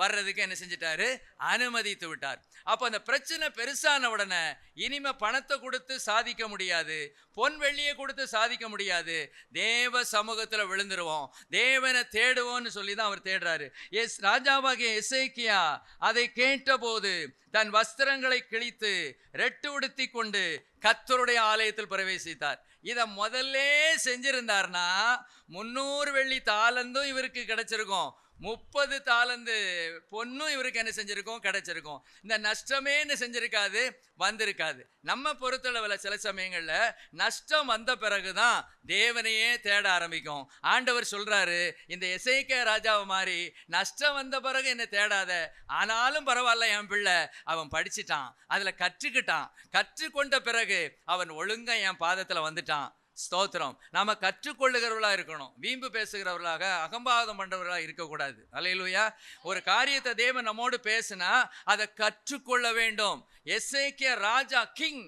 வர்றதுக்கு என்ன செஞ்சிட்டாரு, அனுமதித்து விட்டார். அப்போ அந்த பிரச்சனை பெருசான உடனே இனிமே பணத்தை கொடுத்து சாதிக்க முடியாது, பொன் வெள்ளியை கொடுத்து சாதிக்க முடியாது, தேவ சமூகத்தில் விழுந்துருவோம், தேவனை தேடுவோம்னு சொல்லி தான் அவர் தேடுறாரு. ராஜாவாகிய எசேக்கியா அதை கேட்டபோது தன் வஸ்திரங்களை கிழித்து ரெட்டு உடுத்தி கொண்டு கர்த்தருடைய ஆலயத்தில் பிரவேசித்தார். இதை முதல்ல செஞ்சிருந்தார்னா 300 வெள்ளி தாலந்தும் இவருக்கு கிடைச்சிருக்கும், 30 தாலந்து பொண்ணும் இவருக்கு என்ன செஞ்சிருக்கும், கிடைச்சிருக்கும். இந்த நஷ்டமே என்ன செஞ்சிருக்காது, வந்திருக்காது. நம்ம பொறுத்தளவில் சில சமயங்களில் நஷ்டம் வந்த பிறகுதான் தேவனையே தேட ஆரம்பிக்கும். ஆண்டவர் சொல்றாரு, இந்த எசேக்கியா ராஜாவை மாதிரி நஷ்டம் வந்த பிறகு என்ன தேடாத, ஆனாலும் பரவாயில்ல, என் பிள்ளை அவன் படிச்சிட்டான், அதுல கற்றுக்கிட்டான், கற்றுக்கொண்ட பிறகு அவன் ஒழுங்கா என் பாதத்துல வந்துட்டான். ஸ்தோத்திரம். நாம கற்றுக்கொள்ளுகிறவர்களா இருக்கணும், வீம்பு பேசுகிறவர்களாக அகம்பாவதம் பண்றவர்களாக இருக்கக்கூடாது. அல்லேலூயா. ஒரு காரியத்தை தேவன் நம்மோடு பேசினா அதை கற்றுக்கொள்ள வேண்டும். எசேக்கியா ராஜா, கிங்,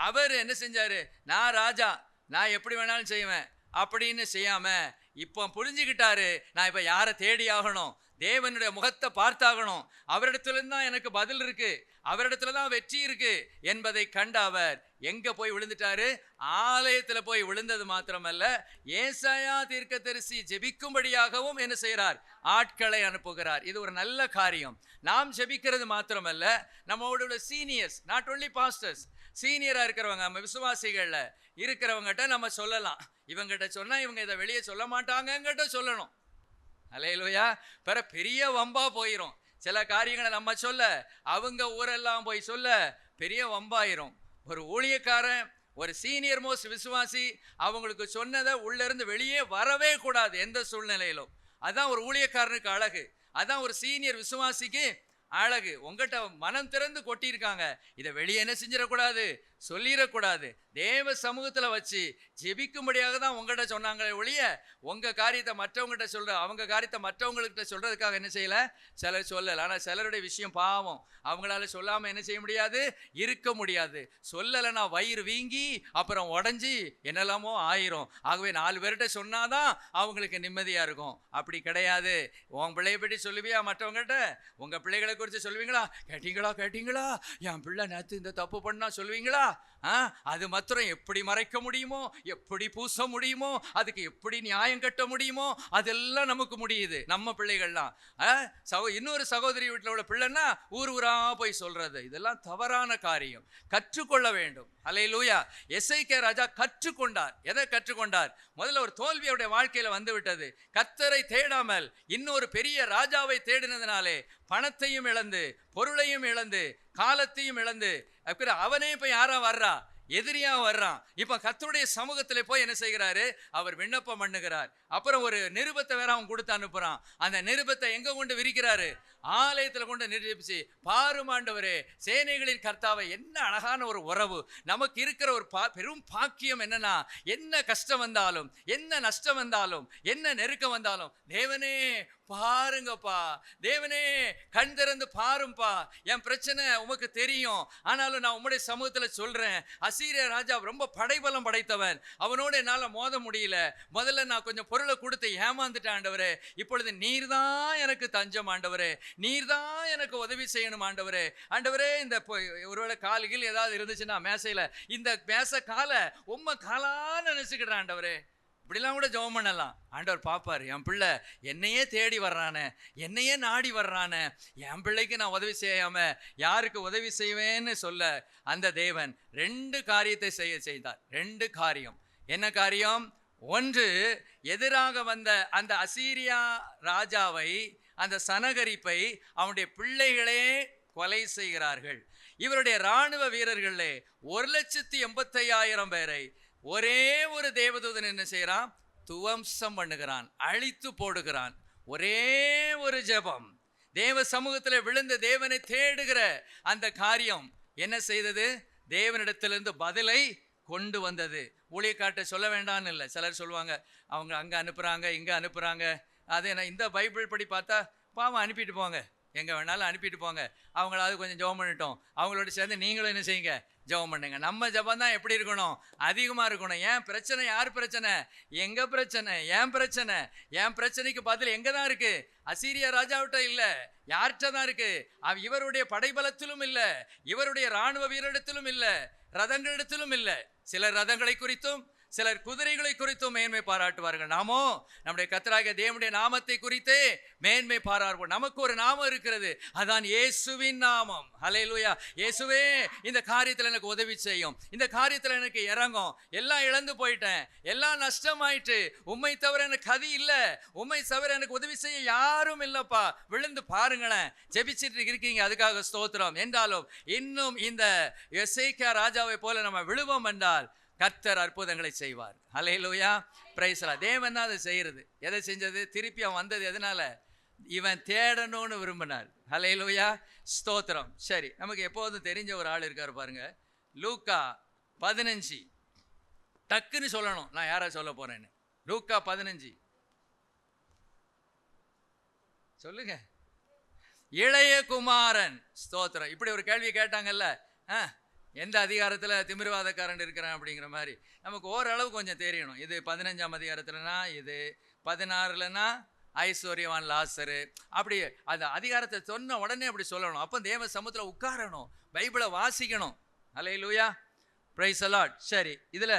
அவரு என்ன செஞ்சாரு, நான் ராஜா, நான் எப்படி வேணாலும் செய்வேன் அப்படின்னு செய்யாம இப்போ புரிஞ்சுக்கிட்டாரு, நான் இப்ப யாரை தேடி ஆகணும், தேவனுடைய முகத்தை பார்த்தாகணும், அவரிடத்துல தான் எனக்கு பதில் இருக்கு, அவரிடத்துல தான் வெற்றி இருக்கு என்பதை கண்ட அவர் எங்க போய் விழுந்துட்டாரு, ஆலயத்துல போய் விழுந்தது மாத்திரமல்ல, ஏசாயா தீர்க்கதரிசி ஜெபிக்கும்படியாகவும் என்ன செய்கிறார், ஆட்களை அனுப்புகிறார். இது ஒரு நல்ல காரியம். நாம் ஜெபிக்கிறது மாத்திரமல்ல, நம்மளோட சீனியர்ஸ், நாட் ஒன்லி பாஸ்டர்ஸ், சீனியரா இருக்கிறவங்க, நம்ம விசுவாசிகள்ல இருக்கிறவங்ககிட்ட நம்ம சொல்லலாம். இவங்கிட்ட சொன்னா இவங்க இதை வெளியே சொல்ல மாட்டாங்கங்கிட்ட சொல்லணும். அல்லேலூயா. பெரிய வம்பா போயிரும். சில காரியங்களை நம்ம சொல்ல, அவங்க ஊரெல்லாம் போய் சொல்ல பெரிய வம்பாயிரும். ஒரு ஊழியக்காரன், ஒரு சீனியர் மோஸ்ட் விசுவாசி அவங்களுக்கு சொன்னதை உள்ள இருந்து வெளியே வரவே கூடாது எந்த சூழ்நிலையிலும். அதான் ஒரு ஊழியக்காரனுக்கு அழகு, அதான் ஒரு சீனியர் விசுவாசிக்கு அழகு. உங்ககிட்ட மனம் திறந்து கொட்டியிருக்காங்க, இதை வெளியே என்ன செஞ்சிடக்கூடாது, சொல்லிடக்கூடாது. தேவ சமூகத்துல வச்சு ஜெபிக்கும்படியாக தான் உங்கள்கிட்ட சொன்னாங்களே ஒழிய உங்க காரியத்தை மற்றவங்ககிட்ட சொல்ற, அவங்க காரியத்தை மற்றவங்ககிட்ட சொல்றதுக்காக என்ன செய்யல, சிலர் சொல்லல. ஆனா சிலருடைய விஷயம் பாவம், அவங்களால சொல்லாம என்ன செய்ய முடியாது, இருக்க முடியாது. சொல்லலைன்னா வயிறு வீங்கி அப்புறம் உடஞ்சி என்னெல்லாமோ ஆயிரும். ஆகவே 4 பேர்கிட்ட சொன்னாதான் அவங்களுக்கு நிம்மதியா இருக்கும். அப்படி கிடையாது. உன் பிள்ளைய பற்றி சொல்லுவியா மற்றவங்ககிட்ட, உங்க பிள்ளைகளை குறித்து சொல்லுவீங்களா, கேட்டீங்களா என் பிள்ளை நேற்று இந்த தப்பு பண்ணா சொல்லுவீங்களா? அது மாத்திரம் எப்படி மறைக்க முடியுமோ, எப்படி பூச முடியுமோ, அதுக்கு எப்படி நியாயம் கட்ட முடியுமோ, அதெல்லாம் நமக்கு முடியுது. நம்ம பிள்ளைகள்லாம் இன்னொரு சகோதரி வீட்டில் உள்ள பிள்ளைன்னா ஊரா போய் சொல்றது, இதெல்லாம் தவறான காரியம். கற்றுக்கொள்ள வேண்டும். அல்லேலூயா. எசேக்கியா ராஜா கற்றுக்கொண்டார். எதை கற்றுக்கொண்டார்? முதல்ல ஒரு தோல்வியுடைய வாழ்க்கையில வந்து விட்டது. கர்த்தரை தேடாமல் இன்னொரு பெரிய ராஜாவை தேடினதுனாலே பணத்தையும் இழந்து, பொருளையும் இழந்து, காலத்தையும் இழந்து, அவனே இப்ப யாரா வர்றா, எதிரியா வர்றான். இப்ப கர்த்தருடைய சமூகத்துல போய் என்ன செய்கிறாரு, அவர் விண்ணப்பம் பண்ணுகிறார். அப்புறம் ஒரு நிருபத்தை வேற அவன் கொடுத்து அனுப்புறான். அந்த நிருபத்தை எங்க கொண்டு விரிக்கிறாரு, ஆலயத்துல கொண்டு நிரூபிச்சு, பாரும் ஆண்டவரே சேனைகளின் கர்த்தாவை. என்ன அழகான ஒரு உறவு நமக்கு இருக்கிற ஒரு பெரும் பாக்கியம். என்னன்னா, என்ன கஷ்டம் வந்தாலும், என்ன நஷ்டம் வந்தாலும், என்ன நெருக்கம் வந்தாலும், தேவனே பாருங்கப்பா, தேவனே கண் திறந்து பாரும்பா, என் பிரச்சனை உமக்கு தெரியும், ஆனாலும் நான் உம்முடைய சமூகத்துல சொல்றேன், அசீரிய ராஜா ரொம்ப படைபலம் படைத்தவன், அவனோட என்னால மோத முடியல, முதல்ல நான் கொஞ்சம் பொருளை கொடுத்து ஏமாந்துட்டேன் ஆண்டவரே, இப்பொழுது நீர்தான் எனக்கு தஞ்சம் ஆண்டவரே, நீர்தான் எனக்கு உதவி செய்யணும் ஆண்டவரே. ஆண்டவரே, இந்த ஒருவேளை கால்கள் ஏதாவது இருந்துச்சுன்னா மேசையில, இந்த மேசை காலை உம்ம காலான்னு நினைச்சுக்கிறேன் ஆண்டவரே. இப்படிலாம் கூட ஜெபம் பண்ணலாம். ஆண்டவர் பார்ப்பார், என் பிள்ளை என்னையே தேடி வர்றானே, என்னையே நாடி வர்றானே, என் பிள்ளைக்கு நான் உதவி செய்யாம யாருக்கு உதவி செய்வேன்னு சொல்ல அந்த தேவன் 2 காரியத்தை செய்தார். 2 காரியம். என்ன காரியம்? ஒன்று, எதிராக வந்த அந்த அசீரியா ராஜாவை, அந்த சனகரிப்பை அவனுடைய பிள்ளைகளே கொலை செய்கிறார்கள். இவருடைய இராணுவ வீரர்களே 1,85,000 பேரை ஒரே ஒரு தேவதூதன் என்ன செய்யறான், துவம்சம் பண்ணுகிறான், அழித்து போடுகிறான். ஒரே ஒரு ஜெபம், தேவ சமூகத்தில் விழுந்த தேவனை தேடுகிற அந்த காரியம் என்ன செய்தது, தேவனிடத்திலிருந்து பதிலை கொண்டு வந்தது. ஊழியக்காட்ட சொல்ல வேண்டாம்னு இல்லை. சிலர் சொல்லுவாங்க, அவங்க அங்கே அனுப்புகிறாங்க, இங்கே அனுப்புகிறாங்க, அது என்ன, இந்த பைபிள் படி பார்த்தா பாவம் அனுப்பிட்டு போங்க, எங்கே வேணாலும் அனுப்பிட்டு போங்க, அவங்களாவது கொஞ்சம் ஜெபம் பண்ணிட்டோம், அவங்களோட சேர்ந்து நீங்களும் என்ன செய்யுங்க, ஜெபம் பண்ணுங்க. நம்ம ஜெபம் தான் எப்படி இருக்கணும், அதிகமாக இருக்கணும். ஏன் பிரச்சனை, யார் பிரச்சனை, எங்க பிரச்சனை, ஏன் பிரச்சனை, என் பிரச்சனைக்கு பதில் எங்கே தான் இருக்கு, அசீரியா ராஜாவிட்ட இல்லை, யார்கிட்ட தான் இருக்கு, இவருடைய படைபலத்திலும் இல்லை, இவருடைய இராணுவ வீரரிடத்திலும் இல்லை, ரதங்களிடத்திலும் இல்லை. சிலர் ரதங்களை குறித்தும் சிலர் குதிரைகளை குறித்தும் மேன்மை பாராட்டுவார்கள். நாமோ நம்முடைய கர்த்தராகிய தேவனுடைய நாமத்தை குறித்தே மேன்மை பாராட்டுவோம். நமக்கு ஒரு நாமம் இருக்கிறது, அதான் இயேசுவின் நாமம். ஹல்லேலூயா. இயேசுவே இந்த காரியத்தில் எனக்கு உதவி செய்யும், இந்த காரியத்தில் எனக்கு இறங்கும், எல்லாம் இழந்து போயிட்டேன், எல்லாம் நஷ்டமாயிட்டு, உம்மை தவிர எனக்கு கதி இல்லை, உம்மை தவிர எனக்கு உதவி செய்ய யாரும் இல்லப்பா, விழுந்து பாருங்களேன், ஜெபிச்சிட்டு இருக்கீங்க, அதுக்காக ஸ்தோத்திரம். என்றாலும் இன்னும் இந்த எசேக்கியா ராஜாவை போல நம்ம விழுவோம் என்றால் கர்த்தர் அற்புதங்களை செய்வார். ஹல்லேலூயா, பிரைஸ் தி லார்ட். தேவன் தான் அதை செய்யறது. எதை செஞ்சது, திருப்பி அவன் வந்தது எதனால, இவன் தேடணும்னு விரும்பினார். ஹல்லேலூயா, ஸ்தோத்திரம். சரி, நமக்கு எப்போதும் தெரிஞ்ச ஒரு ஆள் இருக்கார் பாருங்க, லூக்கா 15. டக்குன்னு சொல்லணும் நான் யாரை சொல்ல போறேன்னு. லூக்கா 15 சொல்லுங்க. இளைய குமாரன். ஸ்தோத்திரம். இப்படி ஒரு கேள்வி கேட்டாங்கல்ல, எந்த அதிகாரத்தில் திமிர்வாதக்காரன் இருக்கிறான் அப்படிங்கிற மாதிரி நமக்கு ஓரளவு கொஞ்சம் தெரியணும். இது 15ஆம் அதிகாரத்துலனா, இது 16லனா ஐஸ்வர்யவான் லாசரு, அப்படி அந்த அதிகாரத்தை சொன்ன உடனே அப்படி சொல்லணும். அப்போ தேவ சமூகத்தில் உட்காரணும், பைபிளை வாசிக்கணும். ஹல்லேலூயா, பிரைஸ் தி லார்ட். சரி, இதில்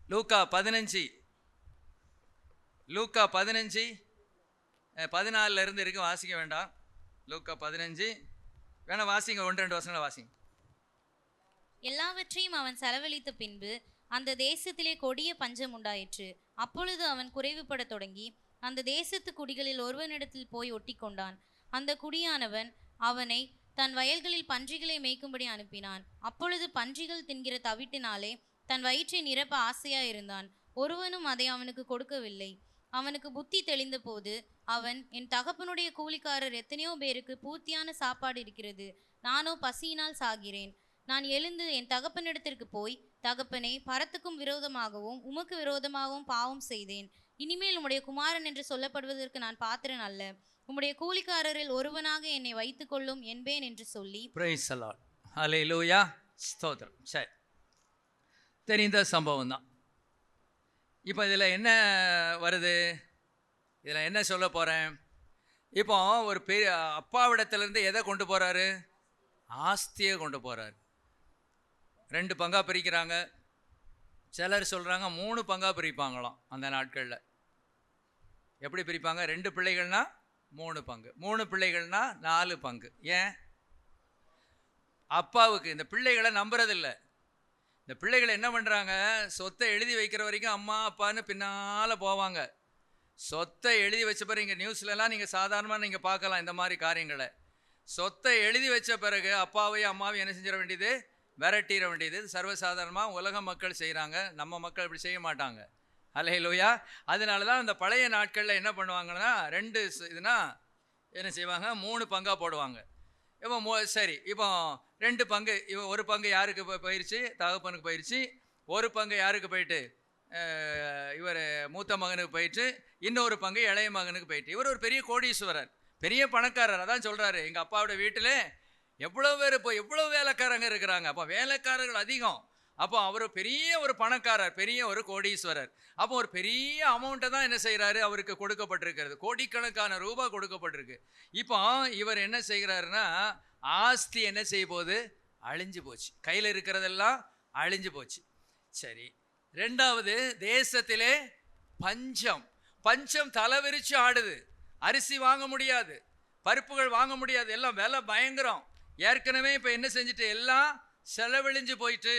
லூக்கா 15 14 இருந்து இருக்கு, வாசிக்க வேண்டாம். லூக்கா 15 வேணா வாசிங்க, 1-2 வசனங்களை வாசிங்க. எல்லாவற்றையும் அவன் செலவழித்த பின்பு அந்த தேசத்திலே கொடிய பஞ்சம் உண்டாயிற்று. அப்பொழுது அவன் குறைவுபட தொடங்கி அந்த தேசத்து குடிகளில் ஒருவனிடத்தில் போய் ஒட்டி கொண்டான். அந்த குடியானவன் அவனை தன் வயல்களில் பன்றிகளை மேய்க்கும்படி அனுப்பினான். அப்பொழுது பன்றிகள் தின்கிற தவிட்டினாலே தன் வயிற்றை நிரப்ப ஆசையாயிருந்தான். ஒருவனும் அதை அவனுக்கு கொடுக்கவில்லை. அவனுக்கு புத்தி தெளிந்த போது அவன், என் தகப்பனுடைய கூலிக்காரர் எத்தனையோ பேருக்கு பூர்த்தியான சாப்பாடு இருக்கிறது, நானோ பசியினால் சாகிறேன். நான் எழுந்து என் தகப்பனிடத்திற்கு போய், தகப்பனே, பரத்துக்கும் விரோதமாகவும் உமக்கு விரோதமாகவும் பாவம் செய்தேன். இனிமேல் உம்முடைய குமாரன் என்று சொல்லப்படுவதற்கு நான் பாத்திரன் அல்ல. உம்முடைய கூலிக்காரரில் ஒருவனாக என்னை வைத்துக் கொள்ளும் என்பேன் என்று சொல்லி. Price the Lord. ஹல்லேலூயா, ஸ்தோத்திரம். சரி, தெரிந்த சம்பவம் தான். இப்போ இதில் என்ன வருது, இதில் என்ன சொல்ல போகிறேன், இப்போ ஒரு பெரிய அப்பாவிடத்துலேருந்து எதை கொண்டு போகிறாரு, ஆஸ்தியை கொண்டு போகிறாரு. 2 பங்காக பிரிக்கிறாங்க. சிலர் சொல்கிறாங்க 3 பங்காக பிரிப்பாங்களாம் அந்த நாட்களில். எப்படி பிரிப்பாங்க, 2 பிள்ளைகள்னா 3 பங்கு, 3 பிள்ளைகள்னா 4 பங்கு. ஏன், அப்பாவுக்கு இந்த பிள்ளைகளை நம்புறதில்லை. இந்த பிள்ளைகள் என்ன பண்ணுறாங்க, சொத்தை எழுதி வைக்கிற வரைக்கும் அம்மா அப்பான்னு பின்னால் போவாங்க. சொத்தை எழுதி வச்ச பிறகு இங்கே நியூஸ்லலாம் நீங்கள் சாதாரணமாக நீங்கள் பார்க்கலாம் இந்த மாதிரி காரியங்களை. சொத்தை எழுதி வச்ச பிறகு அப்பாவையும் அம்மாவையும் என்ன செஞ்சிட வேண்டியது, விரட்டிட வேண்டியது. சர்வசாதாரணமாக உலக மக்கள் செய்கிறாங்க, நம்ம மக்கள் இப்படி செய்ய மாட்டாங்க. ஹல்லேலூயா. அதனால தான் அந்த பழைய நாட்களில் என்ன பண்ணுவாங்கன்னா, 2 இதுனா என்ன செய்வாங்க, 3 பங்காக போடுவாங்க. இப்போ சரி, இப்போ 2 பங்கு, இவன் 1 பங்கு யாருக்கு போயிடுச்சு, தகப்பனுக்கு போயிடுச்சு. 1 பங்கு யாருக்கு போயிட்டு, இவர் மூத்த மகனுக்கு போயிட்டு, இன்னொரு பங்கு இளைய மகனுக்கு போயிட்டு. இவர் ஒரு பெரிய கோடீஸ்வரர், பெரிய பணக்காரர். அதான் சொல்கிறாரு, எங்கள் அப்பாவோட வீட்டில் எவ்வளோ பேர் இப்போ எவ்வளோ வேலைக்காரங்க இருக்கிறாங்க, அப்போ வேலைக்காரர்கள் அதிகம். அப்போ அவர் பெரிய ஒரு பணக்காரர், பெரிய ஒரு கோடீஸ்வரர். அப்போ ஒரு பெரிய அமௌண்ட்டை தான் என்ன செய்கிறாரு, அவருக்கு கொடுக்கப்பட்டிருக்கிறது, கோடிக்கணக்கான ரூபாய் கொடுக்கப்பட்டிருக்கு. இப்போ இவர் என்ன செய்கிறாருன்னா, ஆஸ்தி என்ன செய்ய போகுது, அழிஞ்சு போச்சு, கையில் இருக்கிறதெல்லாம் அழிஞ்சு போச்சு. சரி, 2வது தேசத்திலே பஞ்சம் தலைவிரிச்சு ஆடுது. அரிசி வாங்க முடியாது, பருப்புகள் வாங்க முடியாது, எல்லாம் விலை பயங்கரம். ஏற்கனவே இப்போ என்ன செஞ்சுட்டு எல்லாம் செலவழிஞ்சு போயிட்டு.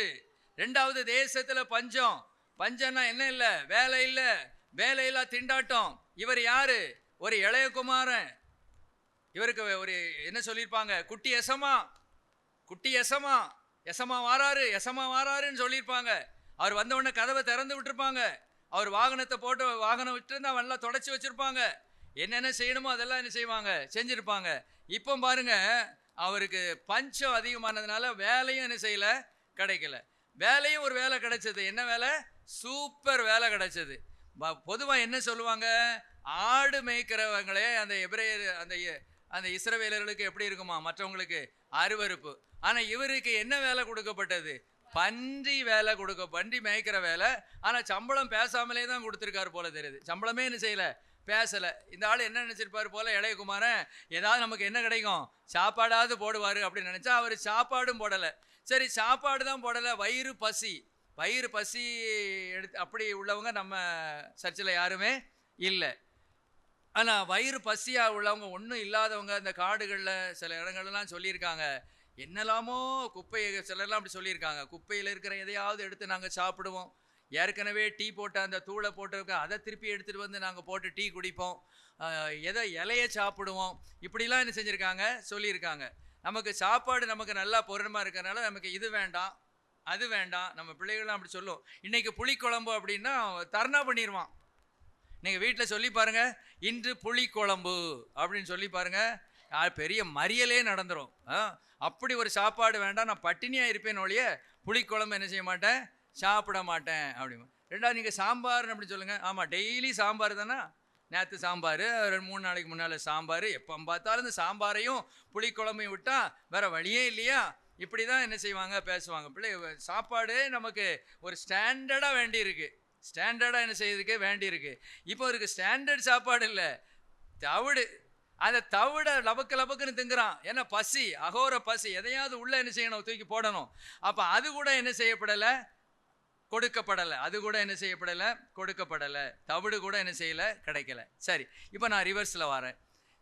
2வது தேசத்தில் பஞ்சம்னா என்ன இல்லை, வேலை இல்லை, வேலையில்லா திண்டாட்டம். இவர் யாரு, ஒரு இளைய குமாரன். இவருக்கு ஒரு என்ன சொல்லியிருப்பாங்க, குட்டி எசமா வாராருன்னு சொல்லியிருப்பாங்க. அவர் வந்த உடனே கதவை திறந்து விட்டுருப்பாங்க. அவர் வாகனத்தை போட்டு வாகனம் விட்டுருந்து அவன்லாம் தொடச்சி வச்சிருப்பாங்க. என்னென்ன செய்யணுமோ அதெல்லாம் என்ன செய்வாங்க, செஞ்சுருப்பாங்க. இப்போ பாருங்க, அவருக்கு பஞ்சம் அதிகமானதுனால வேலையும் என்ன செய்யலை, கிடைக்கல. வேலையும் ஒரு வேலை கிடைச்சது. என்ன வேலை, சூப்பர் வேலை கிடைச்சது. பொதுவாக என்ன சொல்லுவாங்க, ஆடு மேய்க்கிறவங்களே அந்த எபிரேயர் அந்த இஸ்ரவேலர்களுக்கு எப்படி இருக்குமா, மற்றவங்களுக்கு அருவருப்பு. ஆனா இவருக்கு என்ன வேலை கொடுக்கப்பட்டது? பன்றி வேலை பன்றி மேய்க்கிற வேலை. ஆனா சம்பளம் பேசாமலே தான் கொடுத்துருக்காரு போல தெரியுது. சம்பளமே என்ன செய்யல, பேசலை. இந்த ஆள் என்ன நினச்சிருப்பார் போல, இளையகுமாரன் ஏதாவது நமக்கு என்ன கிடைக்கும், சாப்பாடாவது போடுவார் அப்படின்னு நினச்சா அவர் சாப்பாடும் போடலை. சரி, சாப்பாடு தான் போடலை, வயிறு பசி எடுத்து அப்படி உள்ளவங்க நம்ம சர்ச்சில் யாருமே இல்லை. ஆனால் வயிறு பசியாக உள்ளவங்க, ஒன்றும் இல்லாதவங்க, இந்த காடுகளில் சில இடங்கள்லாம் சொல்லியிருக்காங்க, என்னெல்லாமோ குப்பையை சிலர்லாம் அப்படி சொல்லியிருக்காங்க, குப்பையில் இருக்கிற எதையாவது எடுத்து நாங்கள் சாப்பிடுவோம், ஏற்கனவே டீ போட்ட அந்த தூளை போட்டிருக்க அதை திருப்பி எடுத்துகிட்டு வந்து நாங்கள் போட்டு டீ குடிப்போம், இலையை சாப்பிடுவோம், இப்படிலாம் என்ன செஞ்சுருக்காங்க, சொல்லியிருக்காங்க. நமக்கு சாப்பாடு நமக்கு நல்லா பொருளமாக இருக்கிறனால நமக்கு இது வேண்டாம் அது வேண்டாம். நம்ம பிள்ளைகள்லாம் அப்படி சொல்லும். இன்றைக்கி புளிக்குழம்பு அப்படின்னா தர்ணா பண்ணிடுவான். நீங்கள் வீட்டில் சொல்லி பாருங்கள், இன்று புளிக்குழம்பு அப்படின்னு சொல்லி பாருங்கள், பெரிய மறியலே நடந்துடும். அப்படி ஒரு சாப்பாடு வேண்டாம், நான் பட்டினியாக இருப்பேன் ஒழிய புளிக்குழம்பு என்ன செய்ய மாட்டேன், சாப்பிட மாட்டேன் அப்படிமா. ரெண்டாவது நீங்கள் சாம்பார்னு அப்படி சொல்லுங்கள். ஆமாம், டெய்லி சாம்பார் தானே, நேற்று சாம்பார், 2-3 நாளைக்கு முன்னால் சாம்பார், எப்போ பார்த்தாலும் இந்த சாம்பாரையும் புளிக்குழம்பையும் விட்டால் வேறு வழியே இல்லையா, இப்படி தான் என்ன செய்வாங்க, பேசுவாங்க. பிள்ளை சாப்பாடு நமக்கு ஒரு ஸ்டாண்டர்டாக வேண்டியிருக்கு, ஸ்டாண்டர்டாக என்ன செய்யறதுக்கு வேண்டியிருக்கு. இப்போ இருக்கு ஸ்டாண்டர்ட் சாப்பாடு இல்லை, தவிடு. அந்த தவிட லபக்குன்னு திங்குறான். ஏன்னா பசி, அகோர பசி, எதையாவது உள்ள என்ன செய்யணும், தூக்கி போடணும். அப்போ அது கூட என்ன செய்யப்படலை, கொடுக்கப்படலை. அது கூட என்ன செய்யப்படலை, கொடுக்கப்படலை. தவிடு கூட என்ன செய்யலை, கிடைக்கல. சரி, இப்போ நான் ரிவர்ஸில் வரேன்.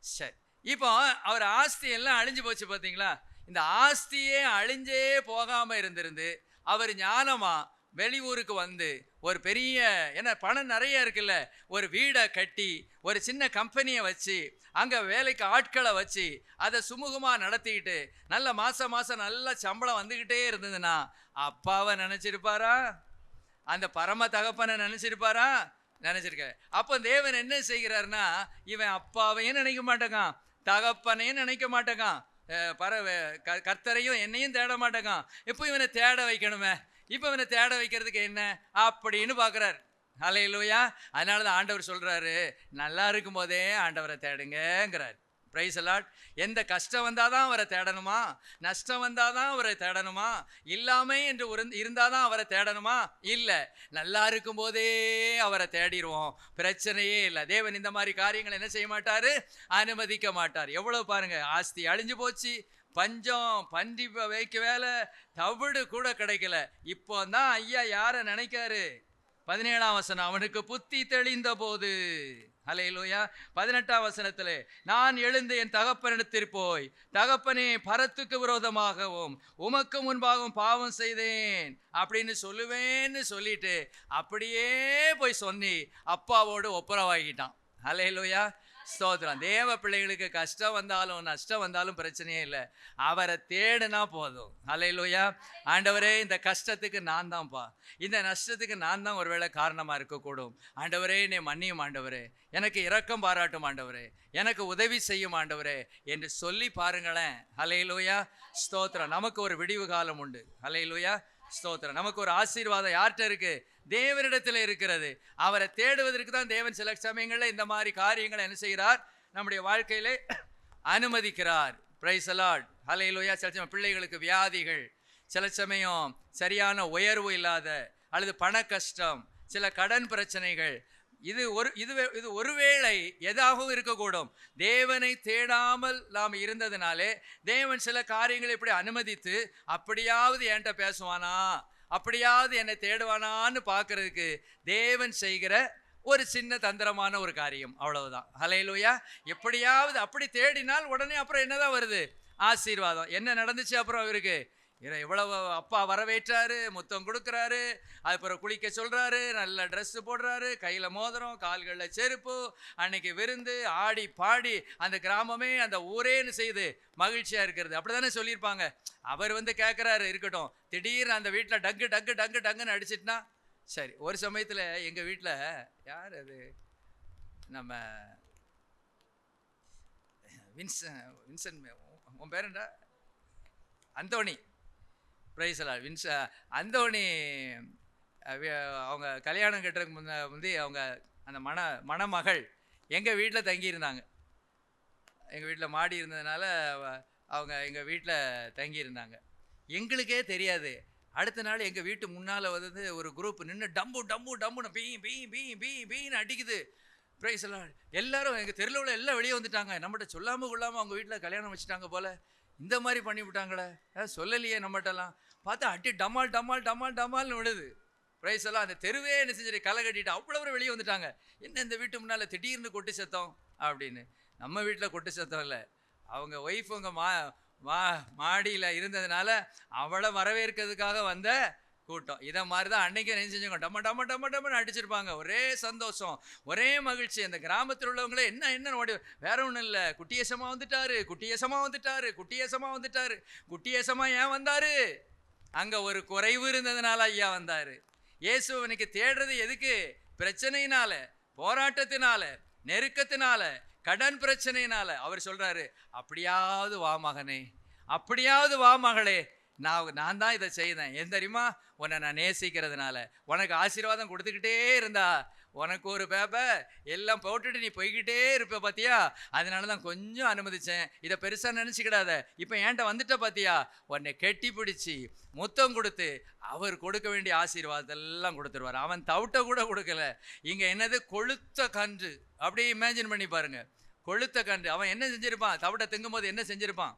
சரி, இப்போ அவர் ஆஸ்தி எல்லாம் அழிஞ்சு போச்சு பார்த்தீங்களா. இந்த ஆஸ்தியே அழிஞ்சே போகாமல் இருந்திருந்து அவர் ஞானமா வெளியூருக்கு வந்து ஒரு பெரிய, ஏன்னா பணம் நிறைய இருக்குல்ல, ஒரு வீடை கட்டி ஒரு சின்ன கம்பெனியை வச்சு அங்கே வேலைக்கு ஆட்களை வச்சு அதை சுமூகமாக நடத்திக்கிட்டு நல்ல மாதம் நல்ல சம்பளம் வந்துக்கிட்டே இருந்ததுன்னா அப்பாவை நினச்சிருப்பாரா, அந்த பரம தகப்பனை நினச்சிருப்பாரா, நினச்சிருக்க. அப்போ தேவன் என்ன செய்கிறார்னா, இவன் அப்பாவையும் நினைக்க மாட்டேங்கான், தகப்பனையும் நினைக்க மாட்டேங்கான், கர்த்தரையும் என்னையும் தேட மாட்டேங்கான். இப்போ இவனை தேட வைக்கணுமே, இப்போ இவனை தேட வைக்கிறதுக்கு என்ன அப்படின்னு பார்க்குறாரு. ஹல்லேலூயா. அதனால தான் ஆண்டவர் சொல்கிறாரு, நல்லா இருக்கும் போதே ஆண்டவரை தேடுங்கிறார். Price the Lord. எந்த கஷ்டம் வந்தால் தான் அவரை தேடணுமா, நஷ்டம் வந்தால் தான் அவரை தேடணுமா, இல்லாமை என்று இருந்தால் தான் அவரை தேடணுமா, இல்லை, நல்லா இருக்கும் போதே அவரை தேடிடுவோம், பிரச்சனையே இல்லை. தேவன் இந்த மாதிரி காரியங்களை என்ன செய்ய மாட்டார், அனுமதிக்க மாட்டார். எவ்வளோ பாருங்க, ஆஸ்தி அழிஞ்சு போச்சு, பஞ்சம், பன்றி வைக்க வேலை, தவிடு கூட கிடைக்கல. இப்போ தான் ஐயா யாரை நினைக்காரு, 17ஆம் வசனம், அவனுக்கு புத்தி தெளிந்த போது. ஹல்லேலூயா. 18ஆம் வசனத்திலே, நான் எழுந்து என் தகப்பனிடத்தில் போய், தகப்பனே, பரத்துக்கு விரோதமாகவும் உமக்கு முன்பாகவும் பாவம் செய்தேன் அப்படின்னு சொல்லுவேன்னு சொல்லிட்டு அப்படியே போய் சொன்னி அப்பாவோடு ஒப்புரவாகிட்டான். ஹல்லேலூயா. ஸ்தோத்திரம். தேவ பிள்ளைகளுக்கு கஷ்டம் வந்தாலும் நஷ்டம் வந்தாலும் பிரச்சனையே இல்லை, அவரை தேடுனா போதும். ஹல்லேலூயா. ஆண்டவரே, இந்த கஷ்டத்துக்கு நான் தான்ப்பா, இந்த நஷ்டத்துக்கு நான் தான் ஒருவேளை காரணமாக இருக்கக்கூடும். ஆண்டவரே, என்னை மன்னியும் ஆண்டவரே, எனக்கு இரக்கம் பாராட்டும் ஆண்டவரே, எனக்கு உதவி செய்யும் ஆண்டவரே என்று சொல்லி பாருங்களேன். ஹல்லேலூயா. ஸ்தோத்திரம். நமக்கு ஒரு விடிவு காலம் உண்டு. ஹல்லேலூயா. ஸ்தோத்திரம். நமக்கு ஒரு ஆசீர்வாதம் யார்கிட்ட இருக்கு, தேவனிடத்தில் இருக்கிறது. அவரை தேடுவதற்கு தான் தேவன் சில சமயங்களில் இந்த மாதிரி காரியங்களை என்ன செய்கிறார், நம்முடைய வாழ்க்கையிலே அனுமதிக்கிறார். Price the Lord. ஹல்லேலூயா. சில சமயம் பிள்ளைகளுக்கு வியாதிகள், சில சமயம் சரியான உயர்வு இல்லாத அல்லது பண கஷ்டம், சில கடன் பிரச்சனைகள், இது ஒருவேளை எதாகவும் இருக்கக்கூடும். தேவனை தேடாமல் நாம் இருந்ததுனாலே தேவன் சில காரியங்களை இப்படி அனுமதித்து, அப்படியாவது என்கிட்ட பேசுவானா, அப்படியாவது என்னை தேடுவானான்னு பார்க்கறதுக்கு தேவன் செய்கிற ஒரு சின்ன தந்திரமான ஒரு காரியம், அவ்வளவுதான். ஹல்லேலூயா. எப்படியாவது அப்படி தேடினால் உடனே அப்புறம் என்னதான் வருது, ஆசீர்வாதம். என்ன நடந்துச்சு அப்புறம் அவருக்கு, இவ்வளவு அப்பா வரவேற்றாரு, முத்தம் கொடுக்குறாரு, அதுக்கப்புறம் குளிக்க சொல்கிறாரு, நல்ல ட்ரெஸ்ஸு போடுறாரு, கையில் மோதிரம், கால்களில் செருப்பு, அன்னைக்கு விருந்து, ஆடி பாடி அந்த கிராமமே அந்த ஊரேன்னு செய்து மகிழ்ச்சியாக இருக்கிறது. அப்படி தானே சொல்லியிருப்பாங்க. அவர் வந்து கேட்குறாரு, இருக்கட்டும், திடீர்னு அந்த வீட்டில் டங்குன்னு அடிச்சிட்டுனா சரி. ஒரு சமயத்தில் எங்கள் வீட்டில் யார் அது, நம்ம வின்சன் உன் Berunda, Anthony. Price the Lord. Anthony அவங்க கல்யாணம் கட்டுறதுக்கு முந்தி அவங்க அந்த மணமகள் எங்கள் வீட்டில் தங்கியிருந்தாங்க. எங்கள் வீட்டில் மாடி இருந்ததுனால அவங்க எங்கள் வீட்டில் தங்கியிருந்தாங்க. எங்களுக்கே தெரியாது. அடுத்த நாள் எங்கள் வீட்டு முன்னால் வந்து ஒரு குரூப் நின்று டம்முன்னு பீன்னு அடிக்குது. ப்ரைஸ் எல்லாம் எல்லாரும் எங்கள் தெருவில் உள்ள எல்லாம் வெளியே வந்துட்டாங்க. நம்மகிட்ட சொல்லாமல் கொள்ளாமல் அவங்க வீட்டில் கல்யாணம் வச்சுட்டாங்க போல். இந்த மாதிரி பண்ணிவிட்டாங்களே, சொல்லலையே நம்மகிட்டலாம். பார்த்தா அடி டமால்னு விடுது. ப்ரைஸ் எல்லாம் அந்த தெருவே என்ன செஞ்சு களை கட்டிட்டு அவ்வளோ வெளியே வந்துட்டாங்க. என்ன இந்த வீட்டு முன்னால் திடீர்னு கொட்டு சத்தம் அப்படின்னு. நம்ம வீட்டில் கொட்டு சத்தம் இல்லை, அவங்க ஒய்ஃப் உங்க மாடியில் இருந்ததுனால அவளை வரவேற்கிறதுக்காக வந்த கூட்டம். இதை மாதிரி தான் அன்னைக்கு என்ன செஞ்சுங்க, டம்மன்னு அடிச்சிருப்பாங்க. ஒரே சந்தோஷம், ஒரே மகிழ்ச்சி. அந்த கிராமத்தில் உள்ளவங்களே என்ன ஓடி, வேற ஒன்றும் இல்லை, குட்டியேசமா வந்துட்டாரு. குட்டியேசமா ஏன் வந்தாரு? அங்கே ஒரு குறைவு இருந்ததுனால ஐயா வந்தாரு. இயேசு இன்னைக்கு தேடுறது எதுக்கு? பிரச்சனையினால, போராட்டத்தினால, நெருக்கத்தினால, கடன் பிரச்சனையினால. அவர் சொல்றாரு, அப்படியாவது வா மகனே, அப்படியாவது வா மகளே, நான் தான் இதை செய்தேன். ஏன் தெரியுமா? உன்னை நான் நேசிக்கிறதுனால. உனக்கு ஆசீர்வாதம் கொடுத்துக்கிட்டே இருந்தா உனக்கு ஒரு பேப்பர் எல்லாம் போட்டுட்டு நீ போய்கிட்டே இருப்ப பார்த்தியா, அதனால தான் கொஞ்சம் அனுமதிச்சேன். இதை பெருசாக நினச்சிக்கிடாத. இப்போ ஏன்ட்ட வந்துட்ட பார்த்தியா, உன்னை கெட்டி பிடிச்சி முத்தம் கொடுத்து அவர் கொடுக்க வேண்டிய ஆசீர்வாதத்தெல்லாம் கொடுத்துருவார். அவன் தவிட்ட கூட கொடுக்கல. இங்கே என்னது, கொளுத்த கன்று. அப்படியே இமேஜின் பண்ணி பாருங்க, கொளுத்த கன்று. அவன் என்ன செஞ்சிருப்பான்? தவிட்ட திங்கும் போது என்ன செஞ்சிருப்பான்?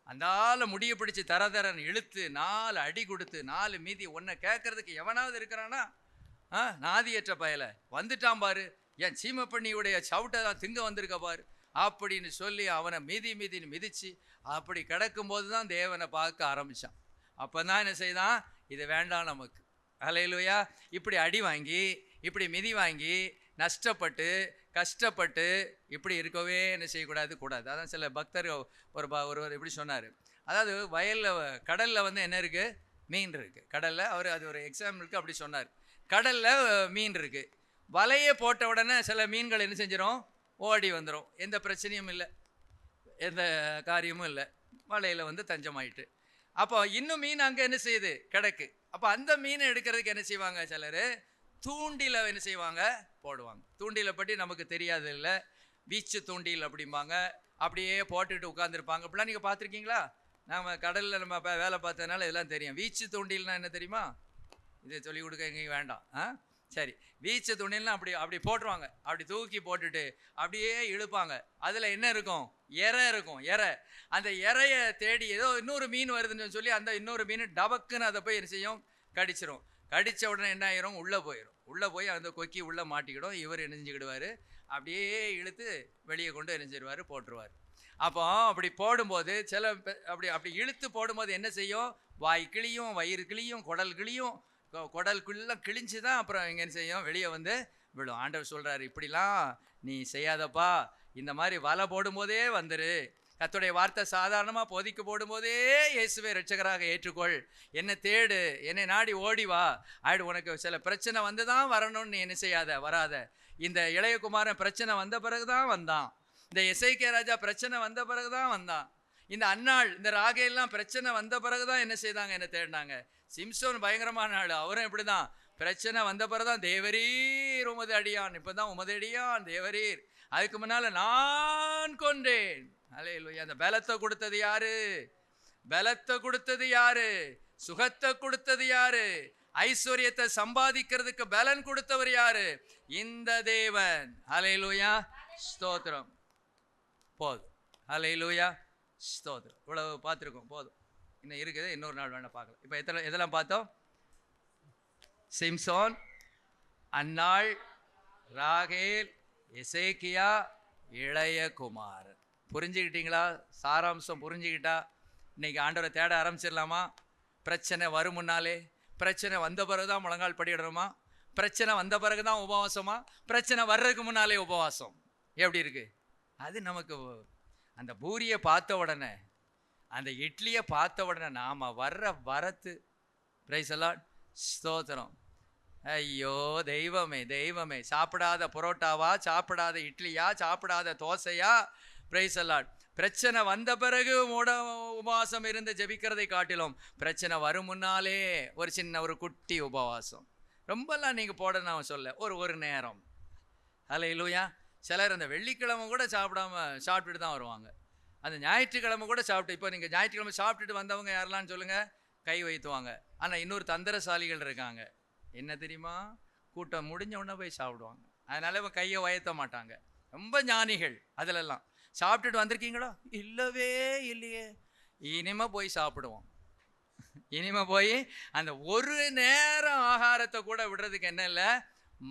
அந்தால முடிய பிடிச்சி தரன்னு இழுத்து 4 அடி கொடுத்து 4 மீதி. ஒன்றை கேட்கறதுக்கு எவனாவது இருக்கிறானா? நாதியற்ற பயலை வந்துட்டான் பாரு, என் சீமப்பண்ணியுடைய சவுட்டை தான் திங்க வந்திருக்க பாரு அப்படின்னு சொல்லி அவனை மிதின்னு மிதிச்சு அப்படி கிடக்கும்போது தான் தேவனை பார்க்க ஆரம்பித்தான். அப்போ தான் என்ன செய்தான், இது வேண்டாம் நமக்கு. அல்லேலூயா. இப்படி அடி வாங்கி, இப்படி மிதி வாங்கி, நஷ்டப்பட்டு கஷ்டப்பட்டு இப்படி இருக்கவே என்ன செய்யக்கூடாது. அதான் சில பக்தர் ஒருவர் இப்படி சொன்னார். அதாவது வயலில், கடலில் வந்து என்ன இருக்குது? மீன் இருக்குது கடலில். அவர் அது ஒரு எக்ஸாம்பிளுக்கு அப்படி சொன்னார். கடலில் மீன் இருக்குது. வலையை போட்ட உடனே சில மீன்கள் என்ன செஞ்சிடும்? ஓடி வந்துடும். எந்த பிரச்சனையும் இல்லை, எந்த காரியமும் இல்லை, வலையில் வந்து தஞ்சமாயிட்டு. அப்போ இன்னும் மீன் அங்கே என்ன செய்யுது? கிடக்கு. அப்போ அந்த மீனை எடுக்கிறதுக்கு என்ன செய்வாங்க? சிலர் தூண்டில என்ன செய்வாங்க? போடுவாங்க. தூண்டிலை பற்றி நமக்கு தெரியாது இல்லை, வீச்சு தூண்டில் அப்படிம்பாங்க. அப்படியே போட்டுட்டு உட்காந்துருப்பாங்க. அப்படிலாம் நீங்கள் பார்த்துருக்கீங்களா? நம்ம கடலில் நம்ம வேலை பார்த்ததுனால இதெல்லாம் தெரியும். வீச்சு தூண்டில்னா என்ன தெரியுமா? இதை சொல்லிக் கொடுக்க எங்கேயும் வேண்டாம். சரி, வீச்சு தூண்டில்னா அப்படி போட்டுருவாங்க. அப்படி தூக்கி போட்டுட்டு அப்படியே இழுப்பாங்க. அதில் என்ன இருக்கும்? இறை இருக்கும். அந்த இறையை தேடி ஏதோ இன்னொரு மீன் வருதுன்னு சொல்லி அந்த இன்னொரு மீன் டபக்குன்னு அதை போய் என்ன செய்யும்? கடிச்சிரும். கடித்த உடனே என்ன ஆயிரும்? உள்ளே போய் அந்த கொக்கி உள்ளே மாட்டிக்கிடும். இவர் இணைஞ்சிக்கிடுவார். அப்படியே இழுத்து வெளியே கொண்டு இணைஞ்சிடுவார், போட்டுருவார். அப்போ அப்படி போடும்போது அப்படி இழுத்து போடும்போது என்ன செய்யும்? வாய் கிளியும், வயிறு கிளியும், குடல் கிளியும். குடலுக்குள்ள கிழிஞ்சு தான் அப்புறம் இங்கே என்ன செய்யும்? வெளியே வந்து விடும். ஆண்டவர் சொல்கிறாரு, இப்படிலாம் நீ செய்யாதப்பா. இந்த மாதிரி வலை போடும்போதே வந்துரு. கர்த்தருடைய வார்த்தை சாதாரணமாக போதிக்கு போடும்போதே இயேசுவை இரட்சகராக ஏற்றுக்கொள். என்னை தேடு, என்னை நாடி ஓடி வா. உனக்கு சில பிரச்சனை வந்து தான் வரணும்னு நீ என்ன செய்யாத, வராத. இந்த இளையகுமாரன் பிரச்சனை வந்த பிறகு தான் வந்தான். இந்த எசேக்கியா ராஜா பிரச்சனை வந்த பிறகு தான் வந்தான். இந்த அன்னாள், இந்த ராகேல்லாம் பிரச்சனை வந்த பிறகு தான் என்ன செய்தாங்க? என்ன தேடினாங்க. சிம்சோன் பயங்கரமான ஆள். அவரும் இப்படி தான் பிரச்சனை வந்த பிறகு தான் தேவரீர் உமது அடியான், இப்போ தான் உமது அடியான் தேவரீர். அதுக்கு முன்னால் நான் கொன்றேன். அல்லேலூயா. அந்த பலத்தை கொடுத்தது யாரு? பலத்தை கொடுத்தது யாரு? சுகத்தை கொடுத்தது யாரு? ஐஸ்வர்யத்தை சம்பாதிக்கிறதுக்கு பலன் கொடுத்தவர் யாரு? இந்த தேவன். அல்லேலூயா, ஸ்தோத்திரம். போதும். அல்லேலூயா, ஸ்தோத்திரம். இவ்வளவு பார்த்துருக்கோம், போதும். இன்னும் இருக்குது, இன்னொரு நாள் வேணா பார்க்கலாம். இப்போ எதெல்லாம் பார்த்தோம்? சிம்சோன், அன்னாள், ராகேல், எசேக்கியா, இளையகுமாரன். புரிஞ்சுக்கிட்டீங்களா? சாராம்சம் புரிஞ்சுக்கிட்டா இன்னைக்கு ஆண்டவரை தேட ஆரம்பிச்சிடலாமா? பிரச்சனை வரும் முன்னாலே, பிரச்சனை வந்த பிறகு தான் முழங்கால் படியிடணுமா? பிரச்சனை வந்த பிறகு தான் உபவாசமா? பிரச்சனை வர்றதுக்கு முன்னாலே உபவாசம் எப்படி இருக்கு? அது நமக்கு அந்த பூரியை பார்த்த உடனே, அந்த இட்லியை பார்த்த உடனே நாம் வர்ற வரத்து. பிரைஸ் எல்லாம், ஸ்தோத்திரம். ஐயோ தெய்வமே, தெய்வமே. சாப்பிடாத புரோட்டாவா, சாப்பிடாத இட்லியா, சாப்பிடாத தோசையா? பிரைஸ் எல்லாம். பிரச்சனை வந்த பிறகு உபவாசம் இருந்து ஜெபிக்கிறதை காட்டிலும் பிரச்சனை வரும் முன்னாலே ஒரு சின்ன ஒரு குட்டி உபவாசம். ரொம்பலாம் நீங்கள் போட நான் சொல்ல, ஒரு நேரம். அல்லேலூயா. சிலர் அந்த வெள்ளிக்கிழமை கூட சாப்பிட்டுட்டு தான் வருவாங்க. அந்த ஞாயிற்றுக்கிழமை கூட சாப்பிட்டு, இப்போ நீங்கள் ஞாயிற்றுக்கிழமை சாப்பிட்டுட்டு வந்தவங்க யாரெல்லாம் சொல்லுங்கள், கை வைத்துவாங்க. ஆனால் இன்னொரு தந்திரசாலிகள் இருக்காங்க, என்ன தெரியுமா, கூட்டம் முடிஞ்ச உடனே போய் சாப்பிடுவாங்க. அதனால இவன் கையை உயர்த்த மாட்டாங்க. ரொம்ப ஞானிகள். அதிலெல்லாம் சாப்பிட்டுட்டு வந்திருக்கீங்களா, இல்லவே இல்லையே, இனிமே போய் சாப்பிடுவோம். இனிமே போய் அந்த ஒரு நேரம் ஆகாரத்தை கூட விடுறதுக்கு என்ன இல்லை,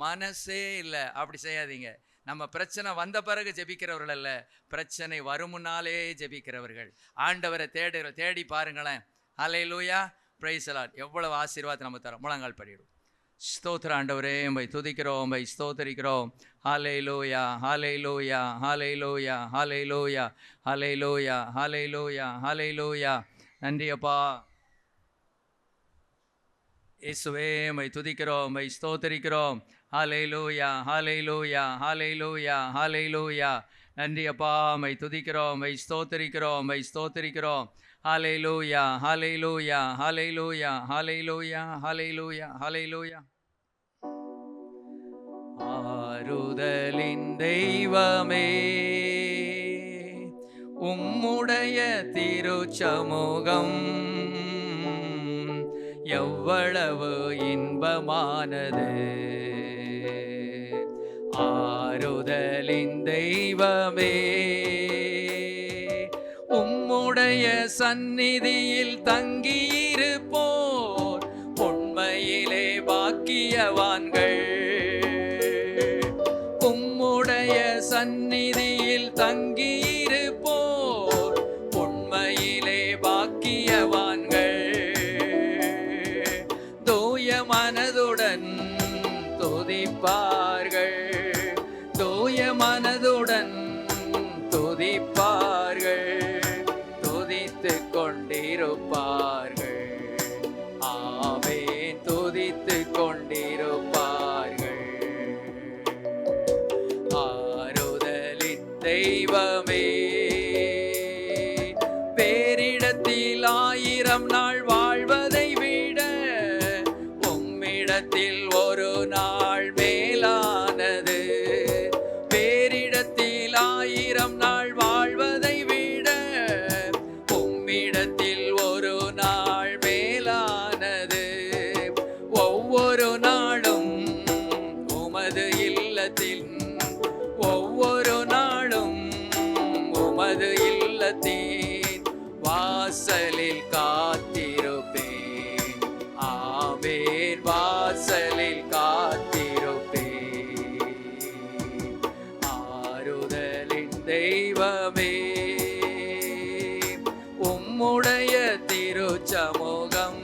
மனசே இல்லை. அப்படி செய்யாதீங்க. நம்ம பிரச்சனை வந்த பிறகு ஜெபிக்கிறவர்கள் அல்ல, பிரச்சனை வரும் முன்னாலே ஜெபிக்கிறவர்கள். ஆண்டவரை தேடி பாருங்களேன். ஹல்லேலூயா, பிரைஸ் தி லார்ட். எவ்வளவு ஆசீர்வாதம் நம்ம தரோம். முழங்கால் படிடுவோம். ஸ்தோத்திர ஆண்டவரே, உம்மை துதிக்கிறோம், உம்மை ஸ்தோத்தரிக்கிறோம். ஹல்லேலூயா, ஹல்லேலூயா, ஹல்லேலூயா, ஹல்லேலூயா, ஹல்லேலூயா, ஹல்லேலூயா, ஹல்லேலூயா. நன்றி அப்பா இயேசுவே, உம்மை துதிக்கிறோம், உம்மை ஸ்தோத்தரிக்கிறோம். ஹல்லேலூயா, ஹல்லேலூயா, ஹல்லேலூயா, ஹல்லேலூயா. நன்றி அப்பா, உம்மை துதிக்கிறோம், உம்மை ஸ்தோத்தரிக்கிறோம், உம்மை ஸ்தோத்தரிக்கிறோம். ஹல்லேலூயா, ஹல்லேலூயா, ஹல்லேலூயா, ஹல்லேலூயா, ஹல்லேலூயா, ஹல்லேலூயா. ஆறுதலின் தெய்வமே, உம்முடைய திருச்சமூகம் எவ்வளவு இன்பமானது. ஆறுதலின் தெய்வமே, உம்முடைய சந்நிதியில் தங்கியிருப்போர் உண்மையிலே பாக்கியவான்கள். உம்முடைய சந்நிதியில் தங்கியிருப்போர் உண்மையிலே பாக்கியவான்கள். தூய மனதுடன் துதிப்பார்கள், தூய மனதுடன் துதிப்பார்கள், துதித்துக் கொண்டிருப்பார்கள். ஆமென், துதித்துக் கொண்டிருப்பார்கள். ஆறுதலின் தெய்வமே, வேறிடத்தில் 1000 நாள் வாழ்வதை விட உம்மிடத்தில் ஒரு நாள் மேலானது. வேறிடத்தில் 1000 நாள் வாழ்வதை விட உம்மிடத்தில் ஒரு நாள் மேலானது. ஒவ்வொரு நாளும் உமது இல்லத்தில், ஒவ்வொரு நாளும் உமது இல்லத்தின் வாசலில் காத்திருப்பேன். ஆமென், வாசலில் காத்திருப்பேன். ஆறுதலின் தெய்வமே, உம்முடைய திருச்சமூகம்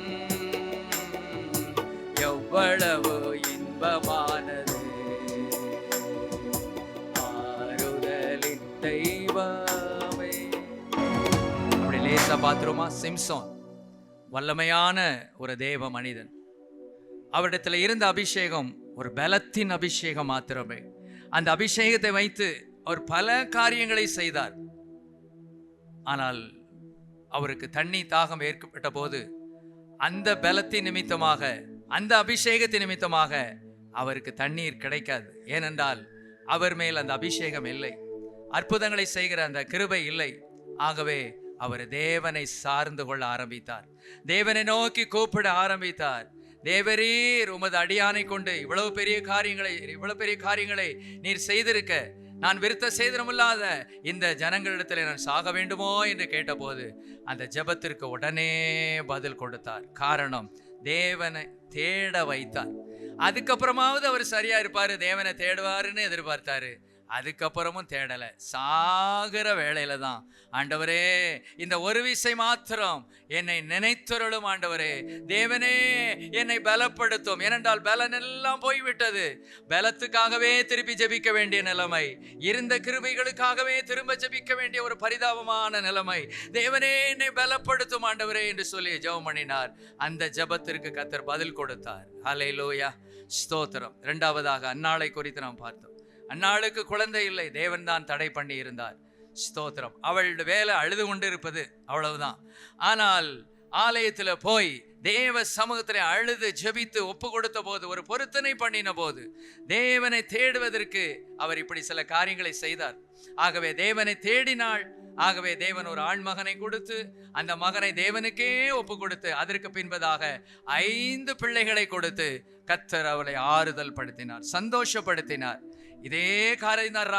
எவ்வளவு இன்பமானது. ஆறுதலின் தெய்வமே. அப்படி லேசா பாத்துருமா, சிம்சோன் வல்லமையான ஒரு தேவ மனிதன். அவரிடத்தில் இருந்த அபிஷேகம் ஒரு பலத்தின் அபிஷேகம் மாத்திரமே. அந்த அபிஷேகத்தை வைத்து அவர் பல காரியங்களை செய்தார். ஆனால் அவருக்கு தண்ணி தாகம் ஏற்பட்ட போது அந்த பலத்தின் நிமித்தமாக, அந்த அபிஷேகத்தின் நிமித்தமாக அவருக்கு தண்ணீர் கிடைக்காது. ஏனென்றால் அவர் மேல் அந்த அபிஷேகம் இல்லை, அற்புதங்களை செய்கிற அந்த கிருபை இல்லை. ஆகவே அவர் தேவனை சார்ந்து கொள்ள ஆரம்பித்தார், தேவனை நோக்கி கூப்பிட ஆரம்பித்தார். தேவரீர், உமது அடியானை கொண்டு இவ்வளவு பெரிய காரியங்களை நீர் செய்திருக்க, நான் விருத்த சேதனமில்லாத இந்த ஜனங்களிடத்தில் நான் சாக வேண்டுமோ என்று கேட்டபோது அந்த ஜெபத்திற்கு உடனே பதில் கொடுத்தார். காரணம், தேவனை தேட வைத்தார். அதுக்கப்புறமாவது அவர் சரியா இருப்பாரு, தேவனை தேடுவாருன்னு எதிர்பார்த்தாரு. அதுக்கப்புறமும் தேடல. சாகிற வேளையில தான், ஆண்டவரே இந்த ஒரு விசை மாத்திரம் என்னை நினைத்தருளும் ஆண்டவரே, தேவனே என்னை பலப்படுத்தும். ஏனென்றால் பலன் எல்லாம் போய்விட்டது. பலத்துக்காகவே திருப்பி ஜெபிக்க வேண்டிய நிலைமை, இருந்த கிருபைகளுக்காகவே திரும்ப ஜெபிக்க வேண்டிய ஒரு பரிதாபமான நிலைமை. தேவனே என்னை பலப்படுத்தும் ஆண்டவரே என்று சொல்லி ஜெபம் பண்ணினார். அந்த ஜெபத்திற்கு கர்த்தர் பதில் கொடுத்தார். ஹல்லேலூயா, ஸ்தோத்திரம். இரண்டாவதாக அன்னாளை குறித்து நாம் பார்த்தோம். அன்னாளுக்கு குழந்தை இல்லை, தேவன் தான் தடை பண்ணி இருந்தார். ஸ்தோத்திரம். அவளுடைய வேலை அழுது கொண்டு இருப்பது, அவ்வளவுதான். ஆனால் ஆலயத்துல போய் தேவ சமூகத்திலே அழுது ஜெபித்து ஒப்பு கொடுத்த போது, ஒரு பொருத்தனை பண்ணின போது, தேவனை தேடுவதற்கு அவர் இப்படி சில காரியங்களை செய்தார். ஆகவே தேவனை தேடினாள். ஆகவே தேவன் ஒரு ஆண்மகனை கொடுத்து, அந்த மகனை தேவனுக்கே ஒப்பு கொடுத்து, அதற்கு பின்பதாக 5 பிள்ளைகளை கொடுத்து கர்த்தர் அவளை ஆறுதல் படுத்தினார், சந்தோஷப்படுத்தினார். இதே காரியம் தான்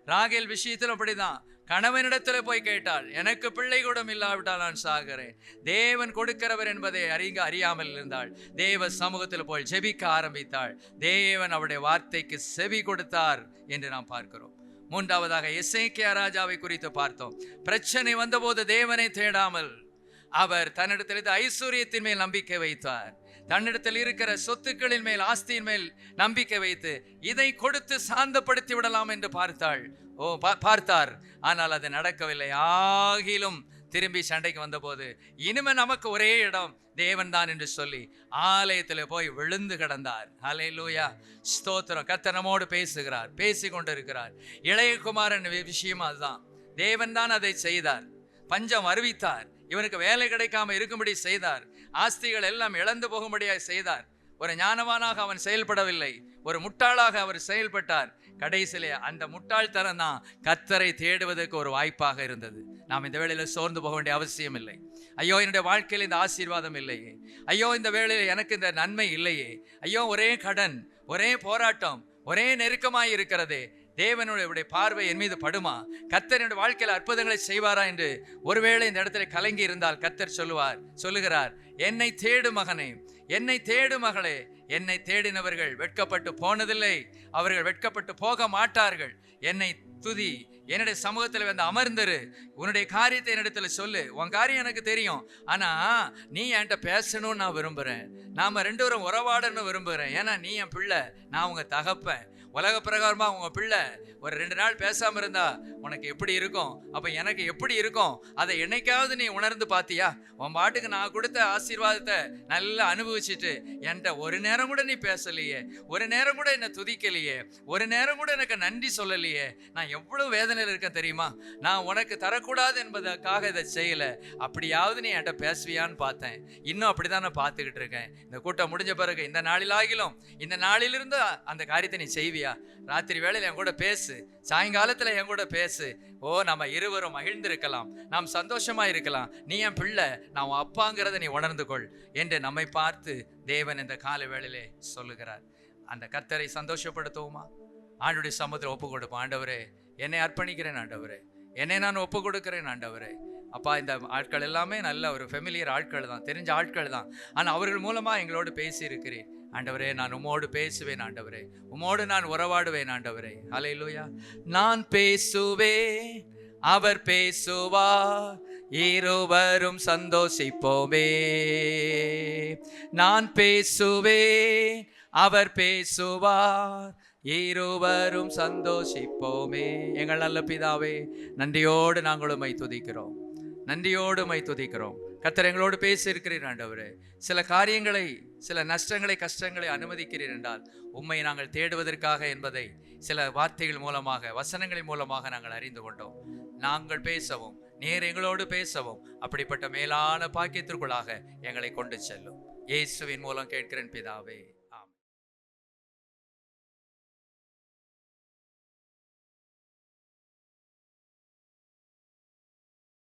ராகேல் விஷயத்தில் அப்படிதான். கணவனிடத்துல போய் கேட்டாள், எனக்கு பிள்ளை கூட இல்லாவிட்டால் நான் சாகிறேன். தேவன் கொடுக்கிறவர் என்பதை அறியாமல் இருந்தாள். தேவ சமூகத்தில் போய் ஜெபிக்க ஆரம்பித்தாள். தேவன் அவருடைய வார்த்தைக்கு செவி கொடுத்தார் என்று நாம் பார்க்கிறோம். மூன்றாவதாக எசேக்கியா ராஜாவை குறித்து பார்த்தோம். பிரச்சனை வந்தபோது தேவனை தேடாமல் அவர் தன்னிடத்தில் ஐஸ்வர்யத்தின் மேல் நம்பிக்கை வைத்தார். தன்னிடத்தில் இருக்கிற சொத்துக்களின் மேல், ஆஸ்தியின் மேல் நம்பிக்கை வைத்து இதை கொடுத்து சாந்தப்படுத்தி விடலாம் என்று பார்த்தார். ஆனால் அது நடக்கவில்லை. ஆகிலும் திரும்பி சண்டைக்கு வந்தபோது, இனிமே நமக்கு ஒரே இடம் தேவன் தான் என்று சொல்லி ஆலயத்தில் போய் விழுந்து கிடந்தார். ஹல்லேலூயா, ஸ்தோத்திரம். கர்த்தர் நம்மோடு பேசுகிறார், பேசி கொண்டிருக்கிறார். இளைய குமாரன் விஷயம் அதுதான். தேவன் தான் அதை செய்தார். பஞ்சம் அறிவித்தார். இவனுக்கு வேலை கிடைக்காம இருக்கும்படி செய்தார். ஆஸ்திகள் எல்லாம் இழந்து போகும்படியாக செய்தார். ஒரு ஞானவானாக அவன் செயல்படவில்லை, ஒரு முட்டாளாக அவர் செயல்பட்டார். கடைசியிலே அந்த முட்டாள்தனம் தான் கர்த்தரை தேடுவதற்கு ஒரு வாய்ப்பாக இருந்தது. நாம் இந்த வேளையில் சோர்ந்து போக வேண்டிய அவசியம் இல்லை. ஐயோ, என்னுடைய வாழ்க்கையில் இந்த ஆசீர்வாதம் இல்லையே, ஐயோ இந்த வேளையில் எனக்கு இந்த நன்மை இல்லையே, ஐயோ ஒரே கடன், ஒரே போராட்டம், ஒரே நெருக்கமாய் இருக்கிறதே, தேவனுடைய பார்வை என் மீது படுமா, கர்த்தர் என்னுடைய வாழ்க்கையில் அற்புதங்களை செய்வாரா என்று ஒருவேளை இந்த இடத்துல கலங்கி இருந்தால் கர்த்தர் சொல்லுகிறார், என்னை தேடு மகனே, என்னை தேடு மகளே. என்னை தேடினவர்கள் வெட்கப்பட்டு போனதில்லை, அவர்கள் வெட்கப்பட்டு போக மாட்டார்கள். என்னை துதி, என்னுடைய சமூகத்தில் வந்து அமர்ந்துரு, உன்னுடைய காரியத்தை என்னிடத்துல சொல்லு. உன் காரியம் எனக்கு தெரியும், ஆனா நீ என்கிட்ட பேசணும்னு நான் விரும்புறேன். நாம 2 பேரும் உறவாடணும்னு விரும்புகிறேன். ஏன்னா நீ என் பிள்ளை, நான் உங்க தகப்பன். உலக பிரகாரமா உங்க பிள்ளை ஒரு 2 நாள் பேசாம இருந்தா உனக்கு எப்படி இருக்கும்? அப்ப எனக்கு எப்படி இருக்கும்? அதை என்னைக்காவது நீ உணர்ந்து பாத்தியா? உன் பாட்டுக்கு நான் கொடுத்த ஆசீர்வாதத்தை நல்லா அனுபவிச்சுட்டு என்கிட்ட ஒரு நேரம் கூட நீ பேசலையே, ஒரு நேரம் கூட என்னை துதிக்கலையே, ஒரு நேரம் கூட எனக்கு நன்றி சொல்லலையே. நான் எவ்வளவு வேதனையில் இருக்கேன் தெரியுமா? நான் உனக்கு தரக்கூடாது என்பதற்காக இதை செய்யல. அப்படியாவது நீ என்கிட்ட பேசுவியான்னு பார்த்தேன். இன்னும் அப்படிதான் நான் பார்த்துக்கிட்டு இருக்கேன். இந்த கூட்டம் முடிஞ்ச பிறகு இந்த நாளிலாகிலும், இந்த நாளிலிருந்து அந்த காரியத்தை நீ செய்வியா? ராத்திரி வேளையில் என் கூட பேசு, சாயங்காலத்துல என் கூட பேசு. நம்ம இருவரும் மகிழ்ந்திருக்கலாம், நாம் சந்தோஷமா இருக்கலாம். நீ என் பிள்ளை, நான் உன் அப்பாங்கிறத நீ உணர்ந்து கொள் என்று நம்மை பார்த்து தேவன் இந்த கால வேளையிலே சொல்லுகிறார். அந்த கர்த்தரை சந்தோஷப்படுத்துவோமா? ஆண்டுடைய சமூகத்தில் ஒப்பு கொடுப்போம். ஆண்டவரே, என்னை அர்ப்பணிக்கிறேன் ஆண்டவரே, என்னை நான் ஒப்பு கொடுக்கிறேன் ஆண்டவரே. அப்பா, இந்த ஆட்கள் எல்லாமே நல்ல ஒரு ஃபெமிலியர் ஆட்கள் தான், தெரிஞ்ச ஆட்கள் தான். ஆனால் அவர்கள் மூலமா எங்களோடு பேசி இருக்கிறேன் ஆண்டவரே. நான் உம்மோடு பேசுவேன் ஆண்டவரே, உம்மோடு நான் உறவாடுவேன் ஆண்டவரே. ஹல்லேலூயா. நான் பேசுவேன், அவர் பேசுவார், இருவரும் சந்தோஷிப்போமே. நான் பேசுவேன், அவர் பேசுவார், இருவரும் சந்தோஷிப்போமே. எங்கள் நல்ல பிதாவே, நன்றியோடு நாங்கள் உம்மை துதிக்கிறோம், நன்றியோடு உம்மை துதிக்கிறோம். கர்த்தர் எங்களோடு பேசி இருக்கிறீர் ஆண்டவரே. சில காரியங்களை, சில நஷ்டங்களை, கஷ்டங்களை அனுமதிக்கிறீர் என்றால் உம்மை நாங்கள் தேடுவதற்காக என்பதை சில வார்த்தைகள் மூலமாக, வசனங்களின் மூலமாக நாங்கள் அறிந்து கொண்டோம். நாங்கள் பேசவும், நேர் எங்களோடு பேசவும், அப்படிப்பட்ட மேலான பாக்கியத்திற்குள்ளாக எங்களை கொண்டு செல்லும். இயேசுவின் மூலம் கேட்கிறேன் பிதாவே.